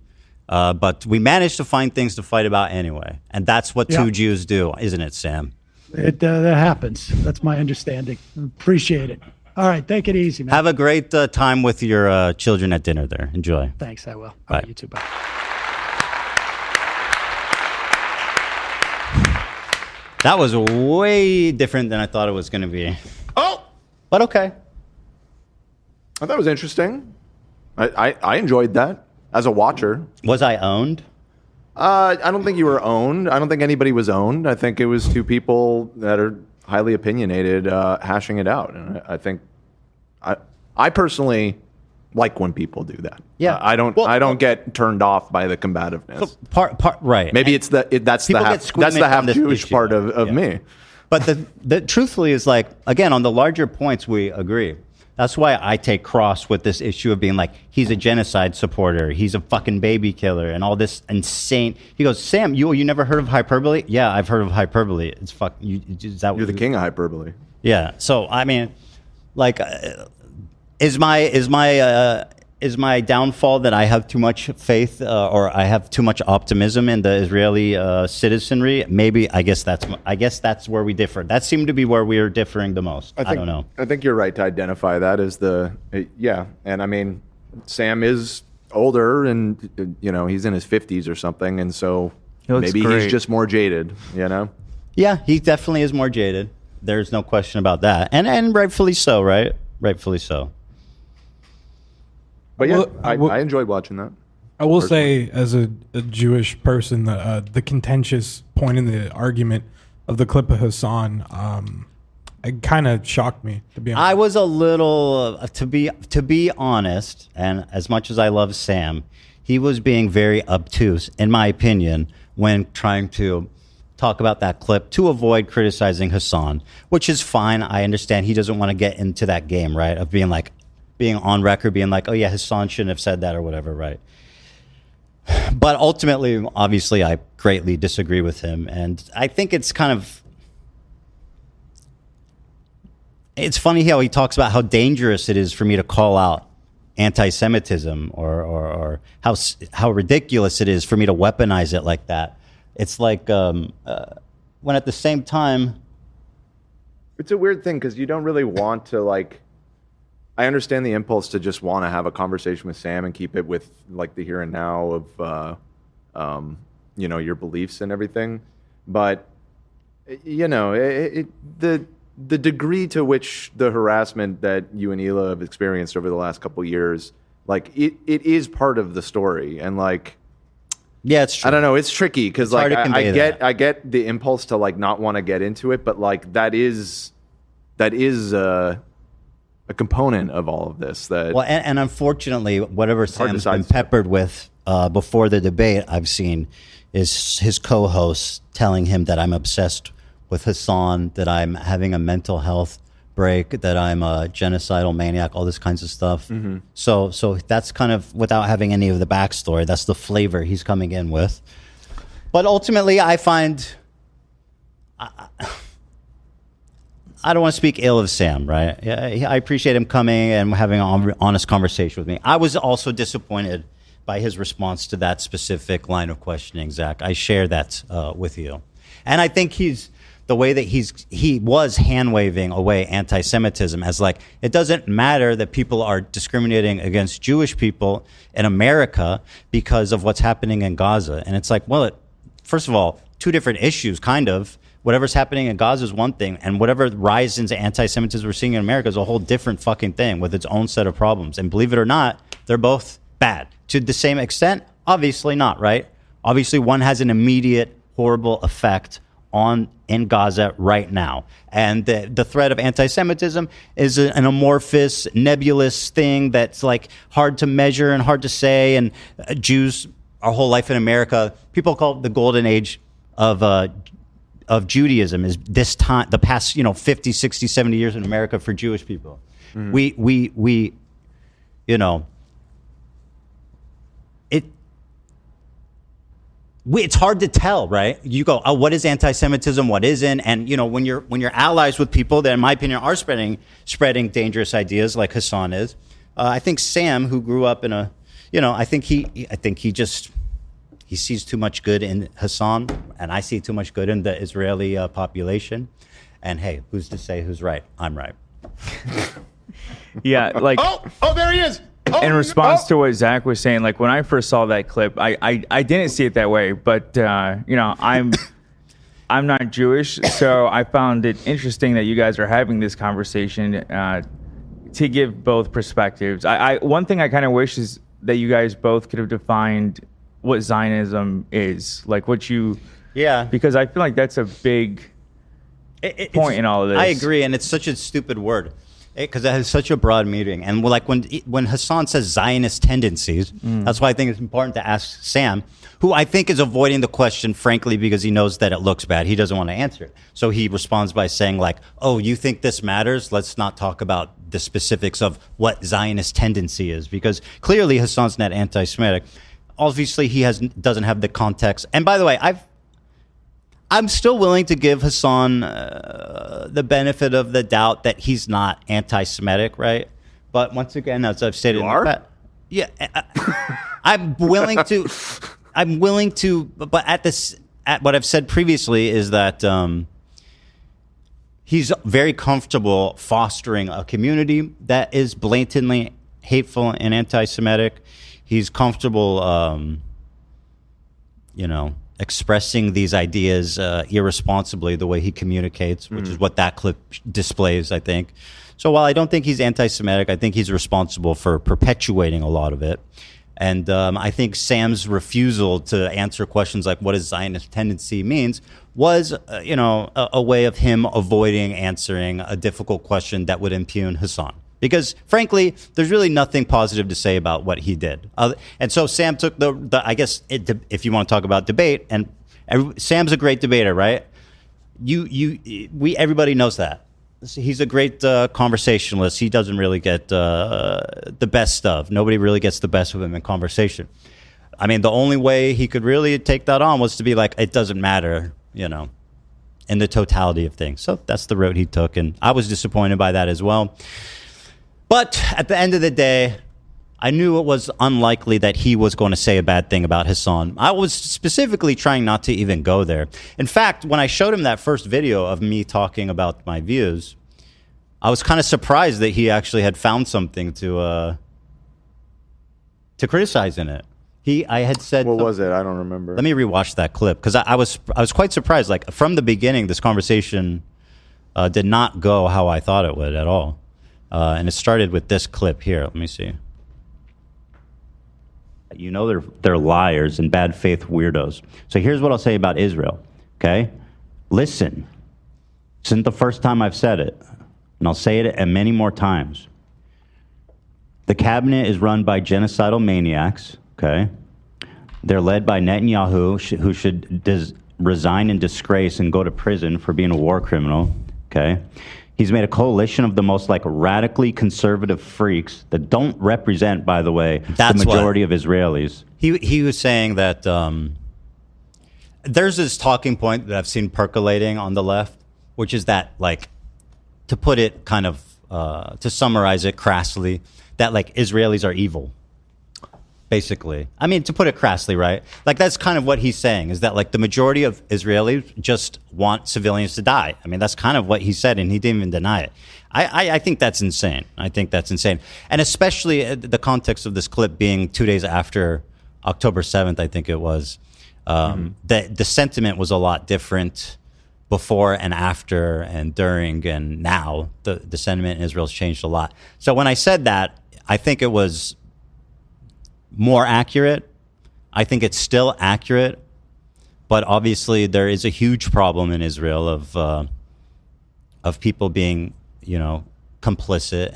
but we managed to find things to fight about anyway, and that's what two Jews do, isn't it, Sam? That happens. That's my understanding. Appreciate it. All right, take it easy, man. Have a great time with your children at dinner there. Enjoy. Thanks, I will. All Bye. right, you too. Bye. That was way different than I thought it was going to be. Oh! But okay. I thought it was interesting. I enjoyed that as a watcher. Was I owned? I don't think you were owned. I don't think anybody was owned. I think it was two people that are highly opinionated hashing it out. And I think I personally like when people do that. Yeah. I don't get turned off by the combativeness. Right. Maybe that's the half Jewish part of me. But the truthfully is again, on the larger points we agree. That's why I take cross with this issue of being like, he's a genocide supporter, he's a fucking baby killer, and all this insane. He goes, Sam, you never heard of hyperbole? Yeah, I've heard of hyperbole. It's you're the king of hyperbole. Yeah. So I mean, is my downfall that I have too much faith or I have too much optimism in the Israeli citizenry? Maybe. I guess that's where we differ. That seemed to be where we are differing the most. I don't know. I think you're right to identify that as and I mean, Sam is older and he's in his 50s or something, and so maybe he's just more jaded. Yeah, he definitely is more jaded. There's no question about that, and rightfully so, right? Rightfully so. But yeah, I enjoyed watching that. I will say, as a Jewish person, the contentious point in the argument of the clip of Hassan, it kind of shocked me, to be honest. I was a little, to be honest, and as much as I love Sam, he was being very obtuse, in my opinion, when trying to talk about that clip to avoid criticizing Hassan, which is fine. I understand he doesn't want to get into that game, right, of being on record, being like, oh yeah, Hassan shouldn't have said that or whatever, right? But ultimately, obviously, I greatly disagree with him. And I think it's it's funny how he talks about how dangerous it is for me to call out anti-Semitism or how ridiculous it is for me to weaponize it like that. It's like when at the same time... It's a weird thing because you don't really want to I understand the impulse to just want to have a conversation with Sam and keep it with the here and now of your beliefs and everything, but the degree to which the harassment that you and Hila have experienced over the last couple of years, it is part of the story, and yeah, it's true. I don't know, it's tricky because I get the impulse to not want to get into it, but that is a component of all of this. And unfortunately, whatever Sam's been peppered with before the debate, I've seen is his co-hosts telling him that I'm obsessed with Hassan, that I'm having a mental health break, that I'm a genocidal maniac, all this kinds of stuff. Mm-hmm. So that's kind of without having any of the backstory. That's the flavor he's coming in with. But ultimately, I find I don't want to speak ill of Sam, right? Yeah, I appreciate him coming and having an honest conversation with me. I was also disappointed by his response to that specific line of questioning, Zach. I share that with you. And I think the way that he was hand-waving away anti-Semitism as like, it doesn't matter that people are discriminating against Jewish people in America because of what's happening in Gaza. And it's like, well, first of all, two different issues, kind of. Whatever's happening in Gaza is one thing, and whatever rise into anti-Semitism we're seeing in America is a whole different fucking thing with its own set of problems. And believe it or not, they're both bad. To the same extent? Obviously not, right? Obviously one has an immediate horrible effect in Gaza right now. And the threat of anti-Semitism is an amorphous, nebulous thing that's like hard to measure and hard to say. And Jews, our whole life in America, people call it the golden age of Judaism is this time, the past, 50, 60, 70 years in America for Jewish people. Mm-hmm. We it's hard to tell, right? You go, oh, what is anti-Semitism? What isn't? And when you're allies with people that, in my opinion, are spreading dangerous ideas, like Hassan is. I think Sam, who grew up in I think he sees too much good in Hassan, and I see too much good in the Israeli population. And hey, who's to say who's right? I'm right. Yeah, like oh, there he is. In response to what Zach was saying, like when I first saw that clip, I didn't see it that way, but I'm not Jewish, so I found it interesting that you guys are having this conversation to give both perspectives. One thing I kind of wish is that you guys both could have defined what Zionism is, like because I feel like that's a big point in all of this. I agree, and it's such a stupid word. Because it has such a broad meaning. And like when Hassan says Zionist tendencies, that's why I think it's important to ask Sam, who I think is avoiding the question, frankly, because he knows that it looks bad. He doesn't want to answer it. So he responds by saying like, oh, you think this matters? Let's not talk about the specifics of what Zionist tendency is. Because clearly Hassan's not anti-Semitic. Obviously he doesn't have the context. And by the way, I'm still willing to give Hassan the benefit of the doubt that he's not anti-Semitic, right? But once again, as I've stated, I'm willing to. But at what I've said previously is that he's very comfortable fostering a community that is blatantly hateful and anti-Semitic. He's comfortable, expressing these ideas irresponsibly the way he communicates, which is what that clip displays, I think. So while I don't think he's anti-Semitic, I think he's responsible for perpetuating a lot of it. And I think Sam's refusal to answer questions like what does Zionist tendency means was, a way of him avoiding answering a difficult question that would impugn Hassan. Because, frankly, there's really nothing positive to say about what he did. And so Sam took if you want to talk about debate, and Sam's a great debater, right? Everybody knows that. He's a great conversationalist. He doesn't really get the best of. Nobody really gets the best of him in conversation. I mean, the only way he could really take that on was to be like, it doesn't matter, in the totality of things. So that's the road he took, and I was disappointed by that as well. But at the end of the day, I knew it was unlikely that he was going to say a bad thing about Hassan. I was specifically trying not to even go there. In fact, when I showed him that first video of me talking about my views, I was kind of surprised that he actually had found something to criticize in it. I had said, what was it? I don't remember. Let me rewatch that clip because I was quite surprised. Like from the beginning, this conversation did not go how I thought it would at all. And it started with this clip here. Let me see. They're liars and bad faith weirdos. So here's what I'll say about Israel, okay? Listen. This isn't the first time I've said it, and I'll say it many more times. The cabinet is run by genocidal maniacs, okay? They're led by Netanyahu, who should resign in disgrace and go to prison for being a war criminal, okay? He's made a coalition of the most radically conservative freaks that don't represent, by the way, the majority of Israelis. He was saying that there's this talking point that I've seen percolating on the left, which is that, like, to put it kind of, to summarize it crassly, that like Israelis are evil. Basically. I mean, to put it crassly, right? Like, that's kind of what he's saying, is that like the majority of Israelis just want civilians to die. I mean, that's kind of what he said, and he didn't even deny it. I think that's insane. I think that's insane. And especially the context of this clip being 2 days after October 7th, I think it was, the sentiment was a lot different before and after and during and now. The sentiment in Israel's changed a lot. So when I said that, I think it was more accurate. I think it's still accurate, but obviously there is a huge problem in Israel of people being, you know, complicit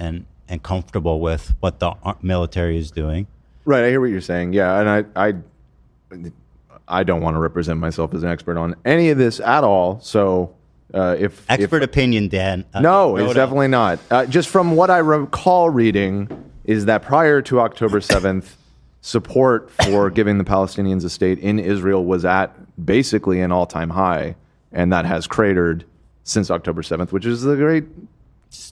and comfortable with what the military is doing. Right, I hear what you're saying. Yeah, and I don't want to represent myself as an expert on any of this at all. So if opinion, Dan. No, it's definitely not. Just from what I recall reading, is that prior to October 7th, support for giving the Palestinians a state in Israel was at basically an all-time high, and that has cratered since October 7th, which is the great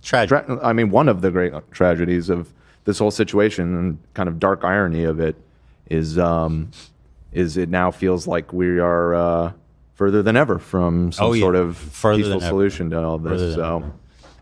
tragedy. I mean, one of the great tragedies of this whole situation, and kind of dark irony of it is it now feels like we are further than ever from some sort of peaceful solution to all this. So,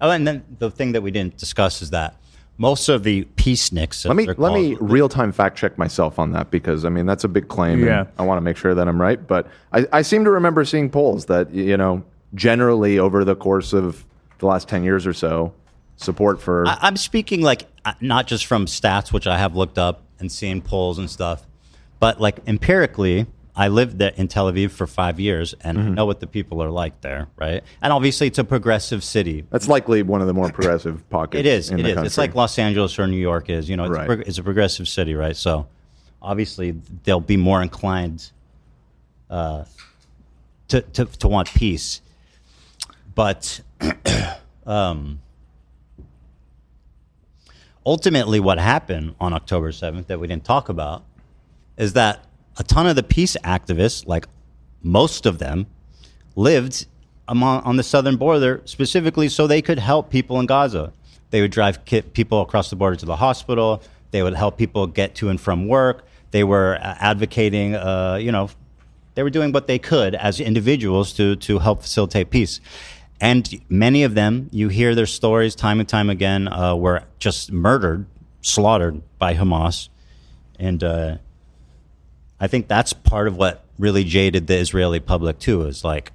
and then the thing that we didn't discuss is that most of the peaceniks. Let me real-time fact check myself on that, because I mean that's a big claim. Yeah. And I want to make sure that I'm right, but I seem to remember seeing polls that, you know, generally over the course of the last 10 years or so, support for. I'm speaking like not just from stats, which I have looked up and seen polls and stuff, but like empirically. I lived there in Tel Aviv for 5 years, and I know what the people are like there, right? And obviously, it's a progressive city. That's likely one of the more progressive pockets. It is. In the country. It's like Los Angeles or New York is. You know, it's a progressive city, right? So, obviously, they'll be more inclined to want peace. But ultimately, what happened on October 7th that we didn't talk about is that a ton of the peace activists, like most of them, lived on the southern border specifically so they could help people in Gaza. They would drive people across the border to the hospital. They would help people get to and from work. They were advocating, they were doing what they could as individuals to help facilitate peace. And many of them, you hear their stories time and time again, were just murdered, slaughtered by Hamas. And I think that's part of what really jaded the Israeli public too, is like,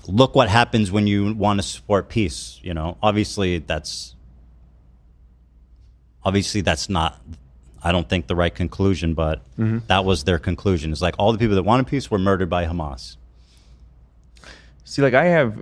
look what happens when you want to support peace. You know, obviously that's not, I don't think, the right conclusion, but that was their conclusion. It's like all the people that wanted peace were murdered by Hamas. See, like I have,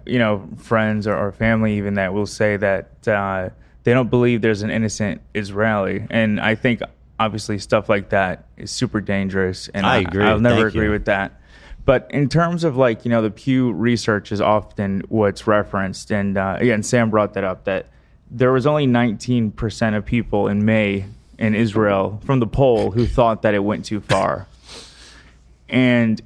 friends or family even that will say that they don't believe there's an innocent Israeli. And I think obviously stuff like that is super dangerous. And I agree. I'll never agree with that. But in terms of like, the Pew research is often what's referenced. And again, Sam brought that up, that there was only 19% of people in May in Israel from the poll who thought that it went too far. And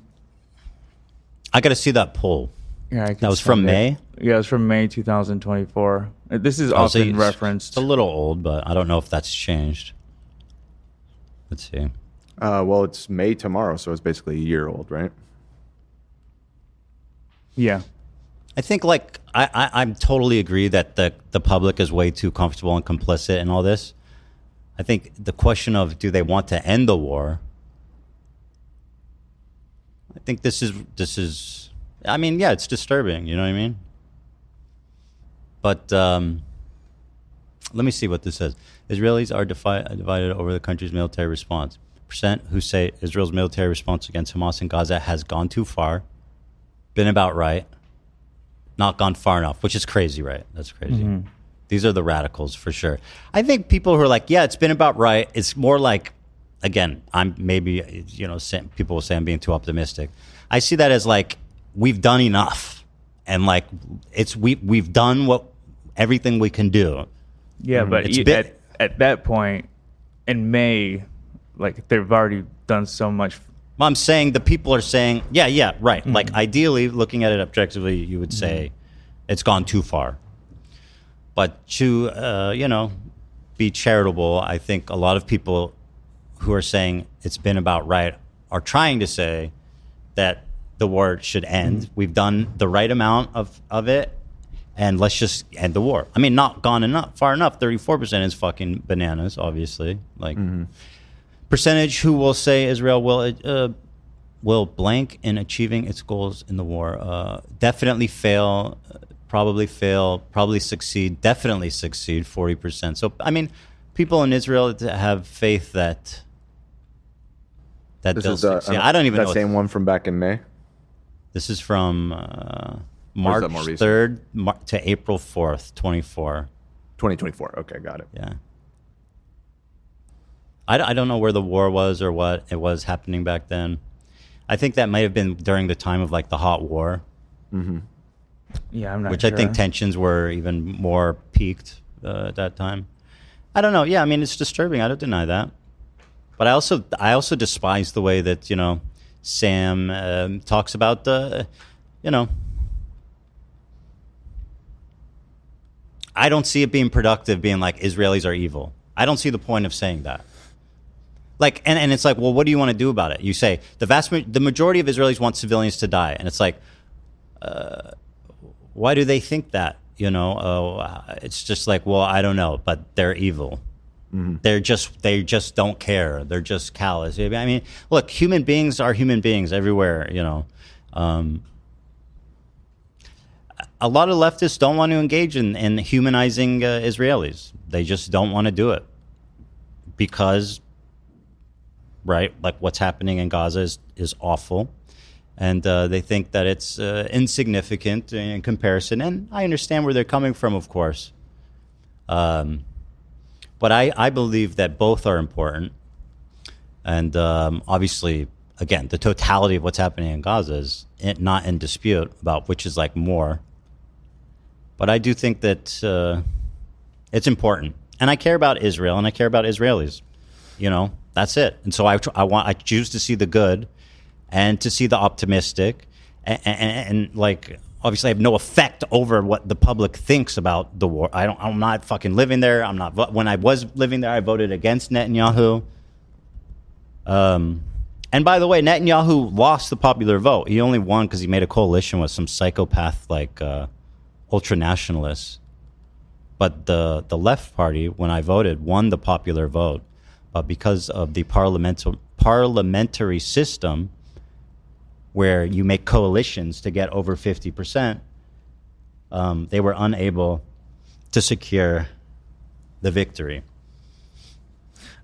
I got to see that poll. Yeah, that was from May? Yeah, it was from May 2024. This is often referenced. It's a little old, but I don't know if that's changed. Let's see. Well, it's May tomorrow, so it's basically a year old, right? Yeah. I think, like, I totally agree that the public is way too comfortable and complicit in all this. I think the question of do they want to end the war, I think this is I mean, yeah, it's disturbing, you know what I mean? But let me see what this says. Israelis are divided over the country's military response. Percent who say Israel's military response against Hamas in Gaza has gone too far, been about right, not gone far enough, which is crazy, right? That's crazy. Mm-hmm. These are the radicals for sure. I think people who are like, yeah, it's been about right. It's more like, again, I'm maybe, people will say I'm being too optimistic. I see that as like, we've done enough. And like, we've done everything we can do. Yeah, but at that point in May, like they've already done so much. I'm saying the people are saying, yeah, right. Like ideally, looking at it objectively, you would say it's gone too far. But to be charitable, I think a lot of people who are saying it's been about right are trying to say that the war should end. We've done the right amount of it, and let's just end the war. I mean, not gone far enough. 34% is fucking bananas, obviously. Like percentage who will say Israel will blank in achieving its goals in the war. Definitely fail, probably succeed, definitely succeed, 40%. So, I mean, people in Israel have faith that This they'll is succeed. I don't even that know. same one from back in May. This is from March more recent? 3rd to April 4th, 24. 2024. Okay, got it. Yeah. I don't know where the war was or what it was happening back then. I think that might have been during the time of like the hot war. Yeah, I'm not Which sure. I think tensions were even more peaked at that time. I don't know. Yeah, I mean, it's disturbing. I don't deny that. But I also despise the way that, Sam talks about I don't see it being productive being like Israelis are evil. I don't see the point of saying that. Like, and it's like, well, what do you want to do about it? You say the majority of Israelis want civilians to die, and it's like, why do they think that? It's just like, well, I don't know, but they're evil. They just don't care. They're just callous. I mean, look, human beings are human beings everywhere. A lot of leftists don't want to engage in humanizing Israelis. They just don't want to do it because. Right, like what's happening in Gaza is awful, and they think that it's insignificant in comparison. And I understand where they're coming from, of course. But I believe that both are important, and obviously, again, the totality of what's happening in Gaza is not in dispute about which is like more. But I do think that it's important, and I care about Israel, and I care about Israelis. That's it. And so I choose to see the good and to see the optimistic and like, obviously I have no effect over what the public thinks about the war. I'm not fucking living there. When I was living there, I voted against Netanyahu. And by the way, Netanyahu lost the popular vote. He only won because he made a coalition with some psychopath like ultra-nationalists. But the left party, when I voted, won the popular vote. But because of the parliamentary system where you make coalitions to get over 50%, they were unable to secure the victory.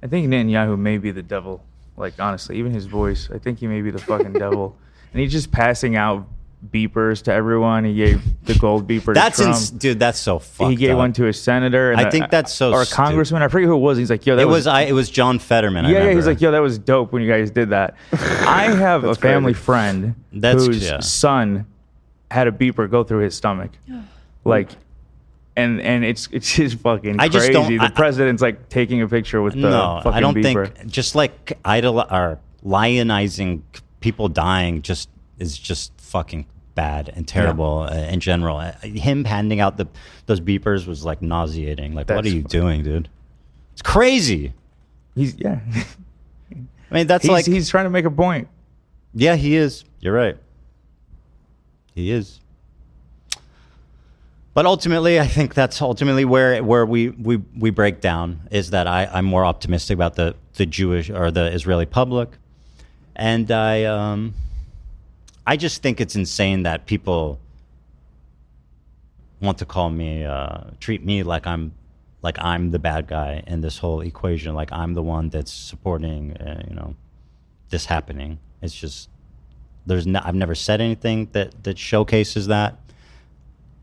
I think Netanyahu may be the devil. Like, honestly, even his voice, I think he may be the fucking devil. And he's just passing out beepers to everyone. He gave the gold beeper to Trump. Dude, that's so fucked He gave up. one to a senator. And I think that's so or a congressman. I forget who it was. He's like, yo, that it was John Fetterman. I Yeah, remember. he's like, yo, that was dope when you guys did that. I have a family friend whose son had a beeper go through his stomach. Like, and it's just fucking I just crazy. don't- The president's like taking a picture with the fucking I don't beeper. think just like or lionizing people dying is just fucking bad and terrible in general. Him handing out those beepers was like nauseating. Like, what are you doing, dude? It's crazy. I mean, that's he's trying to make a point. Yeah, he is. You're right. He is. But ultimately, I think that's ultimately where we break down, is that I'm more optimistic about the Jewish or the Israeli public, and I just think it's insane that people want to call me, treat me like I'm the bad guy in this whole equation, like I'm the one that's supporting, this happening. It's just I've never said anything that showcases that.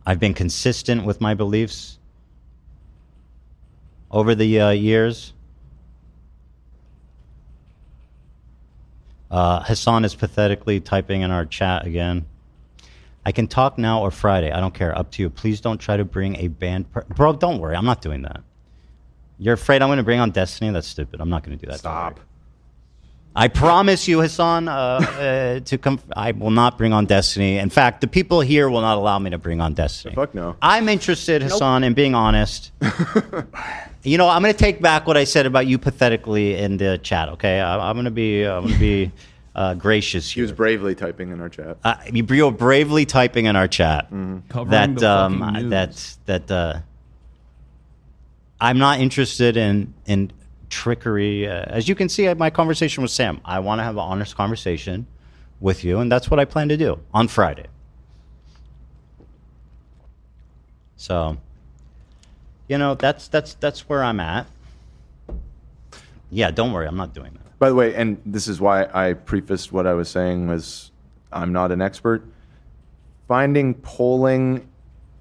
I've been consistent with my beliefs over the years. Hassan is pathetically typing in our chat again. I can talk now or Friday. I don't care. Up to you. Please don't try to bring a band. Bro, don't worry. I'm not doing that. You're afraid I'm going to bring on Destiny? That's stupid. I'm not going to do that. Stop. I promise you, Hassan, to come. I will not bring on Destiny. In fact, the people here will not allow me to bring on Destiny. Fuck no. I'm interested, Hassan, in being honest. You know, I'm going to take back what I said about you pathetically in the chat. Okay, I'm going to be gracious here. He was bravely typing in our chat. You're bravely typing in our chat Covering the fucking news. that I'm not interested in trickery. As you can see, my conversation with Sam. I want to have an honest conversation with you, and that's what I plan to do on Friday. So, you know, that's where I'm at. Yeah, don't worry, I'm not doing that. By the way, and this is why I prefaced what I was saying was I'm not an expert. Finding polling,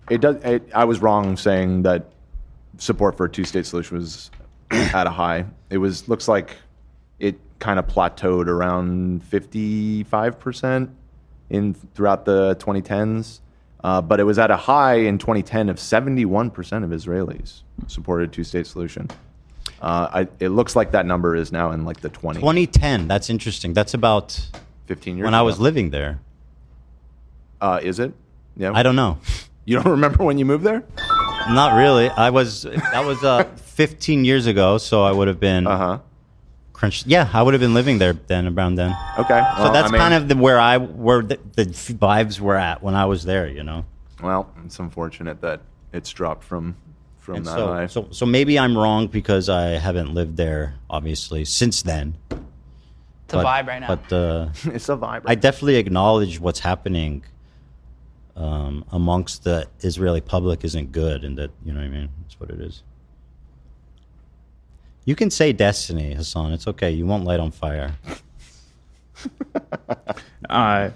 I was wrong saying that support for a two-state solution was at a high. It looks like it kind of plateaued around 55% throughout the 2010s. But it was at a high in 2010 of 71% of Israelis supported a two-state solution. It looks like that number is now in like the 20s. 2010, that's interesting. That's about 15 years when ago. I was living there. Is it? Yeah. I don't know. You don't remember when you moved there? Not really. That was 15 years ago, so I would have been crunched. Yeah, I would have been living there around then. Okay. So that's kind of where the vibes were at when I was there, you know. Well, it's unfortunate that it's dropped from that high. So maybe I'm wrong because I haven't lived there, obviously, since then. It's a vibe right now. But it's a vibe. I definitely acknowledge what's happening amongst the Israeli public isn't good, and that, you know what I mean? That's what it is. You can say Destiny, Hassan. It's okay. You won't light on fire. I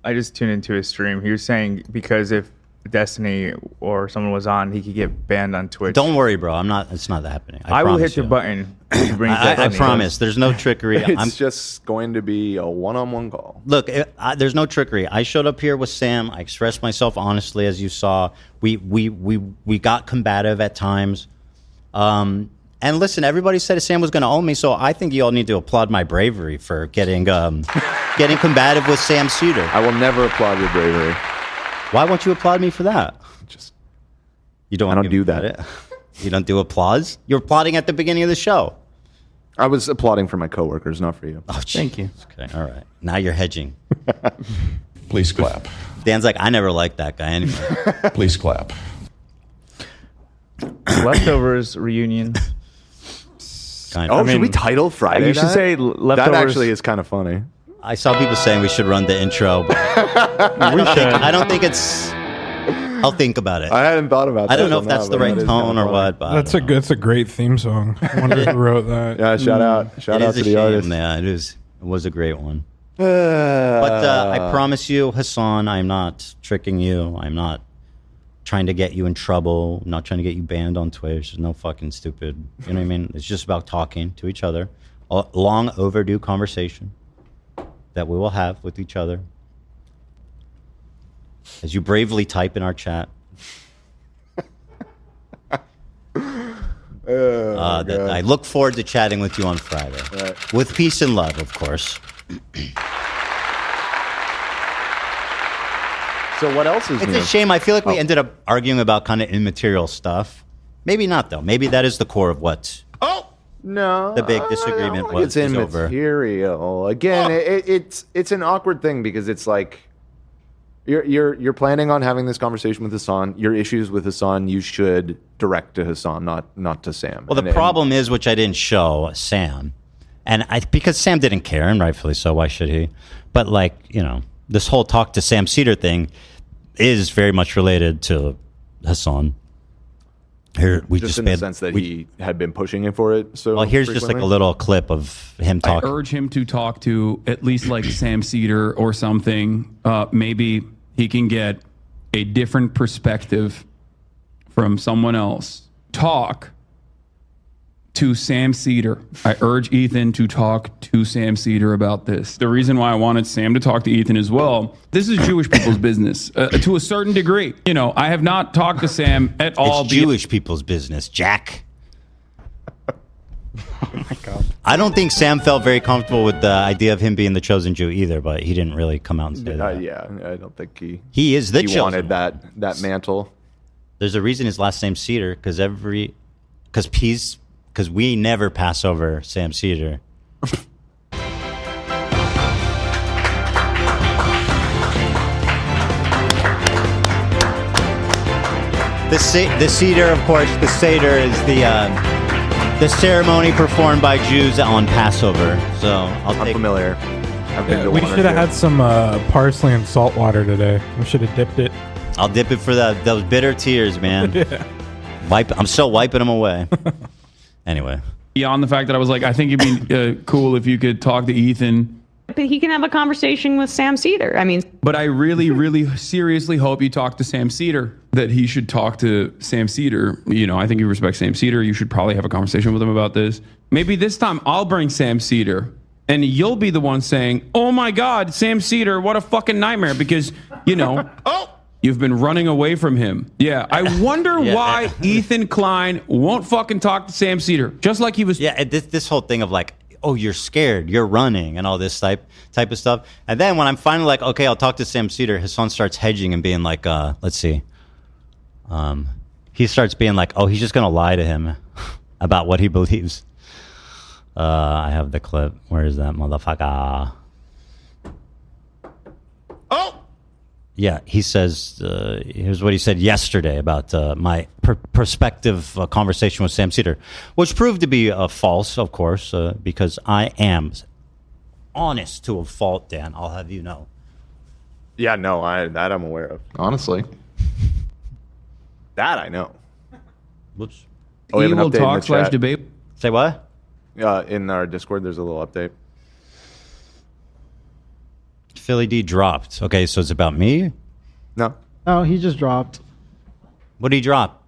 just tuned into his stream. He was saying because if Destiny or someone was on, he could get banned on Twitch. Don't worry, bro. It's not happening. I will hit your button. To bring I promise. There's no trickery. It's just going to be a one-on-one call. Look, there's no trickery. I showed up here with Sam. I expressed myself honestly, as you saw. We got combative at times. And listen, everybody said Sam was going to own me, so I think you all need to applaud my bravery for getting combative with Sam Seder. I will never applaud your bravery. Why won't you applaud me for that? I don't do that. You don't do applause? You're applauding at the beginning of the show. I was applauding for my coworkers, not for you. Oh, thank you. Okay, all right. Now you're hedging. Please clap. Dan's like, I never liked that guy anyway. Please clap. Leftovers reunion. Should we title Friday? You should say leftovers. That actually is kind of funny. I saw people saying we should run the intro. But I don't think it's. I'll think about it. I hadn't thought about that. I don't know if that's the right tone or what. But that's a great theme song. I wonder who wrote that. Yeah, shout out to the artist. Yeah, it was a great one. But I promise you, Hassan, I'm not tricking you. I'm not trying to get you in trouble. I'm not trying to get you banned on Twitch. There's no fucking stupid. You know what I mean? It's just about talking to each other. A long overdue conversation that we will have with each other. As you bravely type in our chat. I look forward to chatting with you on Friday. Right. With peace and love, of course. So what else is It's new? a shame. I feel like we ended up arguing about kind of immaterial stuff. Maybe not, though. Maybe that is the core of what No, the big disagreement was. It's immaterial. Again, it's an awkward thing because it's like you're planning on having this conversation with Hassan. Your issues with Hassan, you should direct to Hassan, not to Sam. Well, the problem is, which I didn't show Sam, because Sam didn't care, and rightfully so. Why should he? But this whole talk to Sam Seder thing is very much related to Hassan. Here we just in the sense that he had been pushing it for it. So here's just like a little clip of him talking. I urge him to talk to at least like Sam Seder or something. Maybe he can get a different perspective from someone else. Talk to Sam Seder. I urge Ethan to talk to Sam Seder about this. The reason why I wanted Sam to talk to Ethan as well, this is Jewish people's business to a certain degree. I have not talked to Sam at all. It's Jewish people's business, Jack. Oh my God. I don't think Sam felt very comfortable with the idea of him being the chosen Jew either, but he didn't really come out and say that. Yeah, I don't think He is the he chosen wanted one. that mantle. There's a reason his last name's Seder, because we never pass over Sam Seder. The Seder, of course, the Seder is the ceremony performed by Jews on Passover. So I'm familiar. We should have had some parsley and salt water today. We should have dipped it. I'll dip it for those bitter tears, man. Yeah. I'm still wiping them away. Anyway. Beyond the fact that I was like, I think it'd be cool if you could talk to Ethan. But he can have a conversation with Sam Seder. I mean, But I really, really seriously hope you talk to Sam Seder, that he should talk to Sam Seder. You know, I think you respect Sam Seder. You should probably have a conversation with him about this. Maybe this time I'll bring Sam Seder and you'll be the one saying, oh my God, Sam Seder, what a fucking nightmare. Because, you know, you've been running away from him. Yeah, I wonder why Ethan Klein won't fucking talk to Sam Seder. Just like he was. Yeah, this whole thing of like, oh, you're scared, you're running, and all this type of stuff. And then when I'm finally like, okay, I'll talk to Sam Seder, his son starts hedging and being like, let's see. He starts being like, oh, he's just going to lie to him about what he believes. I have the clip. Where is that motherfucker? Oh! Yeah, he says, here's what he said yesterday about my prospective conversation with Sam Seder, which proved to be false, of course, because I am honest to a fault, Dan. I'll have you know. Yeah, no, that I'm aware of. Honestly. That I know. Whoops. Oh, we have an Evil update in talk the slash chat. debate. Say what? In our Discord, there's a little update. Philly D dropped. Okay, so it's about me? No. No, he just dropped. What did he drop?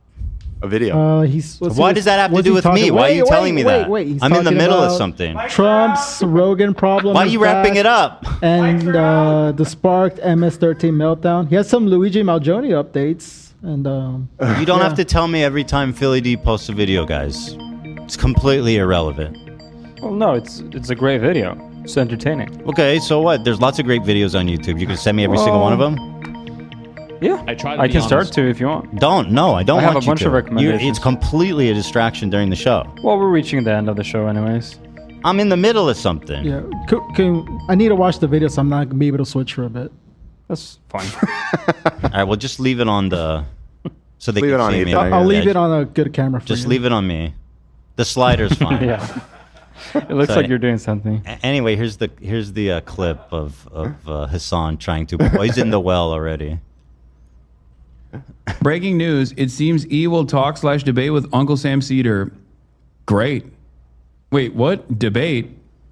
A video. Why does that have to do with me? Why are you telling me that? He's I'm in the talking middle of about something. Trump's Rogan problem. Why are is you wrapping back, it up? And the sparked MS-13 meltdown. He has some Luigi Malgoni updates. And You don't have to tell me every time Philly D posts a video, guys. It's completely irrelevant. Well, no, it's a great video. It's entertaining. Okay, so what? There's lots of great videos on YouTube. You can send me every single one of them? Yeah, I tried. I can start to if you want. No, I don't I have want a bunch you of to. recommendations. It's completely a distraction during the show. Well, we're reaching the end of the show anyways. I'm in the middle of something. yeah, I need to watch the video, so I'm not going to be able to switch for a bit. That's fine. All right, well, just leave it on the... So they Leave can it on see Ethan. me. I'll leave it on a good camera for Just you. leave it on me. The slider's fine. Yeah. It looks like you're doing something. Anyway, here's the clip of Hassan trying to poison the well already. Breaking news. It seems E will talk slash debate with Uncle Sam Seder. Great. Wait, what? Debate?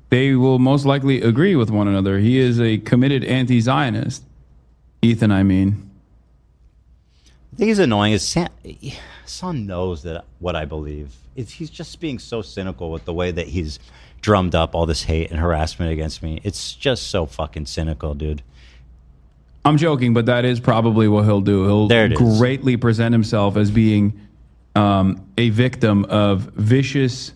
They will most likely agree with one another. He is a committed anti-Zionist. Ethan, I mean. The thing is annoying is Hassan knows that what I believe. He's just being so cynical with the way that he's drummed up all this hate and harassment against me. It's just so fucking cynical, dude. I'm joking, but that is probably what he'll do. He'll greatly present himself as being a victim of vicious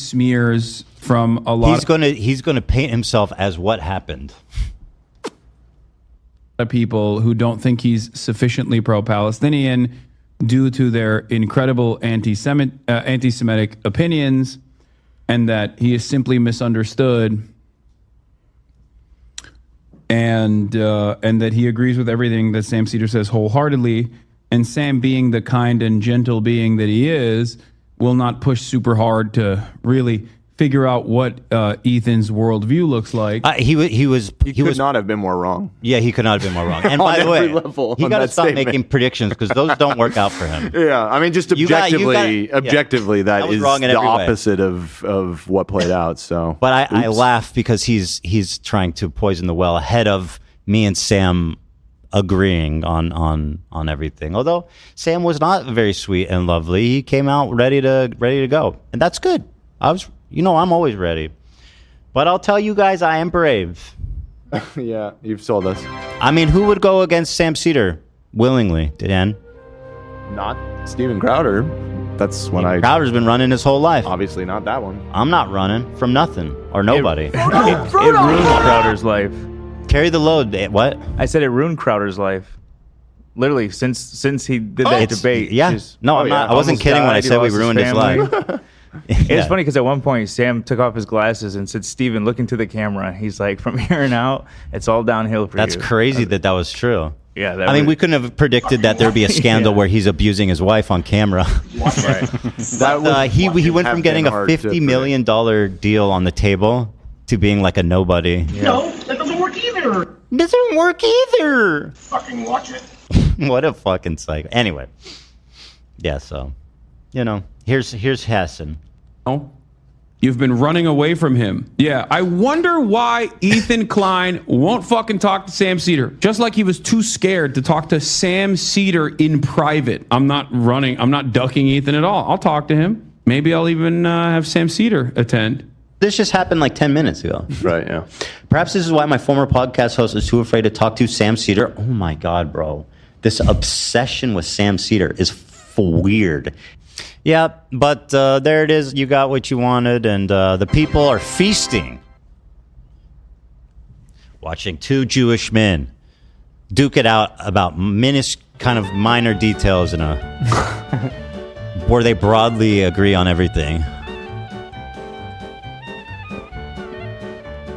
smears from a lot. He's gonna paint himself as what happened. Of people who don't think he's sufficiently pro-Palestinian due to their incredible anti-Semitic opinions, and that he is simply misunderstood. And that he agrees with everything that Sam Seder says wholeheartedly. And Sam, being the kind and gentle being that he is, will not push super hard to really figure out what Ethan's worldview looks like. He could not have been more wrong. Yeah, he could not have been more wrong. And by the way, you got to stop making predictions because those don't work out for him. Yeah, I mean, just objectively, that is wrong in the every way. opposite of what played out. So, But I laugh because he's trying to poison the well ahead of me and Sam agreeing on everything. Although Sam was not very sweet and lovely, he came out ready to go, and that's good. I'm always ready. But I'll tell you guys, I am brave. Yeah, you've sold us. I mean, who would go against Sam Seder willingly, Dan? Not Steven Crowder. That's when I. Crowder's been running his whole life. Obviously not that one. I'm not running from nothing or nobody. It ruined Crowder's life. Carry the load. What? I said it ruined Crowder's life. Literally, since he did that debate. Yeah. No, I'm not. I wasn't kidding when I said we ruined his life. It's funny because at one point Sam took off his glasses and said, "Steven, look into the camera." He's like, "From here on out, it's all downhill for That's you." crazy that was true. Yeah. I mean, we couldn't have predicted that there'd be a scandal where he's abusing his wife on camera. Right. But he went from getting a $50 million deal on the table to being like a nobody. No, that doesn't work either. Doesn't work either. Fucking watch it. What a fucking psycho. Anyway. Yeah, so, here's Hassan. Oh, you've been running away from him. Yeah, I wonder why Ethan Klein won't fucking talk to Sam Seder. Just like he was too scared to talk to Sam Seder in private. I'm not ducking Ethan at all. I'll talk to him. Maybe I'll even have Sam Seder attend. This just happened like 10 minutes ago. Right, yeah. Perhaps this is why my former podcast host is too afraid to talk to Sam Seder. Oh my God, bro. This obsession with Sam Seder is weird. Yeah, but there it is. You got what you wanted, and the people are feasting. Watching two Jewish men duke it out about kind of minor details in where they broadly agree on everything.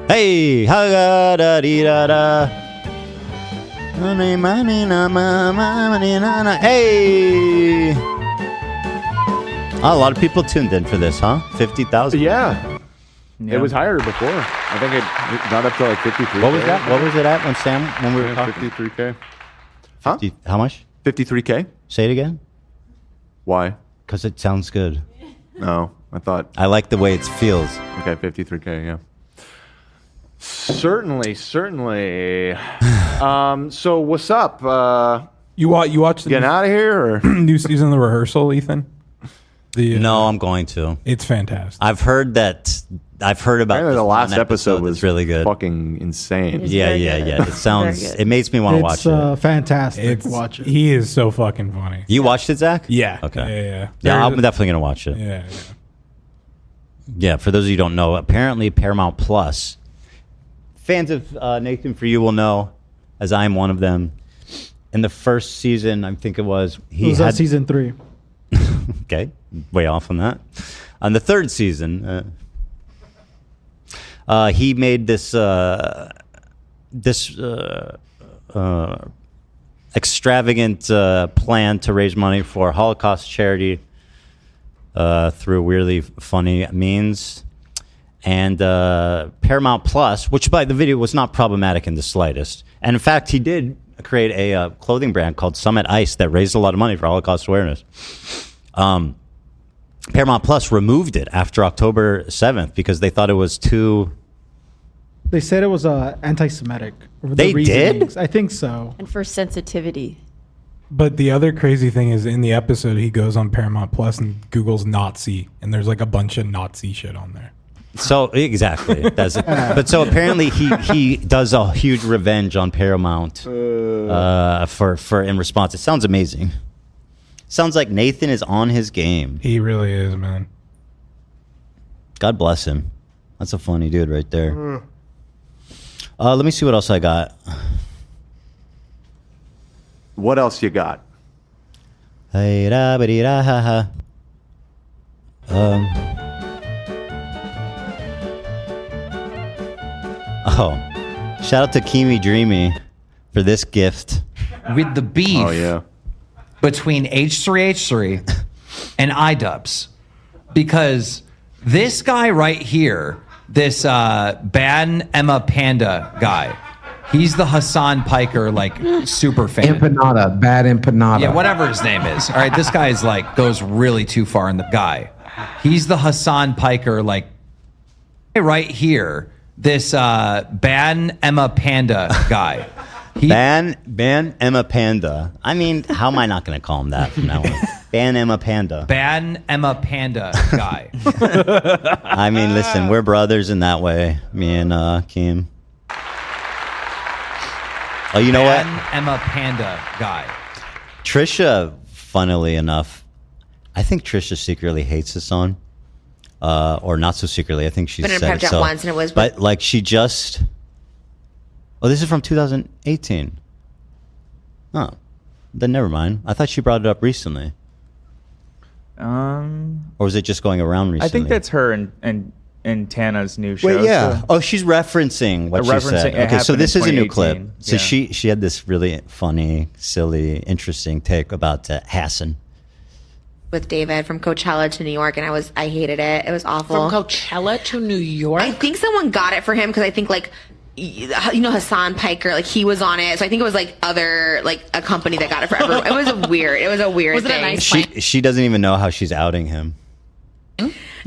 Hey, ha-da-dee-da-da. Hey. A lot of people tuned in for this, huh? 50,000? Yeah. It was higher before. I think it got up to like 53K. What was that? What was it at when we were talking? 53K. Huh? How much? 53K. Say it again. Why? Because it sounds good. No, I thought. I like the way it feels. Okay, 53K, yeah. Certainly. So what's up? You watched the getting out of here or new season of The Rehearsal, Ethan? No, I'm going to. It's fantastic. I've heard about apparently the last episode was really good. Fucking insane. Yeah. It sounds. It makes me want to watch it. Fantastic. Watch it. He is so fucking funny. You watched it, Zach? Yeah. Okay. Yeah, I'm definitely gonna watch it. Yeah. Yeah. For those of you who don't know, apparently Paramount Plus fans of Nathan For You will know, as I am one of them. In the first season, I think it was season 3. Okay, way off on that. On the third season, he made this extravagant plan to raise money for Holocaust charity through weirdly funny means. And Paramount Plus, which by the video was not problematic in the slightest. And in fact, he did create a clothing brand called Summit Ice that raised a lot of money for Holocaust awareness. Paramount Plus removed it after October 7th because they thought it was too... They said it was anti-Semitic. They did? I think so. And for sensitivity. But the other crazy thing is in the episode, he goes on Paramount Plus and Google's Nazi, and there's like a bunch of Nazi shit on there. So exactly, that's it. But so apparently he does a huge revenge on Paramount for in response. It sounds amazing. Sounds like Nathan is on his game. He really is, man. God bless him. That's a funny dude right there. Let me see what else I got. What else you got? Hey da ba dee da ha ha. Shout out to Kimi Dreamy for this gift. With the beef between H3H3 and iDubbbz. Because this guy right here, this Ban Emma Panda guy, he's the Hassan Piker, like, super fan. Empanada, bad empanada. Yeah, whatever his name is. All right, this guy is like, goes really too far in the guy. He's the Hassan Piker, like, right here, this Ban Emma Panda guy. Ban Emma Panda. I mean, how am I not going to call him that from now on? Ban Emma Panda. Ban Emma Panda guy. I mean, listen, we're brothers in that way, me and Kim. Oh, you know what? Emma Panda guy. Trisha, funnily enough, I think Trisha secretly hates Hassan, or not so secretly. I think she's Been in a said prep it jet so. once, and it was. But like she just. Oh, this is from 2018. Oh, then never mind. I thought she brought it up recently. Or was it just going around recently? I think that's her and Tana's new show. Wait, yeah. So Oh, she's referencing what she said. it Okay, so happened this in is a new clip. 2018. So Yeah. she had this really funny, silly, interesting take about Hassan. With David from Coachella to New York, and I hated it. It was awful. From Coachella to New York? I think someone got it for him because I think like, you know, Hassan Piker, like he was on it. So I think it was like a company that got it for everyone. It was a weird Was it a thing. nice She doesn't even know how she's outing him.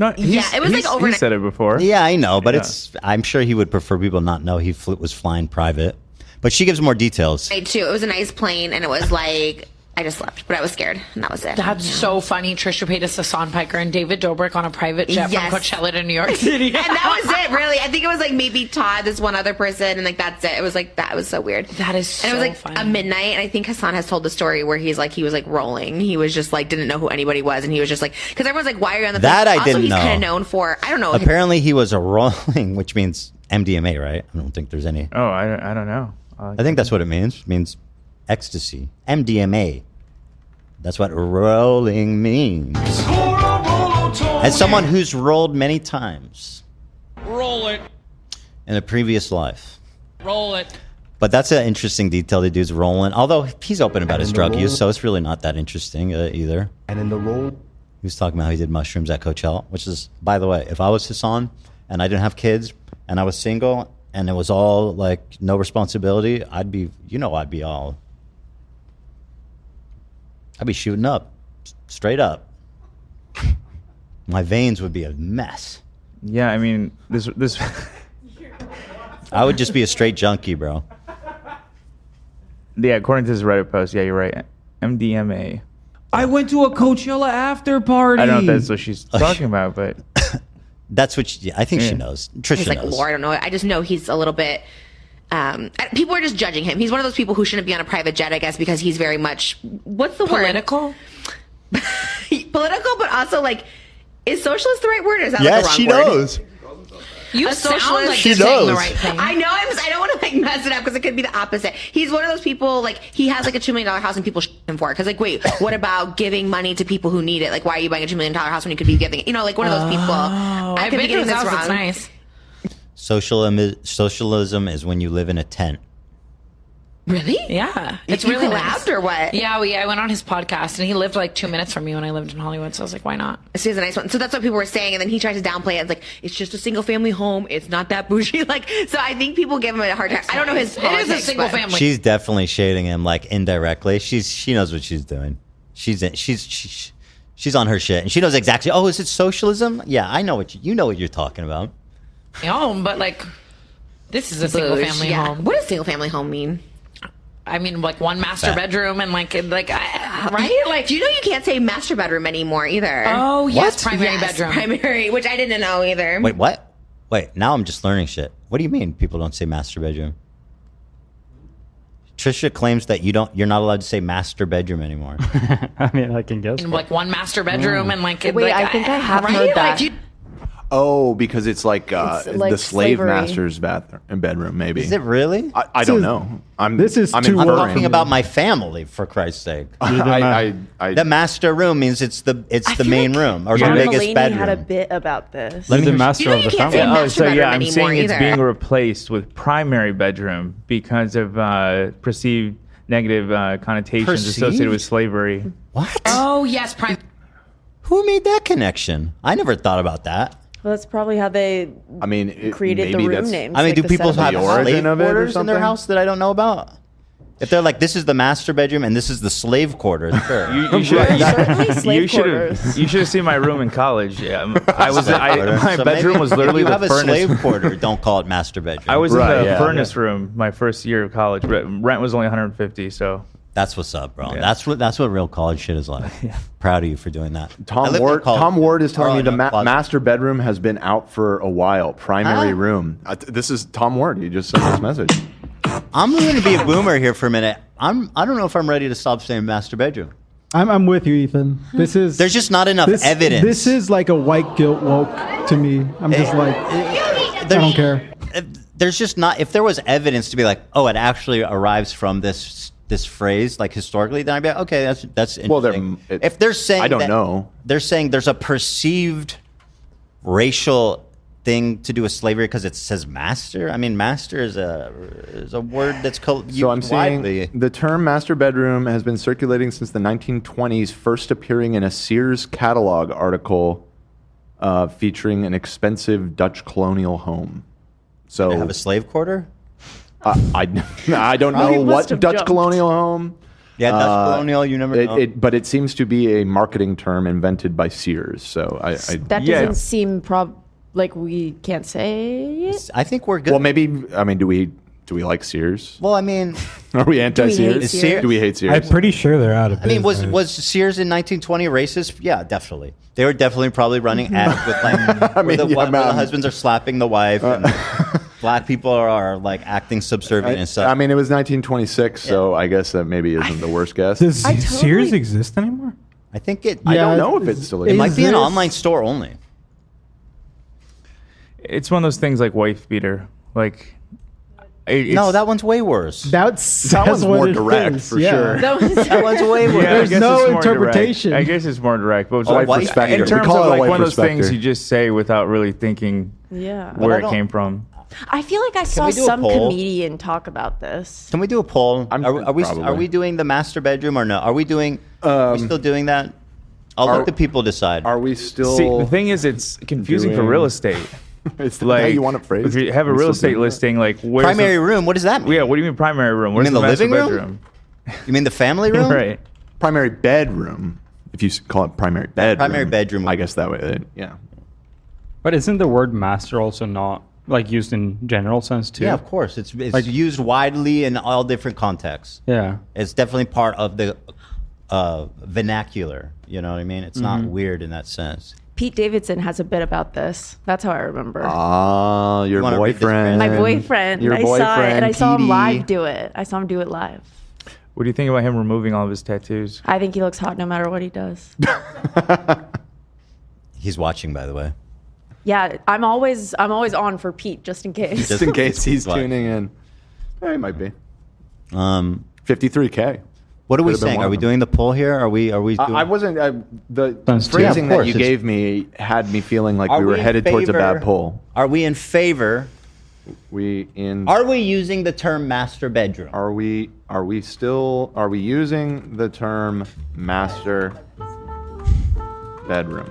No, Yeah, it was like He overnight. said it before. Yeah, I know, but Yeah. I'm sure he would prefer people not know he was flying private. But she gives more details. I too. It was a nice plane, and it was like I just slept, but I was scared, and that was it. That's so funny. Trisha Paytas, Hassan Piker, and David Dobrik on a private jet Yes. from Coachella to New York City. And that was it, really. I think it was like maybe Todd, this one other person, and like that's it. It was like that was so weird. That is And it was so like funny. a midnight, and I think Hassan has told the story where he was like rolling. He was just like didn't know who anybody was, and he was just like because everyone's like, why are you on the That plane? I Also, didn't he's know. kind of known for I don't know. Apparently, he was a rolling, which means MDMA, right? I don't think there's any. Oh, I don't know. I think that's what it means. It means ecstasy. MDMA. That's what rolling means. As someone who's rolled many times Roll it. in a previous life. Roll it. But that's an interesting detail. The dude's rolling. Although he's open about his drug use, so it's really not that interesting either. And in the roll, he was talking about how he did mushrooms at Coachella, which is, by the way, if I was Hassan and I didn't have kids and I was single and it was all like no responsibility, I'd be shooting up, straight up. My veins would be a mess. Yeah, I mean this. I would just be a straight junkie, bro. Yeah, according to this Reddit post, yeah, you're right. MDMA. I went to a Coachella after party. I don't know if that's what she's talking about, but that's what I think she knows. Trisha He's like knows. lore. I don't know. I just know he's a little bit. People are just judging him. He's one of those people who shouldn't be on a private jet, I guess, because he's very much what's the Political? word? Political, but also like, is socialist the right word? Or is that like Yes, the wrong she word? knows. You A sound socialist- like She you're saying the knows. right thing. I know. I don't want to like mess it up because it could be the opposite. He's one of those people like he has like a $2 million house and people him for it. Because like, wait, what about giving money to people who need it? Like, why are you buying a $2 million house when you could be giving it? You know, like one of those people. I I've could be been to getting his this house. wrong. It's nice. Socialism is when you live in a tent. Really? Yeah. It's It's really really nice. collabed or what? Yeah, I went on his podcast and he lived like 2 minutes from me when I lived in Hollywood. So I was like, why not? This is a nice one. So that's what people were saying, and then he tries to downplay it. It's like it's just a single family home. It's not that bougie. Like, so I think people give him a hard time. I don't know his It is a politics, single but- family. She's definitely shading him like indirectly. She knows what she's doing. She's on her shit, and she knows exactly. Oh, is it socialism? Yeah, I know what you know what you're talking about. Home, but like, this is a single family Yeah. home. What does single family home mean? I mean, like one master That- bedroom and right? Like, Do you know you can't say master bedroom anymore either? oh yes, What? primary Yes, bedroom. primary, which I didn't know either. Wait, what? Wait, now I'm just learning shit. What do you mean people don't say master bedroom? Trisha claims that you're not allowed to say master bedroom anymore. I mean, I can guess. And like one master bedroom and like Wait, I think I have right? heard Like, that. Oh, because it's like, It's like the slave slavery. master's bathroom and bedroom, maybe. Is it really? I don't know. I'm I'm inferring. talking about my family, for Christ's sake. The master room means it's the main room or the John biggest Mulaney bedroom. had a bit about this. Let me hear- master You know you can't say Oh, master so yeah, bedroom I'm anymore saying it's either. being replaced with primary bedroom because of perceived negative connotations associated with slavery. What? Oh yes, Who made that connection? I never thought about that. Well, that's probably how they created the maybe room that's- names. I mean, like do the people have settlements. slave quarters in their house that I don't know about? If they're like, this is the master bedroom and this is the slave quarters, sure. You should have seen my room in college. Yeah, my So bedroom maybe was literally if you the have furnace. a slave quarter. Don't call it master bedroom. I was in the furnace room my first year of college. Rent was only $150, so that's what's up, bro. Yeah. That's what real college shit is like. Proud of you for doing that. I Tom lived in Ward. college. Tom Ward is telling Oh, me the no, closet. master bedroom has been out for a while. Primary Huh? room. This is Tom Ward. He just sent this message. I'm going to be a boomer here for a minute. I don't know if I'm ready to stop saying master bedroom. I'm with you, Ethan. This is There's just not enough evidence. This is like a white guilt woke to me. I'm just like, I don't care. There's just not. If there was evidence to be like, oh, it actually arrives from this phrase, like historically, then I'd be like, okay, that's interesting. Well, if they're saying, I don't know. They're saying there's a perceived racial thing to do with slavery because it says master. I mean, master is a word that's used So I'm widely. seeing the term master bedroom has been circulating since the 1920s, first appearing in a Sears catalog article featuring an expensive Dutch colonial home. So They have a slave quarter. I don't know what Dutch colonial home. Yeah, Dutch colonial. You never know. But it seems to be a marketing term invented by Sears. So That doesn't seem like we can't say it. I think we're good. Well, maybe. I mean, do we like Sears? Well, I mean, are we anti-Sears? hate Sears? Do we hate Sears? I'm pretty sure they're out of I mean, business. was Sears in 1920 racist? Yeah, definitely. They were definitely probably running ads with like where the husbands are slapping the wife, and black people are like acting subservient and stuff. I mean, it was 1926, so I guess that maybe isn't the worst guess. Does Sears exist anymore? I think it. I don't know if it's still. It might be an online store only. It's one of those things like wife beater. Like, no, that one's way worse. That one's more direct for sure. That one's way worse. Yeah, I There's guess no it's more interpretation. direct. I guess it's more direct, but it's Wife like respecter. in We terms call of it a like wife one of those things respecter. you just say without really thinking Yeah. where But I it came from. I feel like I saw we do a some poll? comedian talk about this. Can we do a poll? Are we probably. doing the master bedroom or no? Are we doing? Are we still doing that? I'll let the people decide. Are we still? See, the thing is, it's confusing for doing- real estate. It's the Like, way you want it phrased. if you have a We real still estate doing that? listing, like where's Primary room. What does that mean? Yeah, what do you mean primary room? Where's mean the master living room? bedroom? You mean the family room? Right. Primary bedroom. If you call it primary bedroom. Primary bedroom. I guess that way. Yeah. But isn't the word master also not like used in general sense too? Yeah, of course. It's Like- used widely in all different contexts. Yeah. It's definitely part of the vernacular. You know what I mean? It's not weird in that sense. Pete Davidson has a bit about this. That's how I remember. Ah, your wanna read this boyfriend. My boyfriend. Your I saw it, boyfriend, and I saw him Petey. live do it. I saw him do it live. What do you think about him removing all of his tattoos? I think he looks hot no matter what he does. He's watching, by the way. Yeah, I'm always on for Pete just in case. Just in case he's Fine. tuning in. Yeah, he might be. 53K. What are we Could've been saying? one Are of we them. doing the poll here? Are we doing? I wasn't. The That's two. phrasing Yeah, of that you course, gave me had me feeling like Are we were we in headed towards a favor- bad poll. Are we in favor? Are we using the term master bedroom? Are we using the term master bedroom?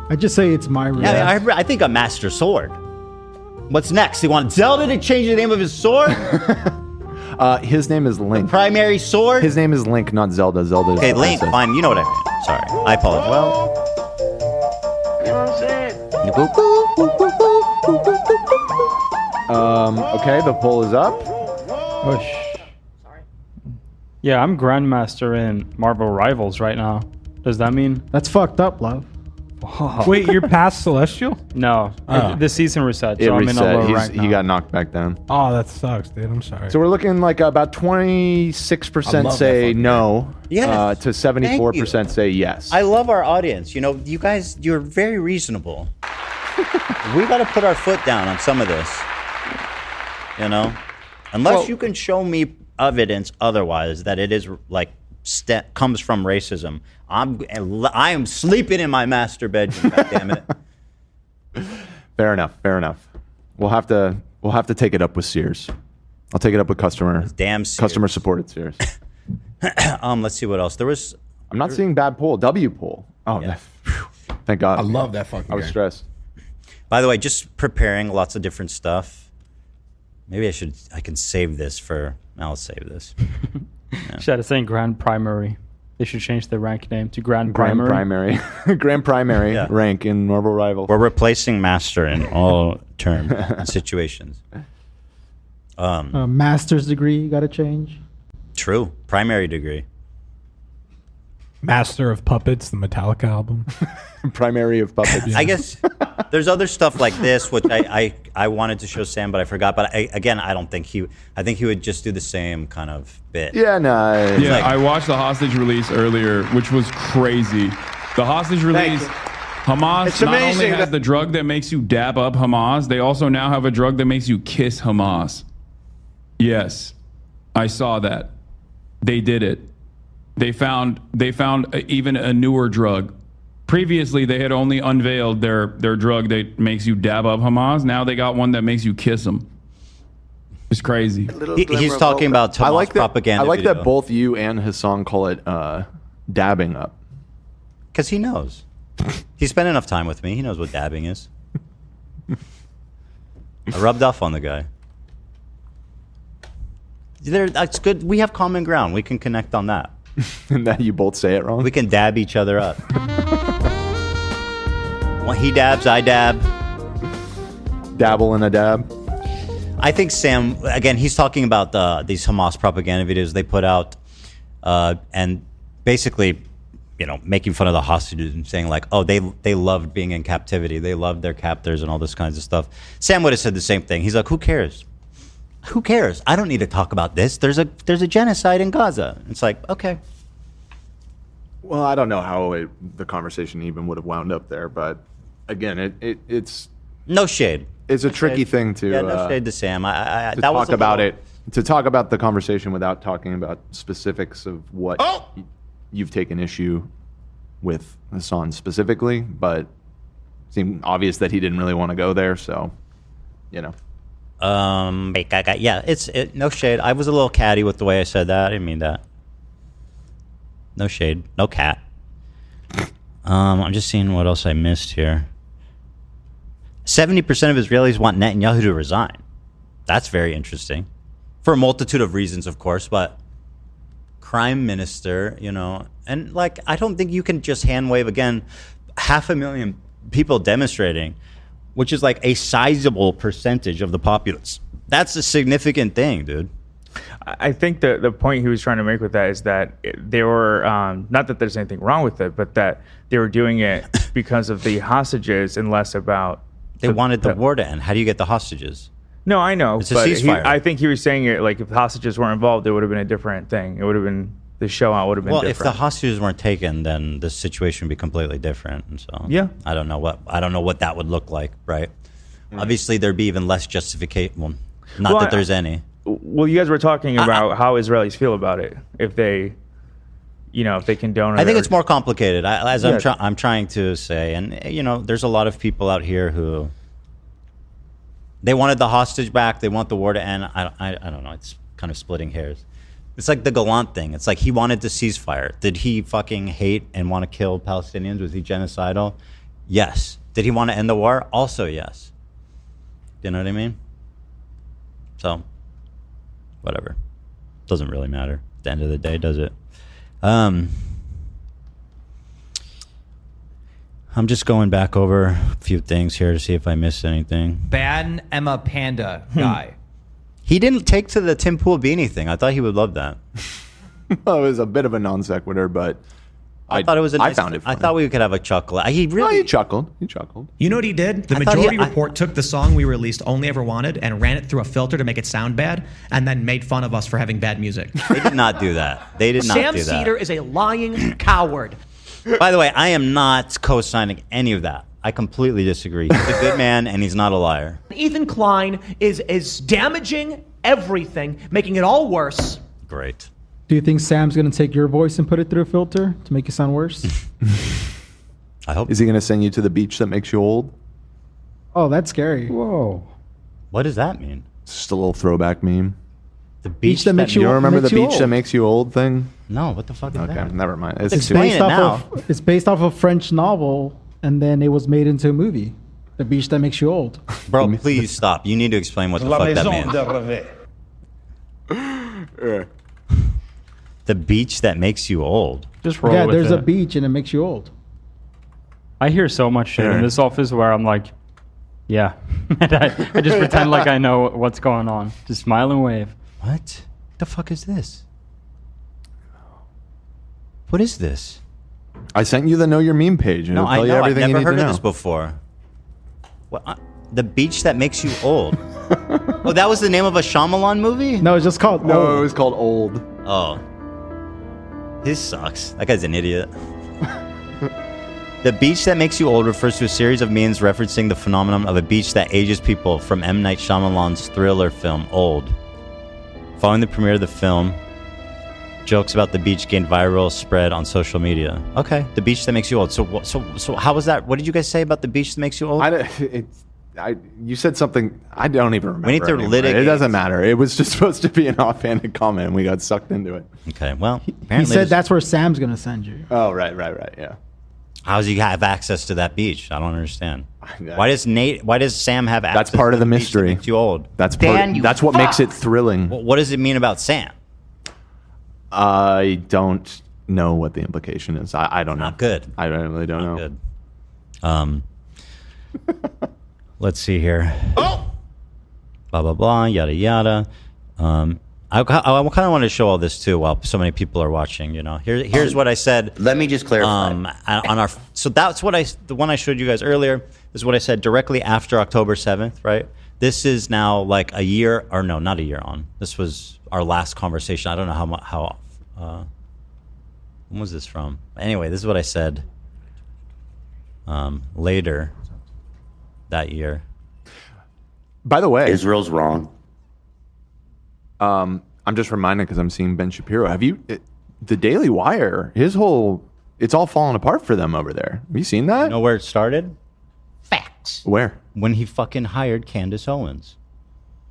I just say it's my room. Yeah, I think a master sword. What's next? You want Zelda to change the name of his sword? His name is Link. Primary sword? His name is Link, not Zelda. Zelda is Okay, the Link, princess. fine. You know what I mean. Sorry. I apologize. You know what I'm saying? Okay, the poll is up. Yeah, I'm Grandmaster in Marvel Rivals right now. Does that mean? That's fucked up, love. Wait, you're past Celestial? No. Oh. The season reset, It so I'm in a reset. low rank He now. got knocked back down. Oh, that sucks, dude. I'm sorry. So we're looking like about 26% say no, Yes. to 74% say yes. I love our audience. You know, you guys, you're very reasonable. We got to put our foot down on some of this. You know? Unless you can show me evidence otherwise that it is like comes from racism. I am sleeping in my master bedroom, God damn it. Fair enough. Fair enough. We'll have to take it up with Sears. I'll take it up with customer support at Sears. Let's see what else there was. I'm not seeing bad poll. W poll. Oh, thank God. I love that fucking I was game. stressed. By the way, just preparing lots of different stuff. Maybe I can save this for. I'll save this. Instead of saying Grand Primary, they should change the rank name to Grand Grand Primary. Grand Primary Yeah. rank in Marvel Rivals. We're replacing master in all terms and situations. Master's degree, you got to change. True. Primary degree. Master of Puppets, the Metallica album. Primary of Puppets. I guess there's other stuff like this, which I wanted to show Sam, but I forgot. But I don't think I think he would just do the same kind of bit. Yeah, no. Yeah, I watched the hostage release earlier, which was crazy. The hostage release, Hamas It's not only amazing has that- the drug that makes you dab up Hamas, they also now have a drug that makes you kiss Hamas. Yes, I saw that. They did it. They found even a newer drug. Previously, they had only unveiled their drug that makes you dab up Hamas. Now they got one that makes you kiss them. It's crazy. He's talking about Hamas I like that, propaganda. I like video. that both you and Hassan call it dabbing up. Because he knows. He spent enough time with me. He knows what dabbing is. I rubbed off on the guy. That's good. We have common ground. We can connect on that. And that you both say it wrong? We can dab each other up. Well, he dabs, I dab. Dabble in a dab. I think Sam, again, he's talking about these Hamas propaganda videos they put out and basically, making fun of the hostages and saying like, oh, they loved being in captivity. They loved their captors and all this kinds of stuff. Sam would have said the same thing. He's like, who cares? Who cares? I don't need to talk about this. There's a genocide in Gaza. It's like, okay. Well, I don't know how the conversation even would have wound up there, but again, it's no shade. It's a tricky thing to no shade to Sam. to talk about it. To talk about the conversation without talking about specifics of what you've taken issue with Hassan specifically, but it seemed obvious that he didn't really want to go there. So, yeah, it's no shade. I was a little catty with the way I said that. I didn't mean that. No shade. No cat. I'm just seeing what else I missed here. 70% of Israelis want Netanyahu to resign. That's very interesting. For a multitude of reasons, of course, but crime minister, and I don't think you can just hand wave again 500,000 people demonstrating, which is like a sizable percentage of the populace. That's a significant thing, dude. I think the point he was trying to make with that is that they were, not that there's anything wrong with it, but that they were doing it because of the hostages and less about... They wanted the war to end. How do you get the hostages? No, I know, It's a but ceasefire. I think he was saying it like if the hostages weren't involved, it would have been a different thing. It would have been, the show out would have been Well, different. if the hostages weren't taken, then the situation would be completely different. And so, Yeah. I don't know what that would look like, right? Obviously, there'd be even less justification. Well, not that there's any. Well, you guys were talking about how Israelis feel about it. If they, if they condone it. I think or- it's more complicated. Yeah. I'm trying to say, and there's a lot of people out here who they wanted the hostage back. They want the war to end. I don't know. It's kind of splitting hairs. It's like the Gallant thing. It's like he wanted to ceasefire. Did he fucking hate and want to kill Palestinians? Was he genocidal? Yes. Did he want to end the war? Also, yes. You know what I mean? So, whatever. Doesn't really matter at the end of the day, does it? I'm just going back over a few things here to see if I missed anything. Bad Emma Panda guy. He didn't take to the Tim Pool beanie thing. I thought he would love that. Well, it was a bit of a non sequitur, but I thought it was. I found it funny. I thought we could have a chuckle. He chuckled. He chuckled. You know what he did? The I thought Majority Report took the song we released, Only Ever Wanted, and ran it through a filter to make it sound bad, and then made fun of us for having bad music. They did not do that. They did not Sam do that. Seder is a lying coward. By the way, I am not co-signing any of that. I completely disagree. He's a good man, and he's not a liar. Ethan Klein is damaging everything, making it all worse. Great. Do you think Sam's going to take your voice and put it through a filter to make you sound worse? I hope. Is he going to send you to the beach that makes you old? Oh, that's scary. Whoa. What does that mean? It's just a little throwback meme. The beach that makes you You don't remember the makes you beach that old. makes you old thing? No, what the fuck is Okay, that? never mind. It's too- based off a French novel, and then it was made into a movie. The beach that makes you old. Bro, please stop. You need to explain what the fuck that means. The beach that makes you old. Just roll Yeah, with there's it. a beach and it makes you old. I hear so much shit in this office where I'm like, yeah. And I just pretend like I know what's going on. Just smile and wave. What the fuck is this? What is this? I sent you the Know Your Meme page. And No, it'll I tell you know. I've everything you never need heard to of know. this before. What, the beach that makes you old. Oh, that was the name of a Shyamalan movie? No, it's just called No, Old. it was called Old. Oh. This sucks. That guy's an idiot. The beach that makes you old refers to a series of memes referencing the phenomenon of a beach that ages people from M. Night Shyamalan's thriller film, Old. Following the premiere of the film, jokes about the beach gained viral spread on social media. Okay, the beach that makes you old. So how was that? What did you guys say about the beach that makes you old? You said something. I don't even remember. We need to anymore. litigate. It doesn't matter. It was just supposed to be an offhanded comment, and we got sucked into it. Okay, well, He apparently said that's where Sam's gonna send you. Oh, right, yeah. how does he have access to that beach? I don't understand. Why does Sam have access? That's part to of the beach that mystery. makes you old. That's that's what makes it thrilling. What does it mean about Sam? I don't know what the implication is. I don't know. Not good. I really don't know. Good. Let's see here. Oh. Blah blah blah. Yada yada. I kind of want to show all this too while so many people are watching. You know, here's what I said. Let me just clarify. On our so that's what the one I showed you guys earlier is what I said directly after October 7th, right? This is now like a year, or no, not a year on. This was our last conversation. I don't know how when was this from? Anyway, this is what I said later that year. By the way, Israel's wrong. I'm just reminded because I'm seeing Ben Shapiro. Have you the Daily Wire? It's all falling apart for them over there. Have you seen that? You know where it started? Facts. Where? When he fucking hired Candace Owens.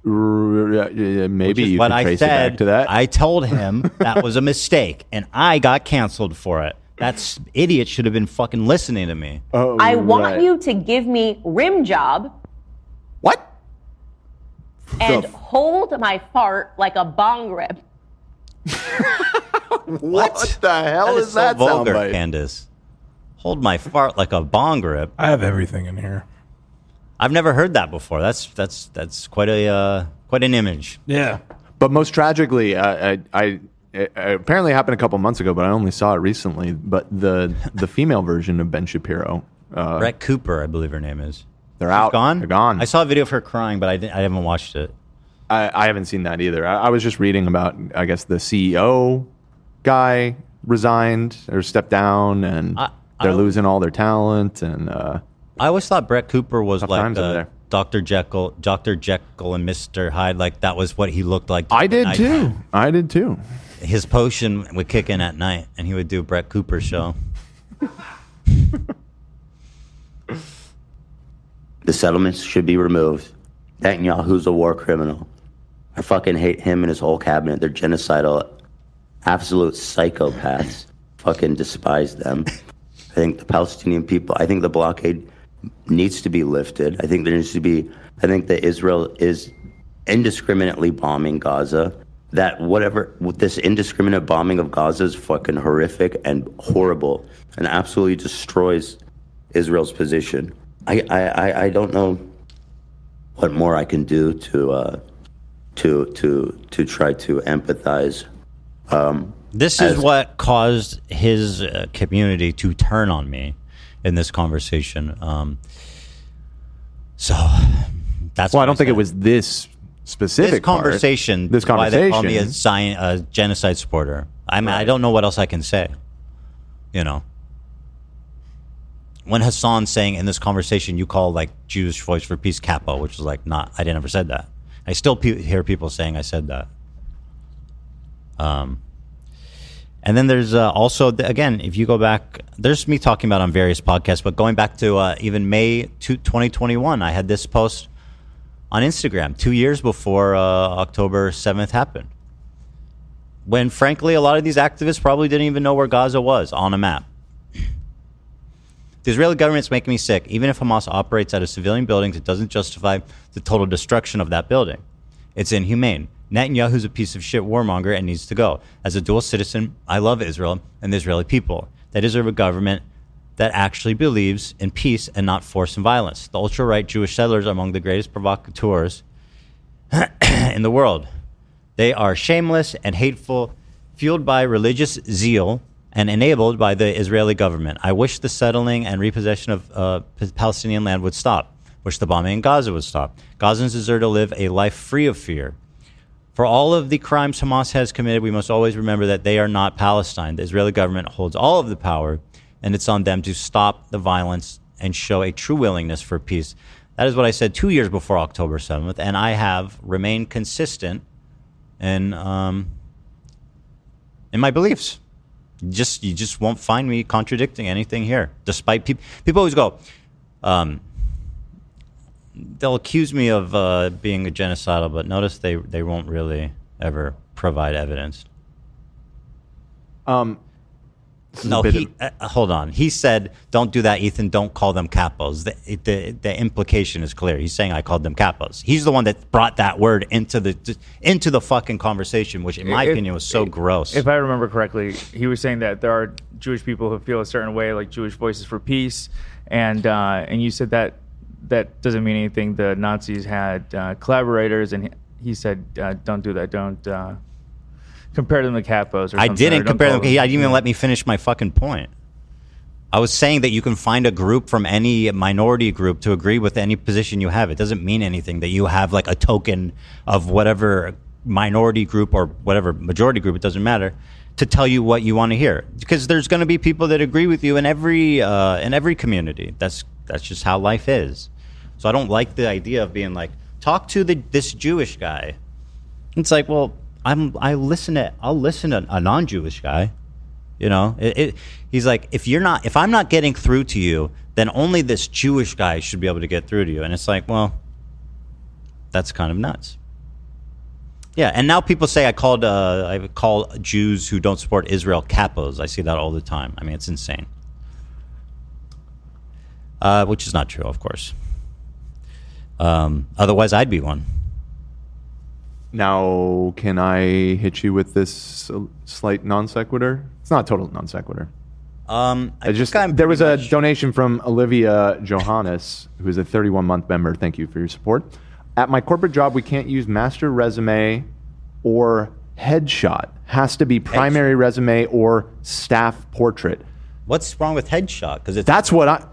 Maybe you what can I trace said. it back to that. I told him that was a mistake, and I got canceled for it. That idiot should have been fucking listening to me. Oh, I want you to give me rim job. What? And hold my fart like a bong rip. What the hell is so that vulgar, soundbite? Candace? Hold my fart like a bong rip. I have everything in here. I've never heard that before. That's quite an image. Yeah. But most tragically, it apparently happened a couple months ago, but I only saw it recently. But the female version of Ben Shapiro, Brett Cooper, I believe her name is. They're out. Gone? They're gone. I saw a video of her crying, but I haven't watched it. I haven't seen that either. I was just reading about, I guess, the CEO guy resigned or stepped down, and they're losing all their talent. And I always thought Brett Cooper was like times over there. Dr. Jekyll and Mr. Hyde. Like that was what he looked like. I did too. His potion would kick in at night, and he would do Brett Cooper's show. The settlements should be removed. Netanyahu's a war criminal. I fucking hate him and his whole cabinet. They're genocidal, absolute psychopaths. Fucking despise them. I think the Palestinian people, I think the blockade needs to be lifted. I think that Israel is indiscriminately bombing Gaza. This indiscriminate bombing of Gaza is fucking horrific and horrible and absolutely destroys Israel's position. I don't know what more I can do to try to empathize. This is what caused his community to turn on me in this conversation. So that's I don't think it was this specific conversation. This conversation. Why they call me a genocide supporter. I mean, I don't know what else I can say. You know. When Hassan's saying in this conversation, you call like Jewish Voice for Peace capo, which is like not, I never said that. I still hear people saying I said that. And then there's also, again, if you go back, there's me talking about on various podcasts, but going back to even May 2021, I had this post on Instagram 2 years before October 7th happened. When frankly, a lot of these activists probably didn't even know where Gaza was on a map. The Israeli government's making me sick. Even if Hamas operates out of civilian buildings, it doesn't justify the total destruction of that building. It's inhumane. Netanyahu's a piece of shit warmonger and needs to go. As a dual citizen, I love Israel and the Israeli people. That is a government that actually believes in peace and not force and violence. The ultra-right Jewish settlers are among the greatest provocateurs in the world. They are shameless and hateful, fueled by religious zeal and enabled by the Israeli government. I wish the settling and repossession of Palestinian land would stop. Wish the bombing in Gaza would stop. Gazans deserve to live a life free of fear. For all of the crimes Hamas has committed, we must always remember that they are not Palestine. The Israeli government holds all of the power, and it's on them to stop the violence and show a true willingness for peace. That is what I said 2 years before October 7th, and I have remained consistent in my beliefs. You just won't find me contradicting anything here, despite people always go, they'll accuse me of being a genocidal, but notice they won't really ever provide evidence. No, hold on. He said, "Don't do that, Ethan. Don't call them capos." The implication is clear. He's saying I called them capos. He's the one that brought that word into the fucking conversation, which, in my opinion, was so gross. If I remember correctly, he was saying that there are Jewish people who feel a certain way, like Jewish Voices for Peace, and you said that doesn't mean anything. The Nazis had collaborators, and he said, "Don't do that. Don't." Compare them to capos. I didn't compare them. He didn't even let me finish my fucking point. I was saying that you can find a group from any minority group to agree with any position you have. It doesn't mean anything that you have like a token of whatever minority group or whatever majority group. It doesn't matter to tell you what you want to hear, because there's going to be people that agree with you in every community. That's just how life is. So I don't like the idea of being like, talk to this Jewish guy. It's like, well, I'll listen to a non-Jewish guy, you know. He's like, if I'm not getting through to you, then only this Jewish guy should be able to get through to you. And it's like, well, that's kind of nuts. Yeah, and now people say I call Jews who don't support Israel capos. I see that all the time. I mean, it's insane. Which is not true, of course. Otherwise, I'd be one. Now, can I hit you with this slight non sequitur? It's not a total non sequitur. There was a donation from Olivia Johannes, who is a 31-month member. Thank you for your support. At my corporate job, we can't use master resume or headshot. Has to be primary resume or staff portrait. What's wrong with headshot? Because that's why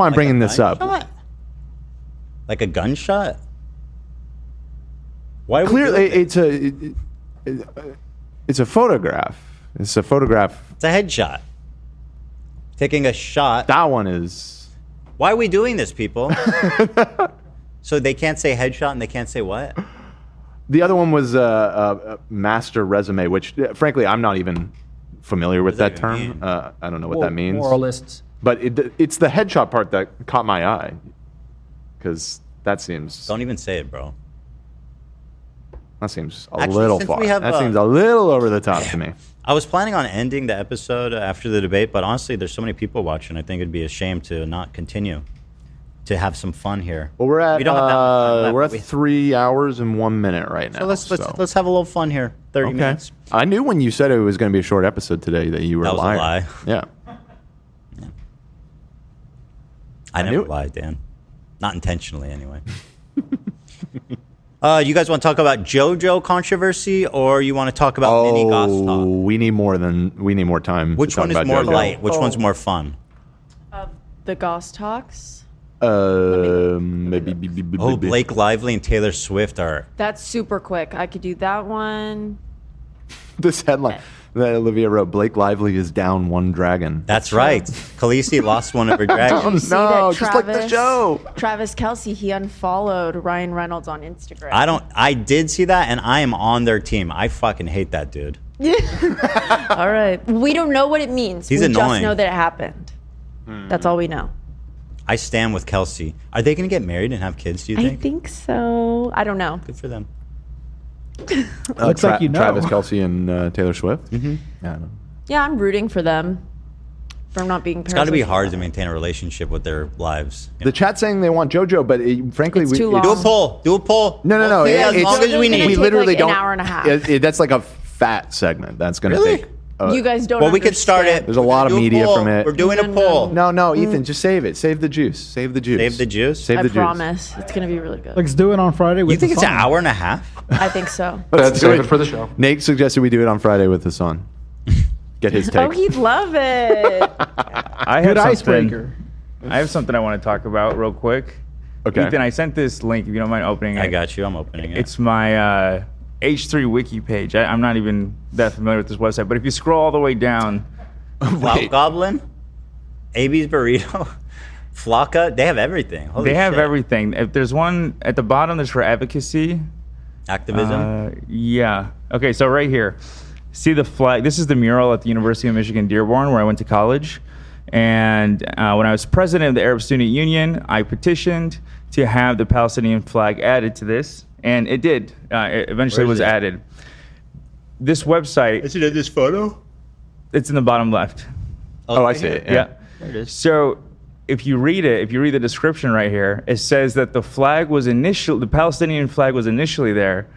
I'm bringing this up. Like a gunshot? Why? Clearly, it's a photograph. It's a photograph. It's a headshot. Taking a shot. That one is. Why are we doing this, people? So they can't say headshot and they can't say what? The other one was a master resume, which, frankly, I'm not even familiar with that term. I don't know what that means. Moralists. But it's the headshot part that caught my eye, because that seems. Don't even say it, bro. That seems a little far. That seems a little over the top to me. I was planning on ending the episode after the debate, but honestly, there's so many people watching. I think it'd be a shame to not continue to have some fun here. Well, we're at we don't have that much time left, we're at 3 hours and 1 minute right now. So let's have a little fun here. 30 minutes. I knew when you said it was going to be a short episode today that you were a liar. That was a lie. Yeah. I never lied, Dan. Not intentionally, anyway. You guys want to talk about JoJo controversy, or you want to talk about mini Goss talk? We need more time. Which one is more light? Which one's more fun? The Goss talks. Blake Lively and Taylor Swift are. That's super quick. I could do that one. This headline that Olivia wrote: Blake Lively is down one dragon. That's right. Khaleesi lost one of her dragons. No, just like the show. Travis Kelce, he unfollowed Ryan Reynolds on Instagram. I did see that, and I am on their team. I fucking hate that dude. All right. We don't know what it means. He's annoying. We just know that it happened. That's all we know. I stand with Kelsey. Are they going to get married and have kids, do you think? I think so. I don't know. Good for them. Looks like you know. Travis Kelce and Taylor Swift? Mm-hmm. Yeah, I know. Yeah, I'm rooting for them. For not being parents. It's got to be hard to maintain a relationship with their lives. The chat's saying they want JoJo, but frankly, too long. Do a poll. No. As long as we need. We literally don't. An hour and a half. That's like a fat segment. That's going to take. You guys don't. Well, we could start it. There's a lot of media from it. We're doing a poll. No, Ethan, just save it. Save the juice. Save the juice. Save the juice. I promise. It's going to be really good. Let's do it on Friday with You think it's an Hassan. hour and a half? I think so. Let's save it for the show. Nate suggested we do it on Friday with Hassan. get his Oh, take. he'd love it. I Good have icebreaker. I have something I want to talk about real quick. Okay. Ethan, I sent this link if you don't mind opening it. I got you. I'm opening it. It's my H3 wiki page. I'm not even that familiar with this website, but if you scroll all the way down, Clout Goblin, AB's Burrito, Flocka, they have everything. Holy they have shit. everything. If there's one at the bottom that's for advocacy. Activism? Yeah. Okay, so right here. See the flag? This is the mural at the University of Michigan Dearborn where I went to college. And when I was president of the Arab Student Union, I petitioned to have the Palestinian flag added to this. And it did. It eventually was added. This website... Is it in this photo? It's in the bottom left. Oh, I see it. Yeah. There it is. So if you read the description right here, it says that the Palestinian flag was initially there,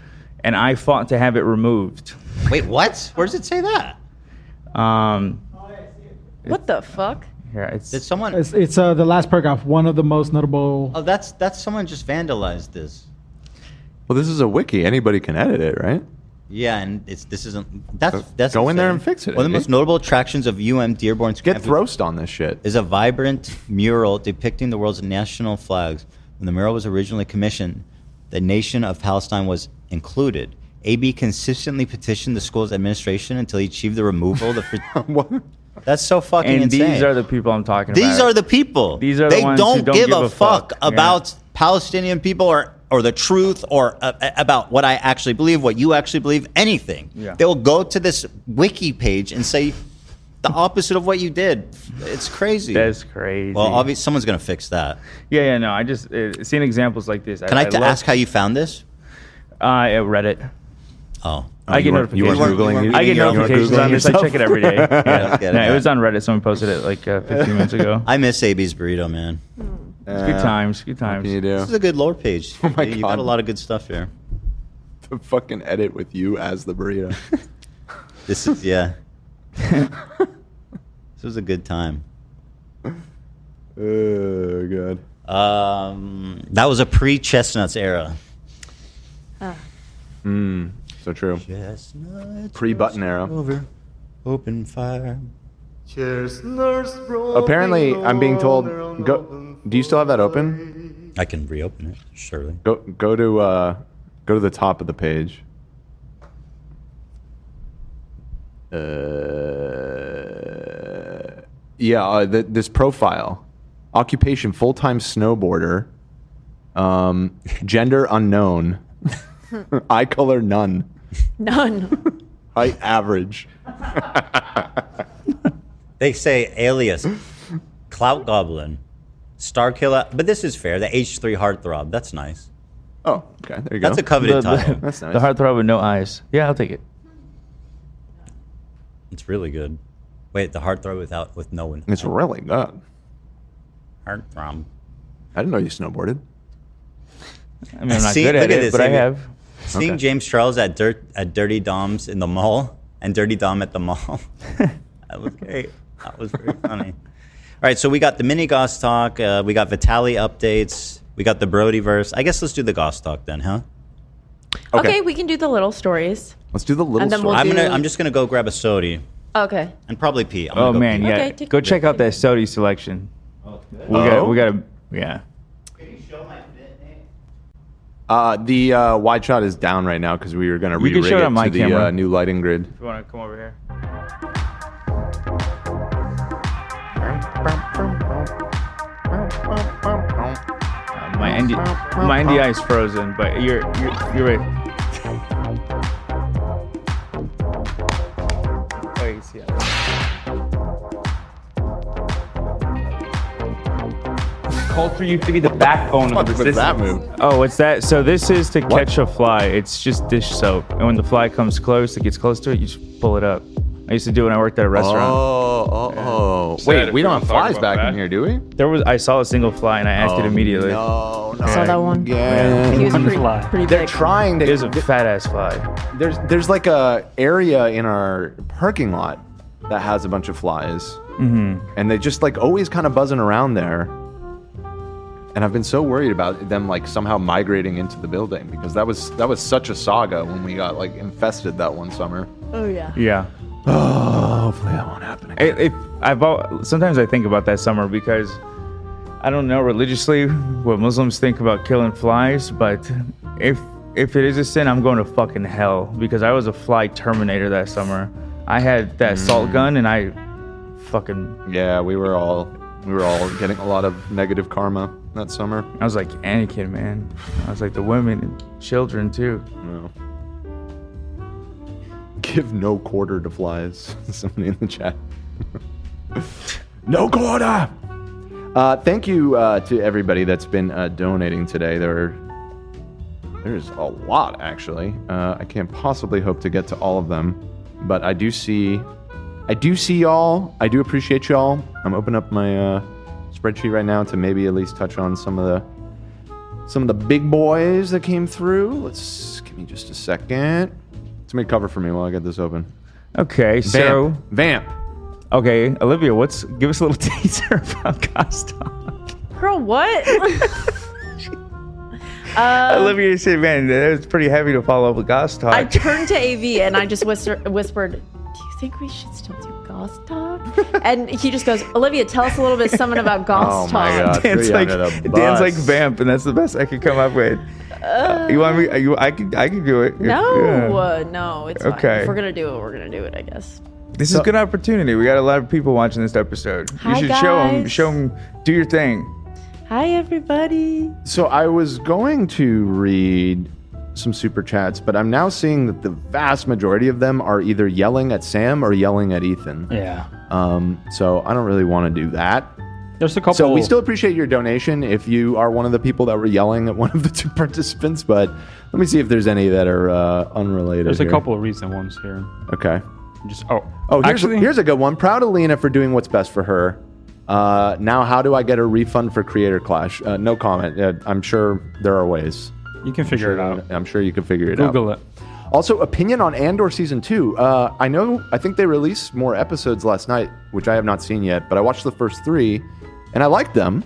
and I fought to have it removed. Wait, what? Where does it say that? What the fuck? Yeah, it's Did someone? It's the last paragraph. One of the most notable. Oh, that's someone just vandalized this. Well, this is a wiki. Anybody can edit it, right? Yeah, and this isn't. That's Go in there and insane. fix it. One of the most notable attractions of Dearborn's Get campus Throst on this shit. is a vibrant mural depicting the world's national flags. When the mural was originally commissioned, the nation of Palestine was included. AB consistently petitioned the school's administration until he achieved the removal of the. That's so fucking and insane. these are the people I'm talking about. These are the people. These are they the ones don't, who don't give a fuck Yeah. about Palestinian people or the truth or about what I actually believe, what you actually believe, anything. Yeah. They'll go to this wiki page and say the opposite of what you did. It's crazy. That's crazy. Well, obviously, someone's going to fix that. Yeah, no. I just seeing examples like this. Can I ask how you found this? Reddit. Oh. I get notifications. Googling. I get notifications on this. I check it every day. Yeah, Yeah, it was on Reddit. Someone posted it like 15 minutes ago. I miss AB's Burrito, man. It's good times. Good times. What can you do? This is a good lore page. Oh my You God. got a lot of good stuff here. To fucking edit with you as the burrito. This is, yeah. This was a good time. Oh, God. That was a pre-Chestnuts era. So true. Chestnuts Pre-button era. over, open fire. Apparently, I'm being told. Go. Do you still have that open? I can reopen it, surely. Go to the top of the page. This profile, occupation full-time snowboarder, gender unknown, eye color none, None. height average. They say alias, Clout Goblin, Star Killer, but this is fair. The H3 Heartthrob, that's nice. Oh, okay, there you go. That's a coveted title. That's nice. The heartthrob with no eyes. Yeah, I'll take it. It's really good. Wait, the Heartthrob with no one. It's really good. Heartthrob. I didn't know you snowboarded. I mean, I'm not good at it, but I have. Seeing Okay. James Charles at Dirty Dom's in the mall and Dirty Dom at the mall, that was great. That was very funny. All right, so we got the mini Goss talk. We got Vitali updates. We got the Brodyverse. I guess let's do the Goss talk then, huh? Okay, we can do the little stories. Let's do the little And then story. we'll I'm just gonna go grab a sody Okay. and probably pee. I'm Oh gonna go man, pee. yeah. Okay, take- Go check out that Sodi selection. We got yeah. The wide shot is down right now because we were going to You can re-rig show it it on my to the camera. new lighting grid. If you want to come over here. My NDI is frozen, but you're right. Oh, you see it. Culture used to be the backbone of the What was that resistance. move? Oh, what's that? So this is to catch a fly. It's just dish soap, and when the fly comes close, it gets close to it, you just pull it up. I used to do it when I worked at a restaurant. Oh. Wait, we don't have flies back in here, do we? I saw a single fly and I asked it immediately. No, I saw that one. Yeah. He was pretty They're big. trying It is a to. fat ass fly. There's like a area in our parking lot that has a bunch of flies, and they just like always kind of buzzing around there. And I've been so worried about them like somehow migrating into the building because that was such a saga when we got like infested that one summer. Oh yeah. Yeah. Oh hopefully that won't happen again. Sometimes I think about that summer because I don't know religiously what Muslims think about killing flies, but if it is a sin, I'm going to fucking hell because I was a fly terminator that summer. I had that salt gun and I fucking... Yeah, we were all getting a lot of negative karma that summer. I was like Anakin, man. I was like the women and children too. No. Give no quarter to flies. Somebody in the chat. No quarter! Thank you to everybody that's been donating today. There's a lot, actually. I can't possibly hope to get to all of them, but I do see y'all. I do appreciate y'all. I'm opening up my spreadsheet right now to maybe at least touch on some of the big boys that came through. Give me just a second. Somebody cover for me while I get this open. Okay, so Vamp. Okay, Olivia, give us a little teaser about Gostalk. Girl, what? Olivia said, man, it's pretty heavy to follow up with Gostalk. I turned to AV and I just whispered, do you think we should still do Gostalk? And he just goes, Olivia, tell us a little bit something about Gostalk. Oh my God. Dan's like Vamp, and that's the best I could come up with. You want me? I can do it. No, it's fine. Okay. If we're gonna do it, we're gonna do it, I guess. This is a good opportunity. We got a lot of people watching this episode. Hi, you should guys. show them, do your thing. Hi, everybody. So I was going to read some super chats, but I'm now seeing that the vast majority of them are either yelling at Sam or yelling at Ethan. Yeah. So I don't really want to do that. There's a couple. So we still appreciate your donation if you are one of the people that were yelling at one of the two participants, but let me see if there's any that are unrelated. There's here. a couple of recent ones here. Okay. Here's a good one. Proud of Lena for doing what's best for her. Now, how do I get a refund for Creator Clash? No comment. I'm sure there are ways. You can figure it out. I'm sure you can figure it out. Google it. Also, opinion on Andor Season 2. I think they released more episodes last night, which I have not seen yet, but I watched the first 3, and I liked them.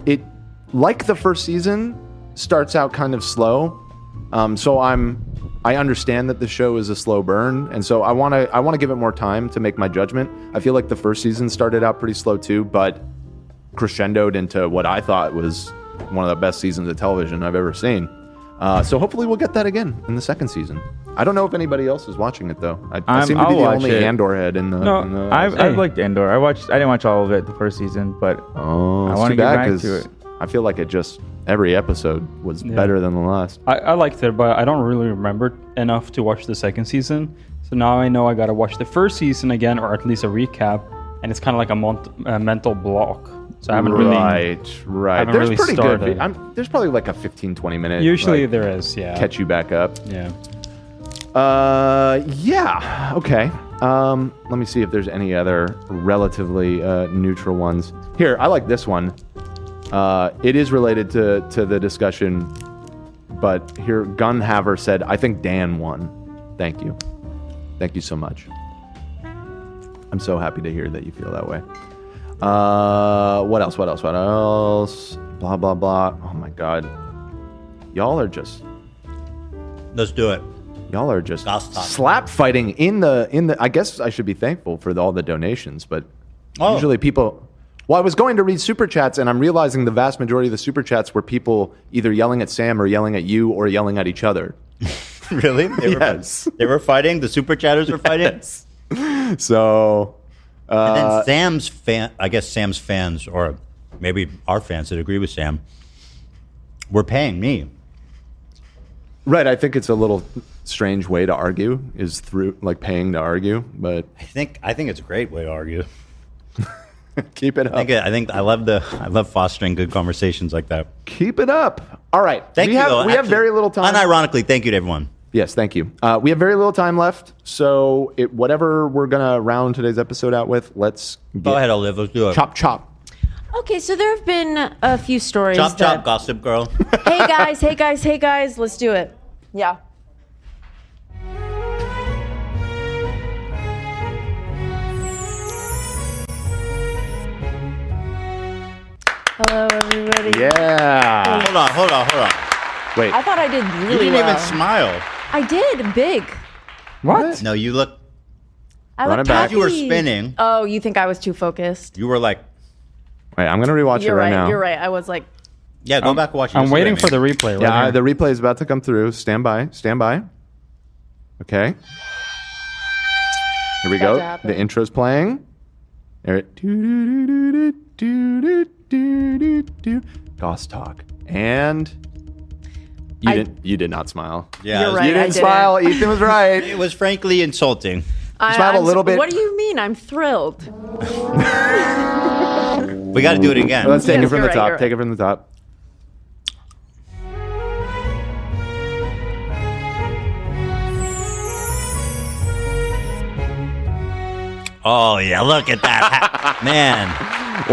It, like the first season, starts out kind of slow. So I understand that the show is a slow burn, and so I want to give it more time to make my judgment. I feel like the first season started out pretty slow too, but crescendoed into what I thought was one of the best seasons of television I've ever seen. So hopefully we'll get that again in the second season. I don't know if anybody else is watching it though. I seem to be the only Andor head in the. No, I've liked Andor. I didn't watch all of it the first season, but I want to get back to it. I feel like every episode was better than the last. I liked it, but I don't really remember enough to watch the second season. So now I know I got to watch the first season again, or at least a recap, and it's kind of like a mental block. So I haven't really. Right. There's pretty started. Good. There's probably like a 15-20 minute. Usually there is, yeah. Catch you back up. Yeah. Yeah. Okay. Let me see if there's any other relatively neutral ones. Here, I like this one. It is related to the discussion, but here, Gunhaver said, I think Dan won. Thank you. Thank you so much. I'm so happy to hear that you feel that way. What else? Blah, blah, blah. Oh my God. Y'all are just... Let's do it. Y'all are just slap fighting in the... I guess I should be thankful for all the donations, but usually people... Well, I was going to read super chats, and I'm realizing the vast majority of the super chats were people either yelling at Sam or yelling at you or yelling at each other. Really? Yes. They were fighting? The super chatters were fighting? Yes. So... and then Sam's fans, or maybe our fans that agree with Sam, were paying me. Right. I think it's a little strange way to argue, is through like paying to argue, but... I think it's a great way to argue. Keep it up. I love fostering good conversations like that. Keep it up. All right. We have very little time. Unironically, thank you to everyone. Yes, thank you. We have very little time left, so whatever we're gonna round today's episode out with, let's go ahead, Olive. Let's do it. Chop. Okay, so there have been a few stories. Chop, gossip girl. Hey guys, let's do it. Yeah. Hello, everybody. Yeah. Hold on. Wait. I thought I did really well. You didn't even smile. I did, big. What? No, you look I Run like it back. Kathy. You were spinning. Oh, you think I was too focused? You were like, Wait, I'm gonna rewatch You're it right right. now. You're right. I was like, yeah, go back and watch it. I'm Just waiting what I for the mean. replay. Right Yeah, here. the replay is about to come through. Stand by. Stand by. Okay. Here we About to go. happen. The intro's playing. There it. Goss talk. And you did not smile. Yeah, You're right, you I didn't smile. Ethan was right. It was frankly insulting. Smile a little bit. What do you mean? I'm thrilled. We got to do it again. Let's take Yes, it from you're the right, top. you're Take right. it from the top. Oh yeah, look at that, man!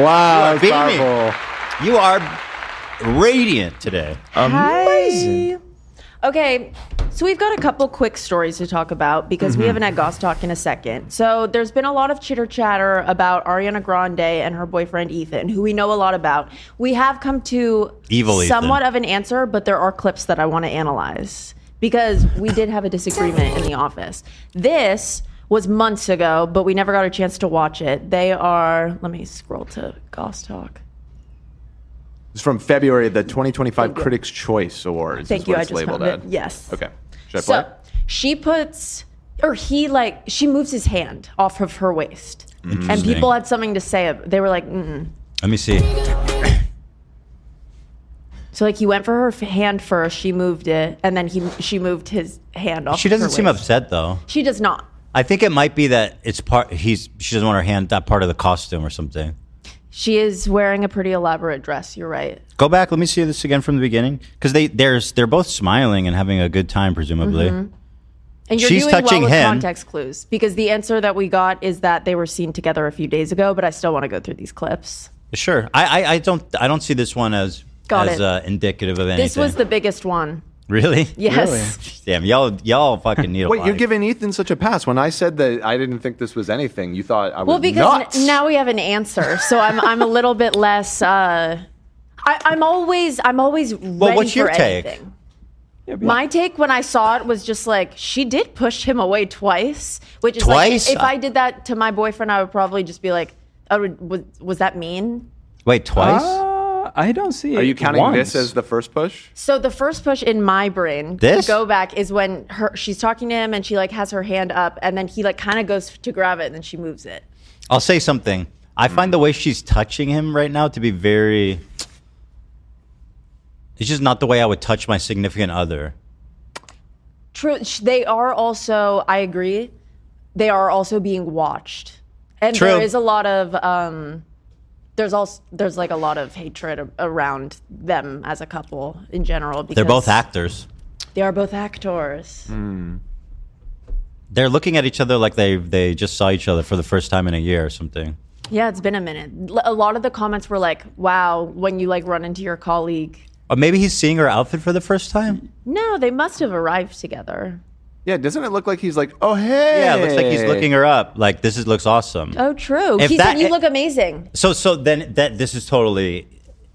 Wow, You are that's powerful. You are radiant today. Amazing. Okay, so we've got a couple quick stories to talk about because we Mhm. haven't had Goss Talk in a second. So there's been a lot of chitter chatter about Ariana Grande and her boyfriend Ethan, who we know a lot about. We have come to Evil Ethan. somewhat of an answer, but there are clips that I want to analyze because we did have a disagreement in the office. This was months ago, but we never got a chance to watch it. They are, let me scroll to Goss Talk. It's from February, the 2025 Critics' Choice Awards. Thank is you, what I it's just labeled found it. at. Yes. Okay. Should I play? So she puts, or he like, she moves his hand off of her waist. And Interesting. people had something to say. They were like, Let me see. So like he went for her hand first, she moved it, and then she moved his hand off She of doesn't her seem waist. upset though. She does not. I think it might be that it's part. She doesn't want her hand that part of the costume or something. She is wearing a pretty elaborate dress, you're right. Go back. Let me see this again from the beginning because they're both smiling and having a good time, presumably. Mhm. And you're She's doing touching well with him. context clues because the answer that we got is that they were seen together a few days ago, but I still want to go through these clips. Sure. I don't see this one as Got it. indicative of anything. This was the biggest one. Really? Yes. Damn, y'all fucking need a Wait, you're life. giving Ethan such a pass. When I said that I didn't think this was anything, you thought I was Well, because nuts. now we have an answer, so I'm a little bit less. I'm always ready what's your for take? anything. My take when I saw it was just like she did push him away twice, which is Twice? like if I did that to my boyfriend, I would probably just be like, "Oh, was that mean?" Wait, twice? I don't see it. Are you counting once. this as the first push? So the first push in my brain This? to go back is when she's talking to him and she like has her hand up and then he like kind of goes to grab it and then she moves it. I'll say something. I find the way she's touching him right now to be very. It's just not the way I would touch my significant other. True. They are also, I agree, they are also being watched. And True. there is a lot of, there's like a lot of hatred around them as a couple in general. Because They're both actors. They are both actors. They're looking at each other like they just saw each other for the first time in a year or something. Yeah, it's been a minute. A lot of the comments were like, wow, when you like run into your colleague. Or maybe he's seeing her outfit for the first time. No, they must have arrived together. Yeah, doesn't it look like he's like, oh, hey. Yeah, it looks like he's looking her up. Like, looks awesome. Oh, true. If He that- said you look amazing. So then this is totally,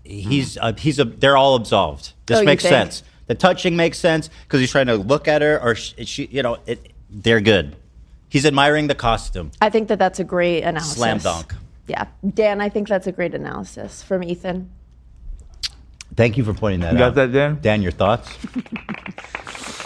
they're all absolved. This Oh, you makes think? sense. The touching makes sense because he's trying to look at her or she they're good. He's admiring the costume. I think that that's a great analysis. Slam dunk. Yeah. Dan, I think that's a great analysis from Ethan. Thank you for pointing that You out. got that, Dan? Dan, your thoughts?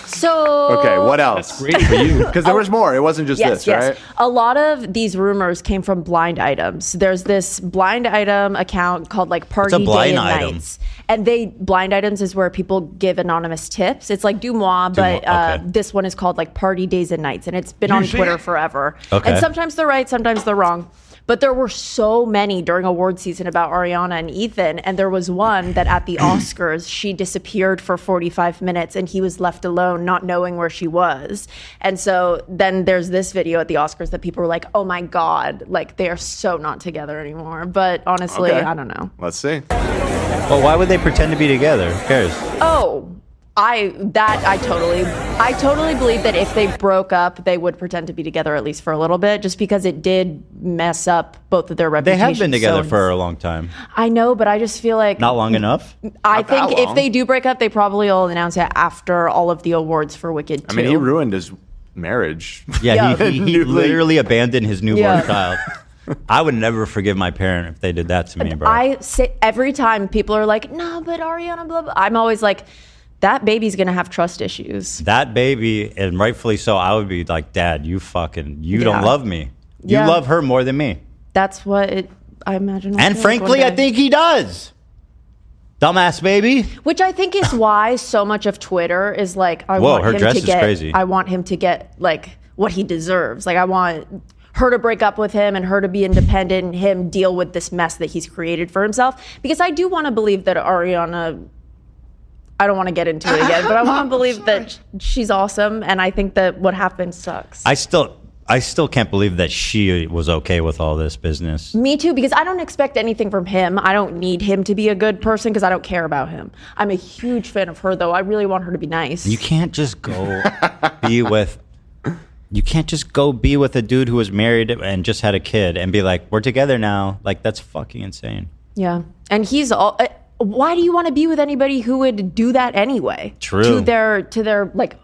So Okay, what else? That's great for you. Because there was more. It wasn't just this, right? A lot of these rumors came from blind items. There's this blind item account called like Party What's a blind Day and item? Nights. And blind items is where people give anonymous tips. It's like Dumois, but okay. this one is called like Party Days and Nights. And it's been on Twitter forever. Okay. And sometimes they're right, sometimes they're wrong. But there were so many during award season about Ariana and Ethan. And there was one that at the Oscars, she disappeared for 45 minutes and he was left alone, not knowing where she was. And so then there's this video at the Oscars that people were like, oh my God, like they are so not together anymore. But honestly, Okay. I don't know. Let's see. Well, why would they pretend to be together? Who cares? Oh, I totally believe that if they broke up, they would pretend to be together at least for a little bit, just because it did mess up both of their They reputations. have been together for a long time. I know, but I just feel like Not long enough? I Not that think if long. they do break up, they probably will announce it after all of the awards for Wicked 2. I mean, he ruined his marriage. Yeah, he Newly- literally abandoned his newborn Yeah. child. I would never forgive my parent if they did that to me, bro. I say every time people are like, no, but Ariana, blah, blah. I'm always like, that baby's going to have trust issues. That baby, and rightfully so, I would be like, Dad, you Yeah. don't love me. You Yeah. love her more than me. That's what I imagine. it'll And feel like frankly, one I day. think he does. Dumbass baby. Which I think is why so much of Twitter is like, I Whoa, want her him dress to is get, crazy. I want him to get like what he deserves. Like I want her to break up with him and her to be independent and him deal with this mess that he's created for himself. Because I do want to believe that Ariana, I don't want to get into it again, but I want to believe that she's awesome. And I think that what happened sucks. I still can't believe that she was okay with all this business. Me too, because I don't expect anything from him. I don't need him to be a good person because I don't care about him. I'm a huge fan of her, though. I really want her to be nice. You can't just go be with. You can't just go be with a dude who was married and just had a kid and be like, we're together now. Like, that's fucking insane. Yeah. And he's all. Why do you want to be with anybody who would do that anyway? True. To their like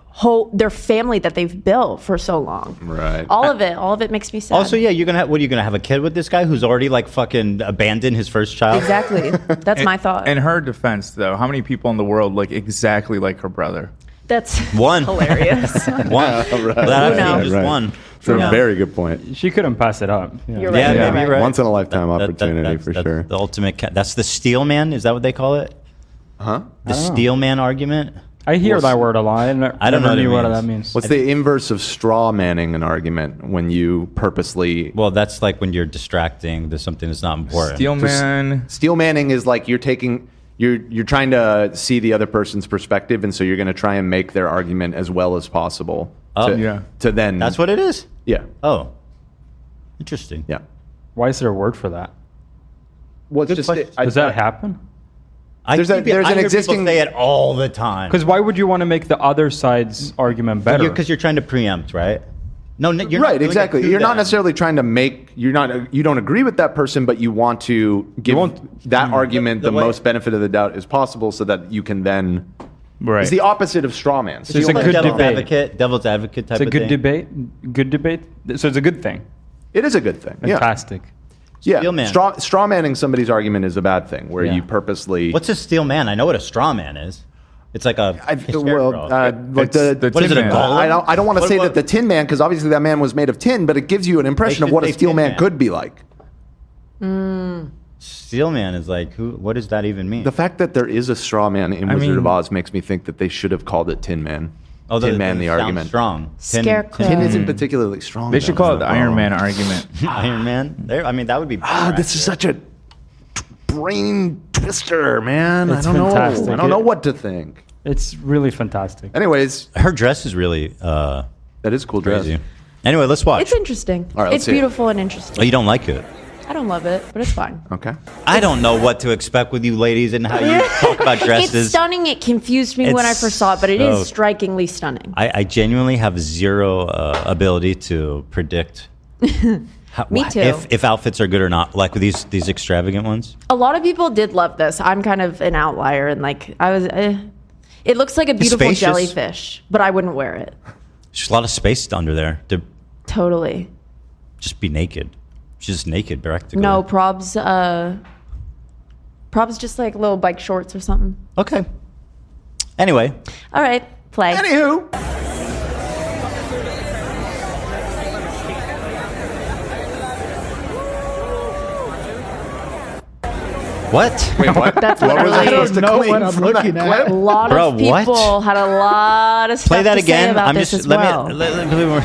their family that they've built for so long. Right. All of it makes me sad. Also, yeah, you're gonna have a kid with this guy who's already like fucking abandoned his first child. Exactly. That's my thought. In her defense, though, how many people in the world look exactly like her brother? That's one. Hilarious. One. Right. That I've seen just Right. one. It's a Yeah. very good point. She couldn't pass it up. You're right. Yeah, maybe right. you're right. Once in a lifetime opportunity for that's sure. The ultimate. That's the steel man. Is that what they call it? Huh? The steel man argument. I hear that word a lot. I I don't never know knew what what it that means. means. What's the inverse of straw manning an argument when you purposely? Well, that's like when you're distracting. There's something that's not important. Steel man. Steel manning is like you're trying to see the other person's perspective, and so you're going to try and make their argument as well as possible. To then. That's what it is. Yeah. Oh, interesting. Yeah. Why is there a word for that? Well, it's just Does that happen? There's an existing. People say it all the time. Because why would you want to make the other side's argument better? Because you're trying to preempt, right? No, you're not Right, doing exactly. it to You're not them. necessarily trying to make. You don't agree with that person, but you want to give that argument the way- most benefit of the doubt as possible, so that you can then. Right. It's the opposite of straw man. So it's a good debate. Devil's advocate type It's a of good thing. debate. Good debate. So it's a good thing. It is a good thing. Fantastic. Yeah. Steel man. Straw manning somebody's argument is a bad thing, where Yeah. you purposely. What's a steel man? I know what a straw man is. It's like a like It's the the what is it? A Tin Man. golem? I don't want to What- say what- that the Tin Man, because obviously that man was made of tin, but it gives you an impression of should what a say steel Tin man Man. could be like. Steel man is like who? What does that even mean? The fact that there is a straw man in I Wizard of mean- Oz makes me think that they should have called it Tin Man. Oh, Tin Man, the sounds argument. Strong. Scarecrow. Tin isn't particularly strong. They should though. call it the Oh. Iron Man argument. Iron Man. There. I mean, that would be. This is such a brain twister, man. It's I don't fantastic. know. I don't know what to think. It's really fantastic. Anyways, Her dress is really that is a cool dress. crazy. Anyway, let's watch. It's interesting. All right, let's It's see it. beautiful and Oh, interesting. you don't like it? I don't love it, but it's fine. Okay. I don't know what to expect with you ladies and how you talk about dresses. It's stunning. It confused me when I It's first saw it, but it so- is strikingly stunning. I genuinely have zero ability to predict. Me too. If outfits are good or not, like with these extravagant ones. A lot of people did love this. I'm kind of an outlier, and like I was. It looks like a beautiful spacious. jellyfish, but I wouldn't wear it. There's a lot of space under there to Totally. just be naked. She's just naked, practically. No probs. Probs just like little bike shorts or something. Okay. Anyway, All right, play. Anywho. what? Wait, what? That's what was I literally- supposed to I don't know clean what I'm from looking that at. clip? A lot Bro, of people what? had a lot of stuff Play that to say again. about I'm this just as well. let me.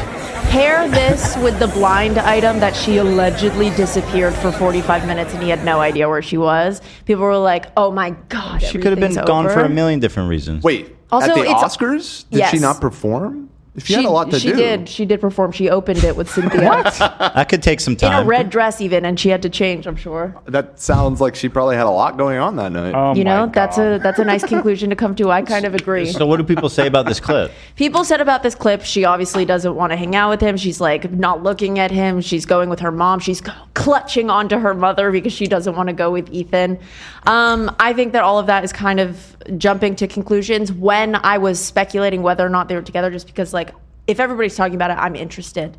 Pair this with the blind item that she allegedly disappeared for 45 minutes and he had no idea where she was. People were like, "Oh my god, She could have been everything's gone over." for a million different reasons. Wait. Also, at the it's- Oscars, did she Yes. not perform? She had a lot to she do. did. She did perform. She opened it with Cynthia That could take some in a time. red dress, even, and she had to change. I'm sure. That sounds like she probably had a lot going on that night. Oh You know, my that's God. a nice conclusion to come to. I kind of agree. So what do people say about this clip? People said about this clip, she obviously doesn't want to hang out with him. She's like not looking at him. She's going with her mom. She's clutching onto her mother because she doesn't want to go with Ethan. I think that all of that is kind of jumping to conclusions when I was speculating whether or not they were together, just because like if everybody's talking about it, I'm interested.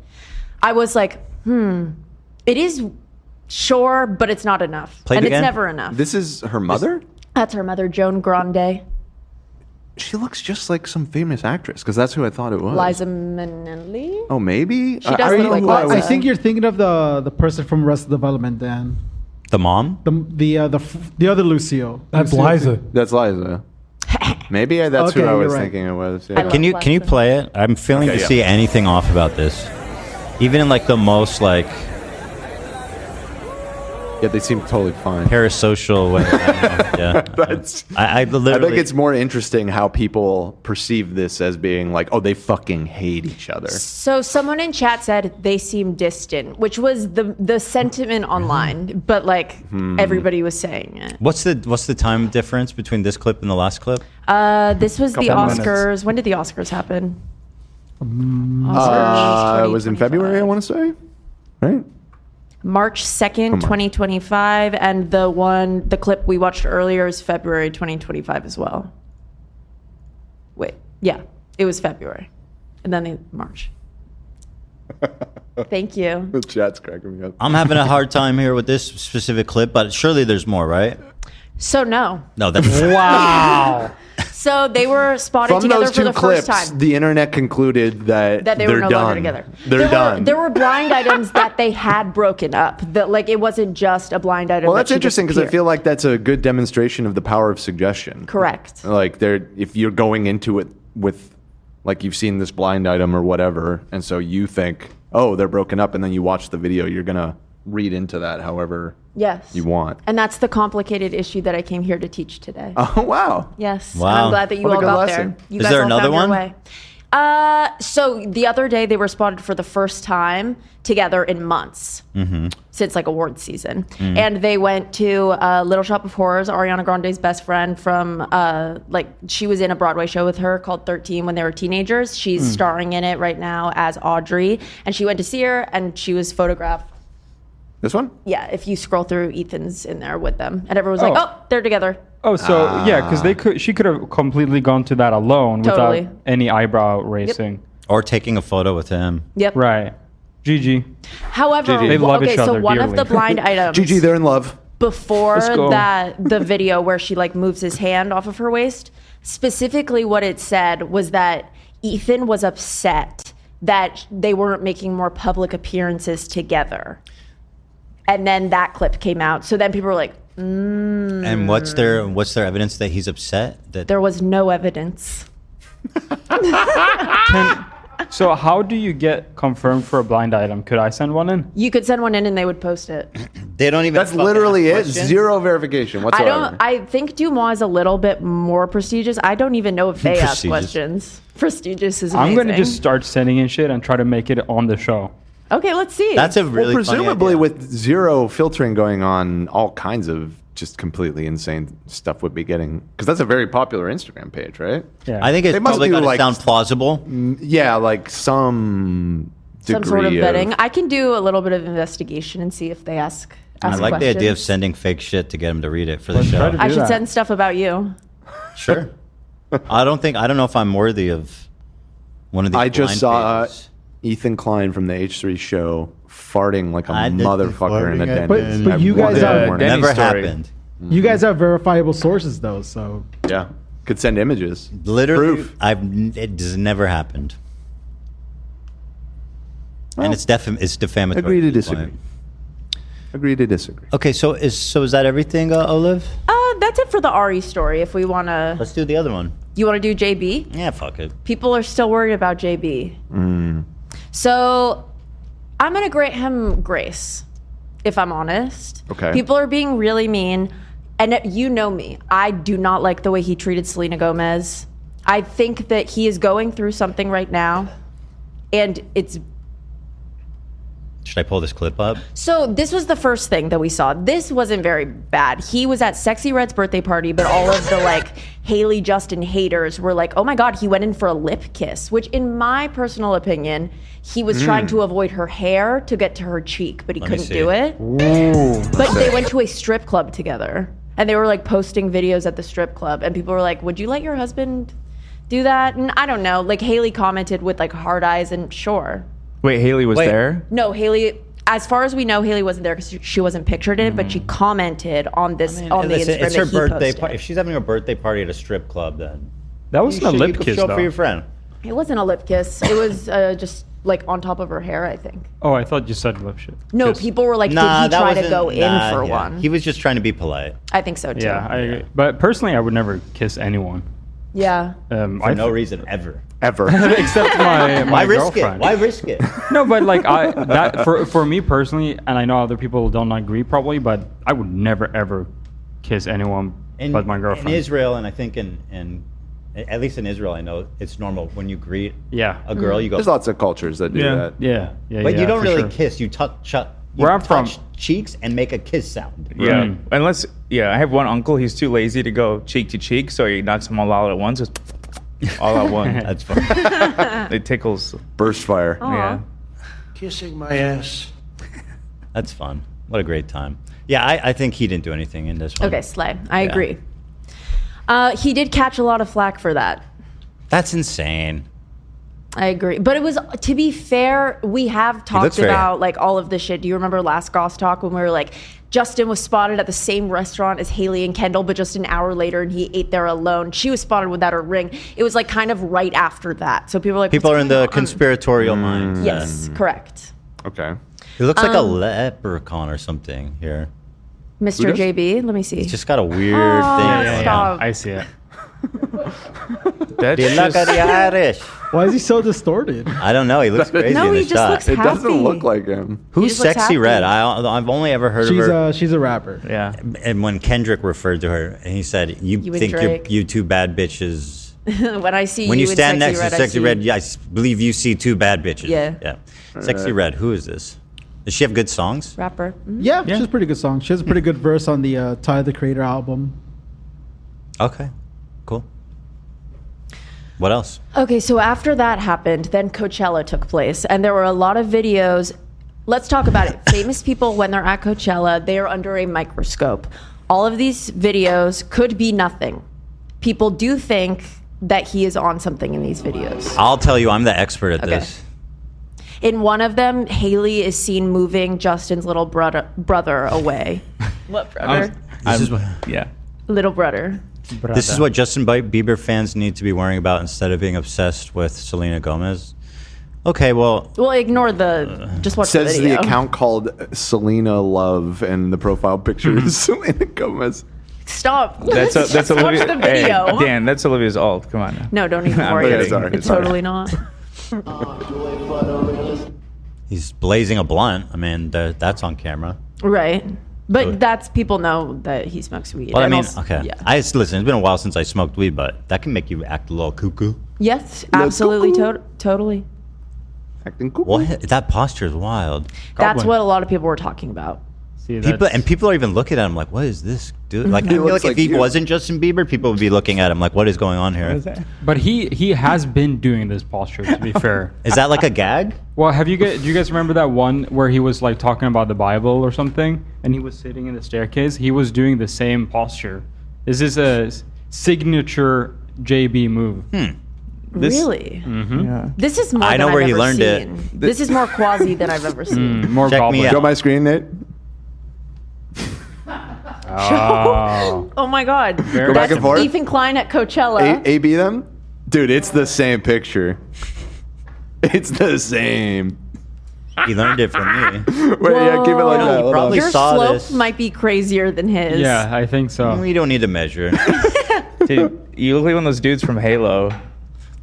I was like, it is sure, but it's not enough. Play it and again? It's never enough. This is her mother? That's her mother, Joan Grande. She looks just like some famous actress because that's who I thought it was. Liza Minnelli? Oh, maybe? She does look like Liza. I think you're thinking of the person from Arrested Development, Dan. The mom? The other Lucio. That's Lucio. Liza. That's Liza. Maybe that's Okay, who I you're was right. thinking it was. Yeah. Can you play it? I'm failing Okay, to yeah. see anything off about this. Even in like the most like Yeah, they seem totally fine. parasocial way. I don't know. Yeah. That's, I I literally think it's more interesting how people perceive this as being like, oh, they fucking hate each other. So someone in chat said they seem distant, which was the sentiment online, but like everybody was saying it. What's the time difference between this clip and the last clip? This was the Couple minutes. Oscars. When did the Oscars happen? It was in February, I want to say, right? March 2nd, 2025, and the clip we watched earlier is February 2025 as well. Wait, yeah, it was February, and then March. Thank you. The chat's cracking me up. I'm having a hard time here with this specific clip, but surely there's more, right? So no. No, that's Wow. So they were spotted From together those for two the clips, first time. the internet concluded that That they they're were no done. longer together. They're done. There were blind items that they had broken up. That like it wasn't just a blind item. Well, that that's she interesting because I disappeared. feel like that's a good demonstration of the power of suggestion. Correct. Like if you're going into it with, like you've seen this blind item or whatever, and so you think, oh, they're broken up, and then you watch the video, you're gonna read into that however Yes. you want. And that's the complicated issue that I came here to teach today. Oh wow. Yes. Wow. And I'm glad that you What a all good got lesson. there. You Is guys there all another found your one? way. So the other day they were spotted for the first time together in months since like awards season. And they went to Little Shop of Horrors, Ariana Grande's best friend from she was in a Broadway show with her called 13 when they were teenagers. She's starring in it right now as Audrey. And she went to see her and she was photographed. This one? Yeah, if you scroll through, Ethan's in there with them. And everyone's like, oh, they're together. Oh, so yeah, because she could have completely gone to that alone Totally. without any eyebrow raising. Or taking a photo with him. Yep. Right. GG. However, They love okay, each so other one of dearly. the blind items GG, they're in love. before Let's go. the video where she like moves his hand off of her waist, specifically what it said was that Ethan was upset that they weren't making more public appearances together. And then that clip came out. So then people were like, And what's their evidence that he's upset? That there was no evidence. So how do you get confirmed for a blind item? Could I send one in? You could send one in and they would post it. they don't even. That's fucking literally ask it. questions? Zero verification whatsoever. I think Dumois is a little bit more prestigious. I don't even know if they ask Prestigious. questions. Prestigious is amazing. I'm going to just start sending in shit and try to make it on the show. Okay, let's see. That's a really well, funny presumably idea. with zero filtering going on, all kinds of just completely insane stuff would be getting, because that's a very popular Instagram page, right? Yeah. I think it's They must probably do, going to like, sound plausible. Yeah, like some degree some sort of vetting. I can do a little bit of investigation and see if they ask I like questions. the idea of sending fake shit to get him to read it for the Let's try show. to I do should that. send stuff about you. Sure. I don't know if I'm worthy of one of these. I just blind saw pages. Ethan Klein from the H3 show farting like a I did the motherfucker in a farting, I den. But you guys are Denny Never story. happened. you guys have verifiable sources though, so Yeah, could send images. Literally, Proof. it has never happened. And it's defamatory. Agree to at this disagree. point. Agree to disagree. Okay, so is that everything, Olive? That's it for the Ari story. If we want to, Let's do the other one. you want to do JB? Yeah, fuck it. People are still worried about JB. So I'm going to grant him grace, if I'm honest. Okay. People are being really mean. And you know me. I do not like the way he treated Selena Gomez. I think that he is going through something right now. And it's Should I pull this clip up? so this was the first thing that we saw. This wasn't very bad. He was at Sexy Red's birthday party, but all of the like Haley Justin haters were like, oh my God, he went in for a lip kiss, which in my personal opinion, he was trying to avoid her hair to get to her cheek, but he Let me couldn't see. do it. But they went to a strip club together and they were like posting videos at the strip club and people were like, would you let your husband do that. And I don't know. Like Haley commented with like hard eyes, and sure. Wait, Haley was there? No, Haley. As far as we know, Haley wasn't there because she wasn't pictured in it, but she commented on this on the Instagram It's her that he birthday posted. party. If she's having a birthday party at a strip club, then That wasn't a lip you could kiss, show up though. for your friend. It wasn't a lip kiss. It was just like on top of her hair, I think. Oh, I thought you said lip shit. No, people were like, Nah, did he that try to wasn't- go in nah, for yeah. one? He was just trying to be polite. I think so too. Yeah, I agree. But personally, I would never kiss anyone. Yeah. For no reason ever. Except my Why risk it? girlfriend. Why risk it? No, but like that for me personally, and I know other people don't agree probably, but I would never ever kiss anyone but my girlfriend. In Israel, and I think in at least in Israel, I know it's normal when you greet a girl, you go. There's lots of cultures that do that. Yeah. But you don't for really sure. kiss. You touch. Where I'm from- cheeks and make a kiss sound. Yeah. Unless, I have one uncle. He's too lazy to go cheek to cheek, so he knocks them all out at once. Just all at once. That's fun. It tickles. Burst fire. Yeah. Kissing my ass. That's fun. What a great time. Yeah, I think he didn't do anything in this one. Okay, Slay. I Yeah. agree. He did catch a lot of flack for that. That's insane. I agree. But it was, to be fair, we have looks talked very- about like all of this shit. Do you remember last Goss Talk when we were like, Justin was spotted at the same restaurant as Haley and Kendall, but just an hour later and he ate there alone. She was spotted without her ring. It was like kind of right after that. So people are like, People what's are in going the on? conspiratorial mind. Yes, correct. Okay. He looks like a Um, leprechaun or something here. Mr. does? JB, let me see. He's just got a weird Oh, thing. stop. I see it. They look at the Irish. Why is he so distorted? I don't know. He looks crazy No, in he this just shot. looks It doesn't happy. look like him. Who's just looks Sexy happy. Red? I've only ever heard of her. She's a rapper. Yeah. And when Kendrick referred to her, and he said, "You You and think Drake. you two bad bitches." When I see When you in stand Sexy next Red, to I Sexy see- Red, yeah, believe you see two bad bitches. Yeah. Yeah. Sexy Red. Who is this? Does she have good songs? Rapper. Mhm. Yeah, she has a pretty good song. She has a pretty good verse on the Ty the Creator album. Okay. Cool. What else? Okay, so after that happened, then Coachella took place, and there were a lot of videos. Let's talk about it. Famous people, when they're at Coachella, they are under a microscope. All of these videos could be nothing. People do think that he is on something in these videos. I'll tell you, I'm the expert at Okay. this. In one of them, Haley is seen moving Justin's little brother away. What brother? This is what, Yeah. Little brother. this is what Justin Bieber fans need to be worrying about instead of being obsessed with Selena Gomez. Okay, well, Well, ignore the. Just watch the Says video. the account called Selena Love, and the profile picture is Selena Gomez. Stop. That's Just Olivia. watch the video. Hey, Dan, that's Olivia's alt. Come on now. No, don't even I'm worry. kidding. It's, Sorry, it's sorry. totally not. he's blazing a blunt. I mean, that's on camera. Right. But that's people know that he smokes weed. Well, I And mean, also- okay. Yeah. Listen, it's been a while since I smoked weed, but that can make you act a little cuckoo. Yes, absolutely, totally. Acting cool. What? That posture is wild. That's what a lot of people were talking about. See, People are even looking at him like, "What is this dude?" Like, I He feel looks like if like he you. wasn't Justin Bieber, people would be looking at him like, "What is going on here?" But he has been doing this posture. To be fair, Is that like a gag? well, do you guys remember that one where he was like talking about the Bible or something, and he was sitting in the staircase? He was doing the same posture. This is a signature JB move. Really? Mm-hmm. This is more I know than where I've he ever learned it. seen. This is more quasi than I've ever seen. More Check me goblin. out. Show my screen, Nate. Oh. Oh my God. Go back and forth. Ethan Klein at Coachella. A-B them? Dude, it's the same picture. It's the same. He learned it from me. Wait, yeah, keep it like Whoa. that. You Hold on. probably Your saw slope this. might be crazier than his. Yeah, I think so. We don't need to measure. Dude, you look like one of those dudes from Halo.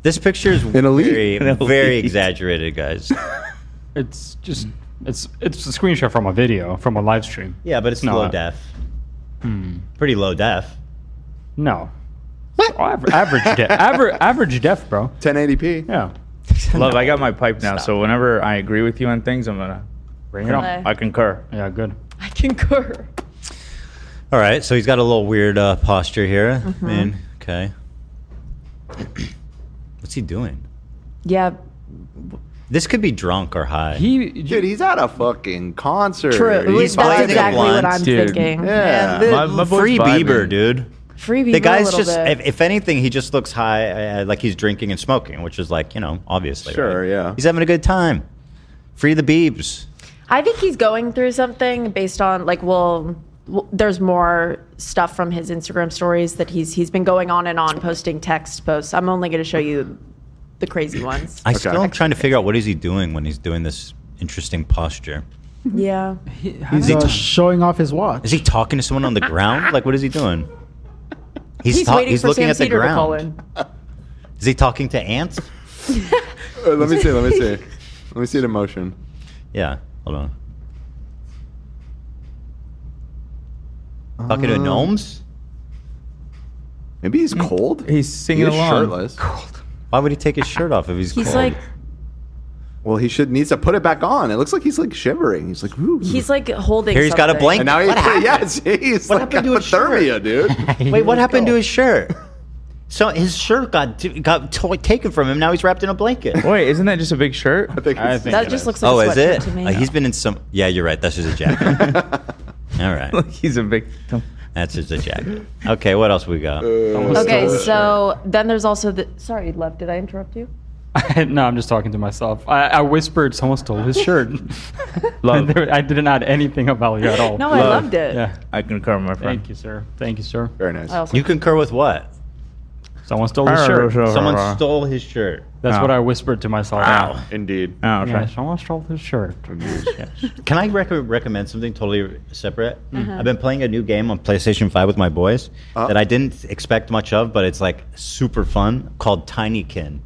This picture is An elite. very, An elite. very exaggerated, guys. It's just it's a screenshot from a video from a live stream. Yeah, but it's No, low def. Pretty low def. No. Average def. Average def, bro. 1080p. Yeah. Love, I got my pipe now, so whenever I agree with you on things, I'm gonna Bring it on. Okay. I concur. Yeah, good. I concur. All right, so he's got a little weird posture here. I mean, okay. What's he doing? Yeah. This could be drunk or high. Dude, he's at a fucking concert. True. He's That's blazing a exactly what blunt. I'm Dude. thinking. Yeah. Man, My boy's free vibing. Bieber, dude. Free The Bieber a guy's little just, bit. if anything, he just looks high, like he's drinking and smoking, which is like, obviously. Sure, right? yeah. He's having a good time. Free the Biebs. I think he's going through something based on there's more stuff from his Instagram stories that he's been going on and on posting text posts. I'm only going to show you the crazy ones. I still am trying to figure out what is he doing when he's doing this interesting posture. Yeah. He's showing off his watch. Is he talking to someone on the ground? Like, what is he doing? He's waiting he's for looking Sam at the Cedar to call ground. in. Is he talking to ants? Let me see. Let me see the motion. Yeah, hold on. Talking to gnomes? Maybe he's cold. He's singing He is along. shirtless. Why would he take his shirt off if he's He's cold? like Well, he needs to put it back on. It looks like he's like shivering. He's like, ooh. he's like holding. Here he's got a something. blanket. And now What happened? yes, he's What like happened to his hypothermia, dude. Wait, what happened to his shirt? So his shirt got taken from him. Now he's wrapped in a blanket. Wait, isn't that just a big shirt? I think That just looks like Oh, a is sweatshirt it? to me. He's been in some. Yeah, you're right. That's just a jacket. All right. He's a big. That's just a jacket. Okay, what else we got? Okay, so then there's also the. Sorry, Lev, did I interrupt you? No, I'm just talking to myself. I whispered someone stole his shirt. Love. I didn't add anything of value at all. No, I loved it. Yeah. I concur, my friend. Thank you, sir. Thank you, sir. Very nice. I also- You concur with what? Someone stole his shirt. Someone stole his shirt. That's what I whispered to myself. Wow. Indeed. Yeah, someone stole his shirt. Yes. Can I recommend something totally separate? I've been playing a new game on PlayStation 5 with my boys that I didn't expect much of, but it's like super fun, called Tinykin.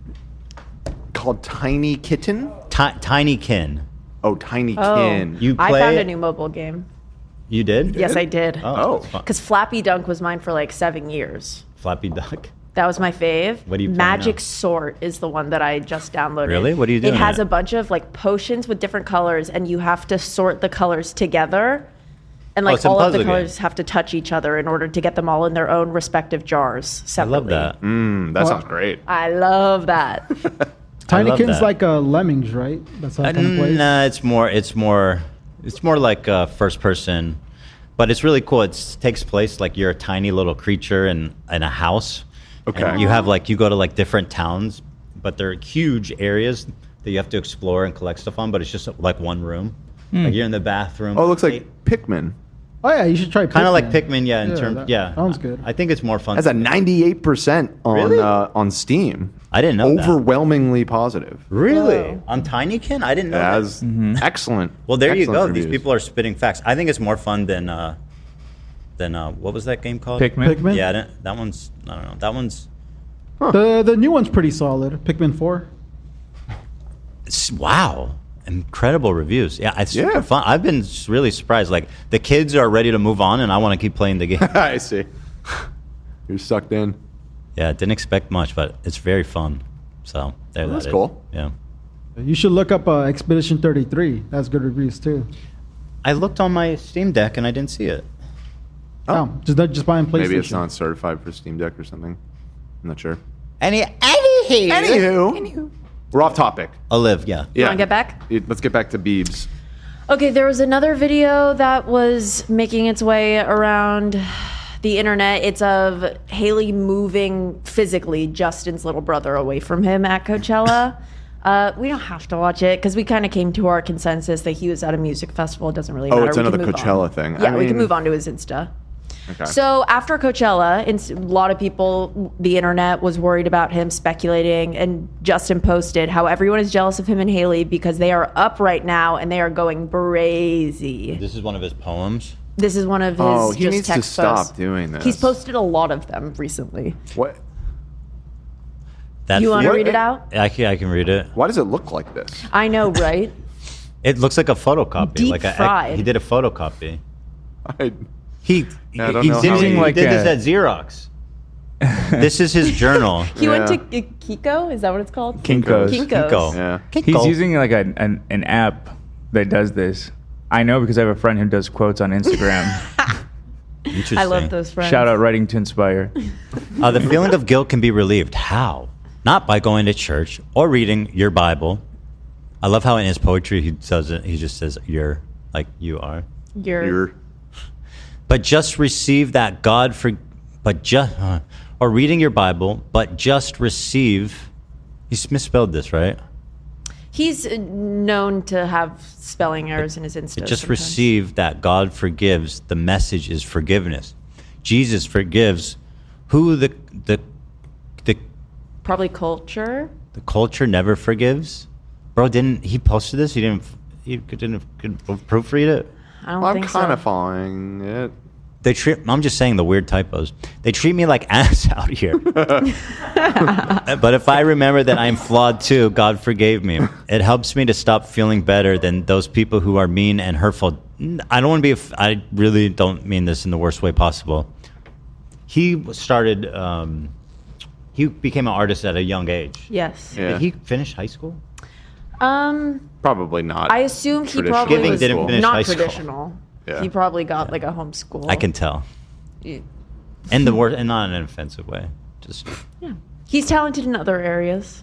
Called Tiny Kitten? Tinykin. Oh, Tiny Oh, Kin. You I play found a it? new mobile game. You did? Yes, I did. Oh. Because Flappy Dunk was mine for like 7 years. Flappy Duck. That was my fave. What do you play Magic now? Sort is the one that I just downloaded. Really? What do you do It in has it? a bunch of like potions with different colors, and you have to sort the colors together. And like it's a all of the puzzle game. colors have to touch each other in order to get them all in their own respective jars I separately. love that. That sounds great. I love that. Tinykin's that. like a Lemmings, right? That's how it kind of plays. Nah, it's more like first person, but it's really cool. It takes place like you're a tiny little creature in a house. Okay. And you have you go to like different towns, but they're huge areas that you have to explore and collect stuff on. But it's just like one room. Like you're in the bathroom. Oh, it looks like Pikmin. Oh yeah, you should try. Kind of like Pikmin, yeah. that sounds good. I think it's more fun. Has a 98% on Really? On Steam. I didn't know that. Overwhelmingly positive. Really? On Tinykin? I didn't know It that. has excellent. Well, there you excellent go. reviews. These people are spitting facts. I think it's more fun than what was that game called? Pikmin. Pikmin? Yeah, that one's. I don't know. That one's. The new one's pretty solid. Pikmin 4. Wow. Incredible reviews. Yeah, it's super Yeah. fun. I've been really surprised. Like the kids are ready to move on, and I want to keep playing the game. I see. You're sucked in. Yeah, didn't expect much, but it's very fun. So there. Well, that's that is. cool. Yeah. You should look up Expedition 33. That's good reviews too. I looked on my Steam Deck and I didn't see it. Oh, just buying PlayStation. Maybe it's not certified for Steam Deck or something. I'm not sure. Anywho. Anywho. We're off topic. Olive, yeah. You want to get back? Let's get back to Biebs. Okay, there was another video that was making its way around the internet. It's of Haley moving physically Justin's little brother away from him at Coachella. We don't have to watch it because we kind of came to our consensus that he was at a music festival. It doesn't really matter. Oh, it's We can another move Coachella on. thing. Yeah, we can move on to his Insta. Okay. So after Coachella, a lot of people, the internet was worried about him speculating, and Justin posted how everyone is jealous of him and Haley because they are up right now and they are going crazy. This is one of his poems. This is one of his Oh, he just needs to text stop posts. doing this. He's posted a lot of them recently. What? You want to read it out? I can read it. Why does it look like this? I know, right? It looks like a photocopy. Deep fried. He did a photocopy. I He don't know did, how he he- did this at Xerox. This is his journal. He went to Kiko. Is that what it's called? Kinko's. Kinko's. Yeah. He's using like an app that does this. I know because I have a friend who does quotes on Instagram. Interesting. I love those friends. Shout out Writing to Inspire. The feeling of guilt can be relieved. How? Not by going to church or reading your Bible. I love how in his poetry he does it. He just says "you're," like you are. You're. But just receive that God but just or reading your Bible, but just receive. He's misspelled this, right? He's known to have spelling errors in his Insta. Just sometimes. receive that God forgives. The message is forgiveness. Jesus forgives. Who the Probably culture. The culture never forgives. Bro, didn't he posted this? He didn't proofread it. I don't I'm think kind so. of following it. I'm just saying the weird typos. They treat me like ass out here. But if I remember that I'm flawed too, God forgave me. It helps me to stop feeling better than those people who are mean and hurtful. I don't want to be. I really don't mean this in the worst way possible. He started. He became an artist at a young age. Yes. Yeah. Did he finish high school? Probably not. I assume he traditional probably Giving was didn't finish high not school. traditional. Yeah. He probably got like a homeschool. I can tell. Yeah. And the word, and not in an offensive way. Just He's talented in other areas.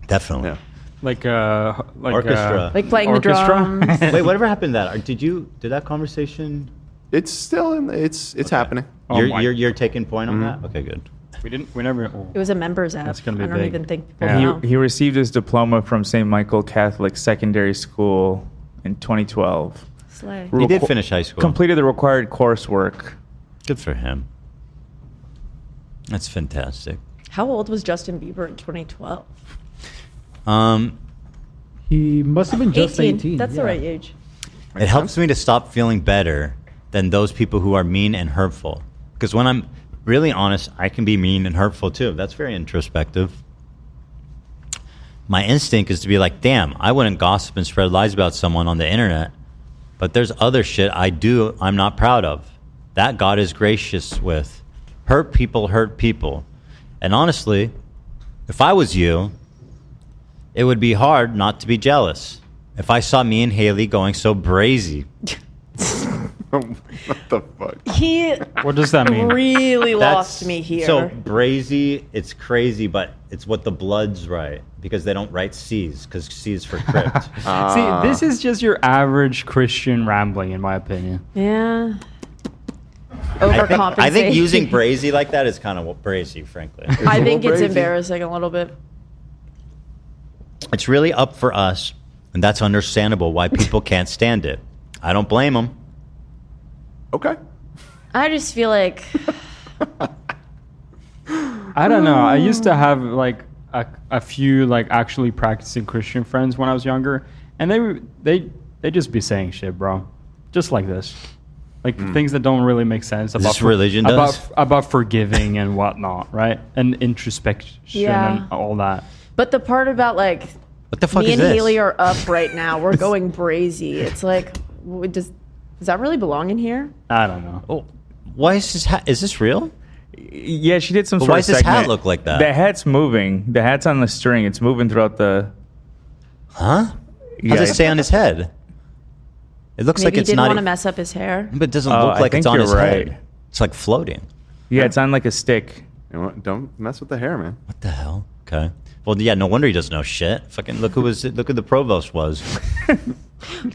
definitely. Yeah. Like Orchestra. Like playing the orchestra? drums. Wait, whatever happened to that? Did that conversation? It's still in. It's happening. Oh my- You're taking point on that? Okay, good. We never. Oh. It was a members app. That's gonna be I don't big. even think people He, know. he received his diploma from St. Michael Catholic Secondary School in 2012. Slay. He did finish high school. Completed the required coursework. Good for him. That's fantastic. How old was Justin Bieber in 2012? He must have been just 18. That's the right age. It helps me to stop feeling better than those people who are mean and hurtful. Because when I'm really honest, I can be mean and hurtful too. That's very introspective. My instinct is to be like, damn, I wouldn't gossip and spread lies about someone on the internet. But there's other shit I'm not proud of. That God is gracious with. Hurt people. And honestly, if I was you, it would be hard not to be jealous. If I saw me and Haley going so brazy. What the fuck? He What does that mean? really lost me here. So brazy, it's crazy, but it's what the Bloods write because they don't write C's because C is for crypt. See, this is just your average Christian rambling, in my opinion. yeah. Overcompensate. I think using brazy like that is kind of brazy, frankly. I think it's brazy. embarrassing a little bit. It's really up for us, and that's understandable why people can't stand it. I don't blame them. Okay. I just feel like I don't know. I used to have like a few like actually practicing Christian friends when I was younger, and they just be saying shit, bro, just like this, like things that don't really make sense about This religion does? about forgiving and whatnot, right? And introspection Yeah. and all that. but the part about like What the fuck me is and this? Haley are up right now. We're going brazy. It's like, does that really belong in here? I don't know. Oh, why is this? Is this real? Yeah, she did some But sort why of does this hat segment. look like that? The hat's moving. The hat's on the string. It's moving throughout the. Huh? Yeah, How does it stay on his head? It looks Maybe like he it's didn't not. want to mess up his hair. But it doesn't Oh, look I like think it's on you're his right. head. It's like floating. Yeah, it's on like a stick. You know what? Don't mess with the hair, man. What the hell? Okay. Well, yeah. No wonder he doesn't know shit. Fucking look who the provost was.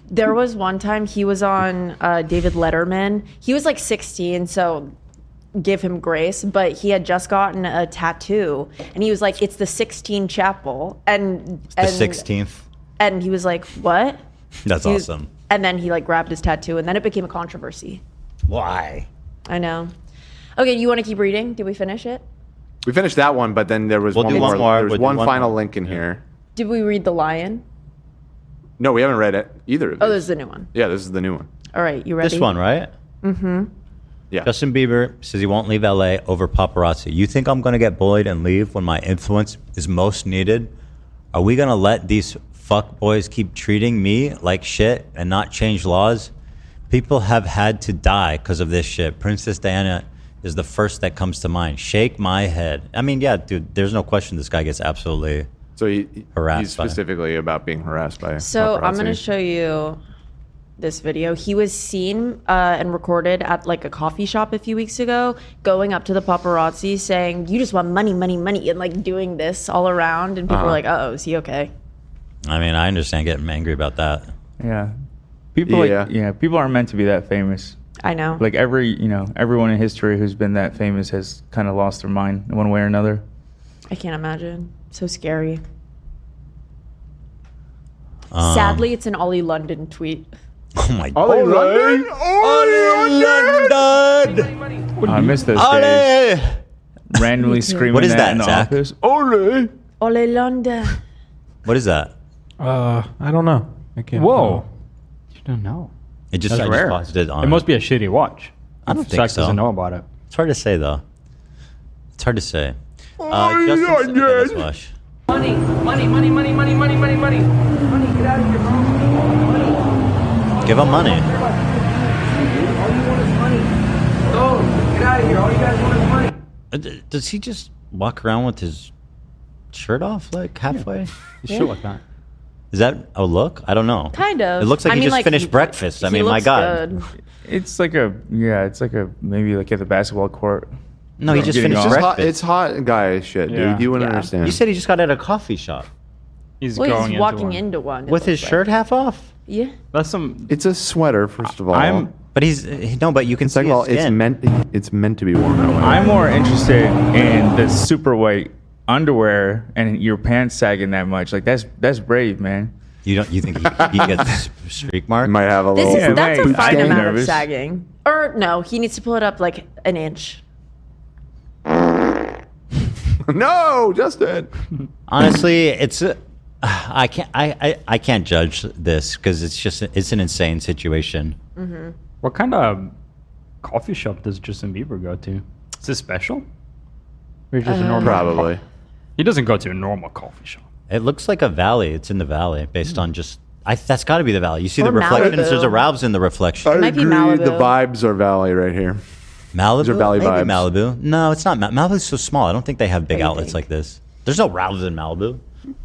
There was one time he was on David Letterman. He was like 16, so give him grace. But he had just gotten a tattoo, and he was like, "It's the 16 Chapel," and The 16th. And he was like, "What?" That's He- awesome. And then he like grabbed his tattoo, and then it became a controversy. Why? I know. Okay, you want to keep reading? Did we finish it? We finished that one, but then there was We'll one do more. one more. There was We'll do one one final more. link in here. Did we read The Lion? No, we haven't read it either. Of Oh, these. this is the new one. Yeah, this is the new one. All right, you ready? This one, right? Mm-hmm. Yeah. Justin Bieber says he won't leave LA over paparazzi. You think I'm going to get bullied and leave when my influence is most needed? Are we going to let these fuck boys keep treating me like shit and not change laws? People have had to die because of this shit. Princess Diana is the first that comes to mind. Shake my head. I mean, yeah, dude, there's no question this guy gets absolutely So harassed he's by it. specifically about being harassed by. So I'm paparazzi. going to show you this video. He was seen and recorded at like a coffee shop a few weeks ago, going up to the paparazzi saying, "You just want money, money, money," and like doing this all around. And people were like, "Oh, is he okay?" I mean, I understand getting angry about that. Yeah. People Yeah. people aren't meant to be that famous. I know. Like everyone in history who's been that famous has kind of lost their mind in one way or another. I can't imagine. So scary. Sadly, it's an Ollie London tweet. Oh my Ollie London? I missed those Ollie! days. Randomly screaming What is that, in the Zach? office. Ollie! Ollie London. What is that? I don't know. I can't. Whoa. You don't know. It just, That's I just rare. paused it on. It must be a shitty watch. I don't think Zach so. doesn't know about it. It's hard to say though. It's hard to say. Justin, okay, let's watch. Money, money, money, money, money, money, money, money. Money, get out of here, bro. Money. Give him money. All you want is money. Go, get out of here. All you guys want is money. Does he just walk around with his shirt off like halfway? He should like that. Is that a look? I don't know. Kind of. It looks like I he mean, just like, finished breakfast. I he mean, my looks God. good. It's like maybe like at the basketball court. No, he just Getting finished off. breakfast. It's hot guy shit, dude. Yeah. You wouldn't understand. You said he just got out of a coffee shop. He's Well, going he's walking one. into one. it With his looks like. shirt half off? Yeah. That's some. It's a sweater, first of all. But but you can see Second of all, his skin. it's meant to be worn that way. I'm more interested in the super white underwear and your pants sagging that much. Like that's brave, man. You think he gets streak mark? Might have a This little. is, that's a boot fine stain. amount of Nervous. sagging. Or no, he needs to pull it up like an inch. No, Justin. Honestly, it's I can't judge this because it's an insane situation. Mm-hmm. What kind of coffee shop does Justin Bieber go to? Is this special? Or just a normal? Probably. He doesn't go to a normal coffee shop. It looks like a valley. It's in the valley based on just. That's got to be the valley. You see Or the reflections. Malibu. There's a Ralph's in the reflection. I might be agree. Malibu. The vibes are valley right here. Malibu? These are valley Maybe vibes. Malibu. No, it's not. Malibu's so small. I don't think they have big outlets like this. There's no Ralph's in Malibu.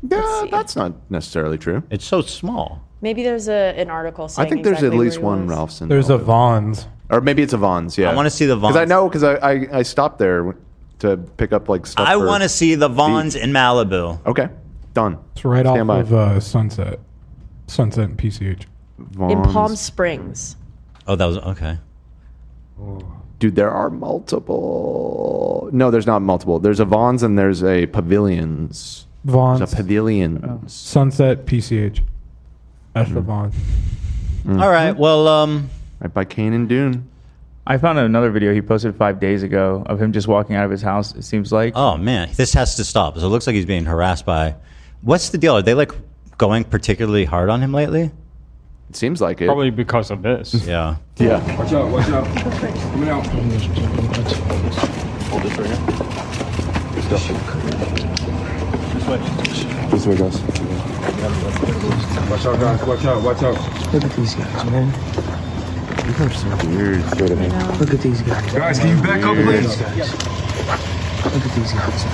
Yeah, that's not necessarily true. It's so small. Maybe there's an article saying I think there's exactly at least where he one was. Ralph's in There's a Malibu. Vaughn's. Or maybe it's a Vaughn's, yeah. I wanna see the Because I Vaughn's. know, because I stopped there to pick up like stuff. I for want to see the Vaughn's in Malibu. Okay, done. It's right Stand off by. of Sunset. Sunset and PCH. In Vaughn's. Palm Springs. Oh, that was okay. Dude, there are multiple. No, there's not multiple. There's a Vaughn's and there's a Pavilions. Vaughn's. There's a Pavilions. Sunset PCH. That's the Vaughn's. All right. Well, right by Kane and Dune. I found another video he posted 5 days ago of him just walking out of his house. It seems like. oh man, this has to stop. So it looks like he's being harassed by. What's the deal? Are they like going particularly hard on him lately? It seems like it. Probably because of this. Yeah. Yeah. Watch out, watch out. Coming out. Hold this right here. Let's go. This way, guys. Watch out, guys. Watch out, watch out. Look at these guys, man. You guys are so weird. Straight up. Look at these guys. Guys, can you back up, please? Look at these guys.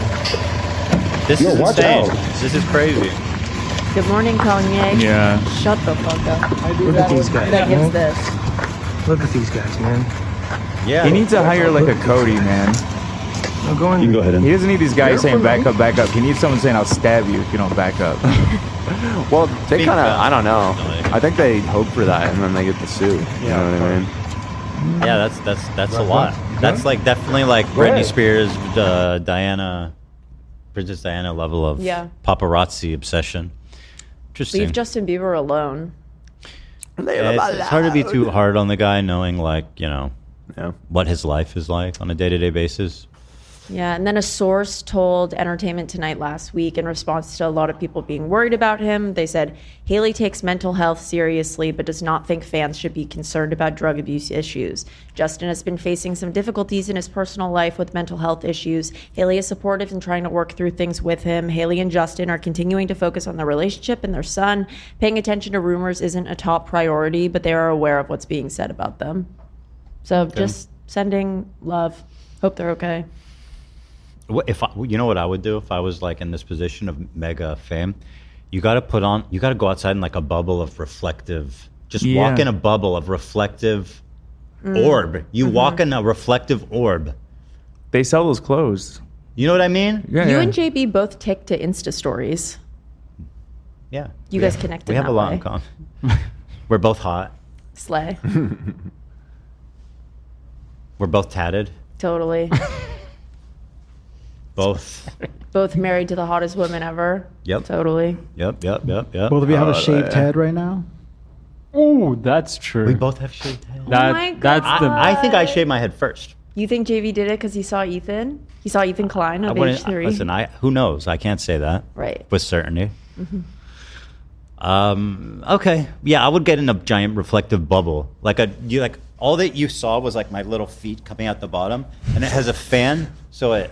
This is watch insane. out. This is crazy. Good morning, Kanye. Yeah. Shut the fuck up. Look at these guys. That gives man. this. Look at these guys, man. Yeah. He needs to hire like a Cody, man. I'm going. You can go ahead He doesn't need these guys saying back up, back up. He needs someone saying I'll stab you if you don't back up. Well, they Speak kind of, up. I don't know. I think they hope for that and then they get the sue. You know what I mean? Yeah, that's a lot. That's like definitely like Britney Spears, Princess Diana level of Yeah. paparazzi obsession. Interesting. Leave Justin Bieber alone. Yeah, it's hard to be too hard on the guy, knowing like Yeah. what his life is like on a day-to-day basis. Yeah, and then a source told Entertainment Tonight last week in response to a lot of people being worried about him. They said, Haley takes mental health seriously, but does not think fans should be concerned about drug abuse issues. Justin has been facing some difficulties in his personal life with mental health issues. Haley is supportive and trying to work through things with him. Haley and Justin are continuing to focus on their relationship and their son. Paying attention to rumors isn't a top priority, but they are aware of what's being said about them. So just sending love. Hope they're okay. If you know what I would do if I was like in this position of mega fame, you got to go outside in like a bubble of reflective. Just walk in a bubble of reflective orb. You walk in a reflective orb. They sell those clothes. You know what I mean? Yeah, You and JB both take to Insta stories. Yeah. You guys connected We have that a lot way. in common. We're both hot. Slay. We're both tatted. Totally. Both married to the hottest women ever. Yep. Totally. Yep. Both of you have a shaved head right now? Ooh, that's true. We both have shaved heads. my That's the. I think I shaved my head first. You think JV did it because he saw Ethan? He saw Ethan Klein of H3. Listen, who knows? I can't say that. Right. With certainty. Mm-hmm. Okay. Yeah, I would get in a giant reflective bubble. All that you saw was like my little feet coming out the bottom, and it has a fan. So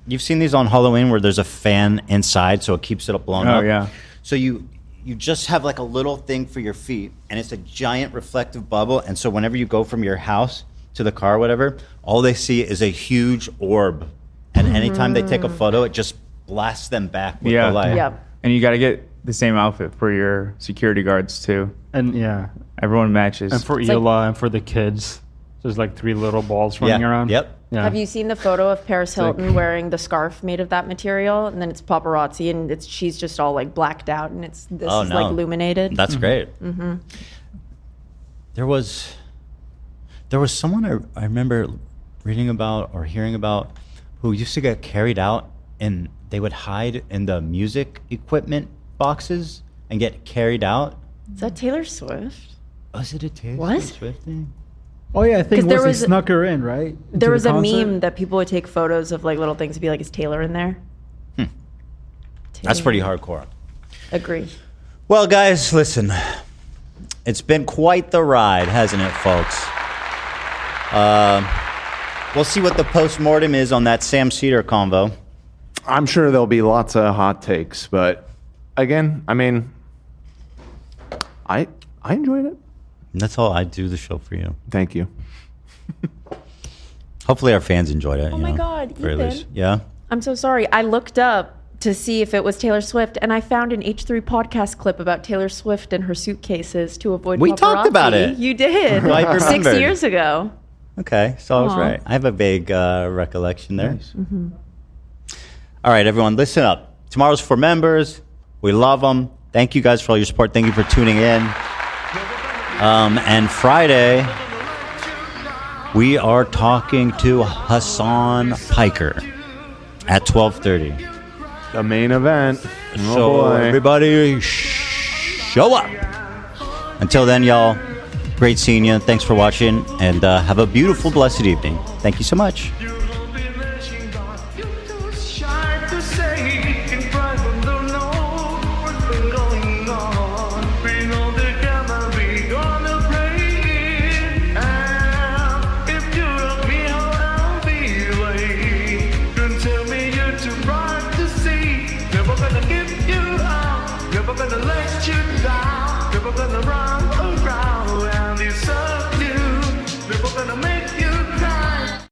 you've seen these on Halloween where there's a fan inside, so it keeps it blown up. Oh yeah. So you just have like a little thing for your feet, and it's a giant reflective bubble. And so whenever you go from your house to the car or whatever, all they see is a huge orb. And anytime they take a photo, it just blasts them back with the light. Yeah. And you got to get the same outfit for your security guards too. And yeah, everyone matches. And for Ela and for the kids, there's like 3 little balls running around. Yep. Yeah. Have you seen the photo of Paris Hilton wearing the scarf made of that material? And then it's paparazzi, and she's just all like blacked out, and like illuminated. That's great. Mm-hmm. There was someone I remember reading about or hearing about who used to get carried out, and they would hide in the music equipment boxes and get carried out. Is that Taylor Swift? Was it a Taylor Swift thing? Oh yeah, I think there he was snuck her in, right? There Into was the a concert? meme that people would take photos of like little things and be like, is Taylor in there? That's pretty hardcore. Agree. Well, guys, listen. It's been quite the ride, hasn't it, folks? We'll see what the post-mortem is on that Sam Seder convo. I'm sure there'll be lots of hot takes, but again, I mean, I enjoyed it. And that's all. I do the show for you. Thank you. Hopefully our fans enjoyed it. Oh my God, very Ethan. least. Yeah? I'm so sorry. I looked up to see if it was Taylor Swift, and I found an H3 podcast clip about Taylor Swift and her suitcases to avoid We paparazzi. talked about it. You did. I remembered. 6 years ago. Okay, so I was Aw. right. I have a vague recollection there. Mm-hmm. All right, everyone, listen up. Tomorrow's for members. We love them. Thank you guys for all your support. Thank you for tuning in. And Friday, we are talking to Hassan Piker at 12:30. The main event. So everybody show up. Until then, y'all, great seeing you. Thanks for watching, and have a beautiful, blessed evening. Thank you so much.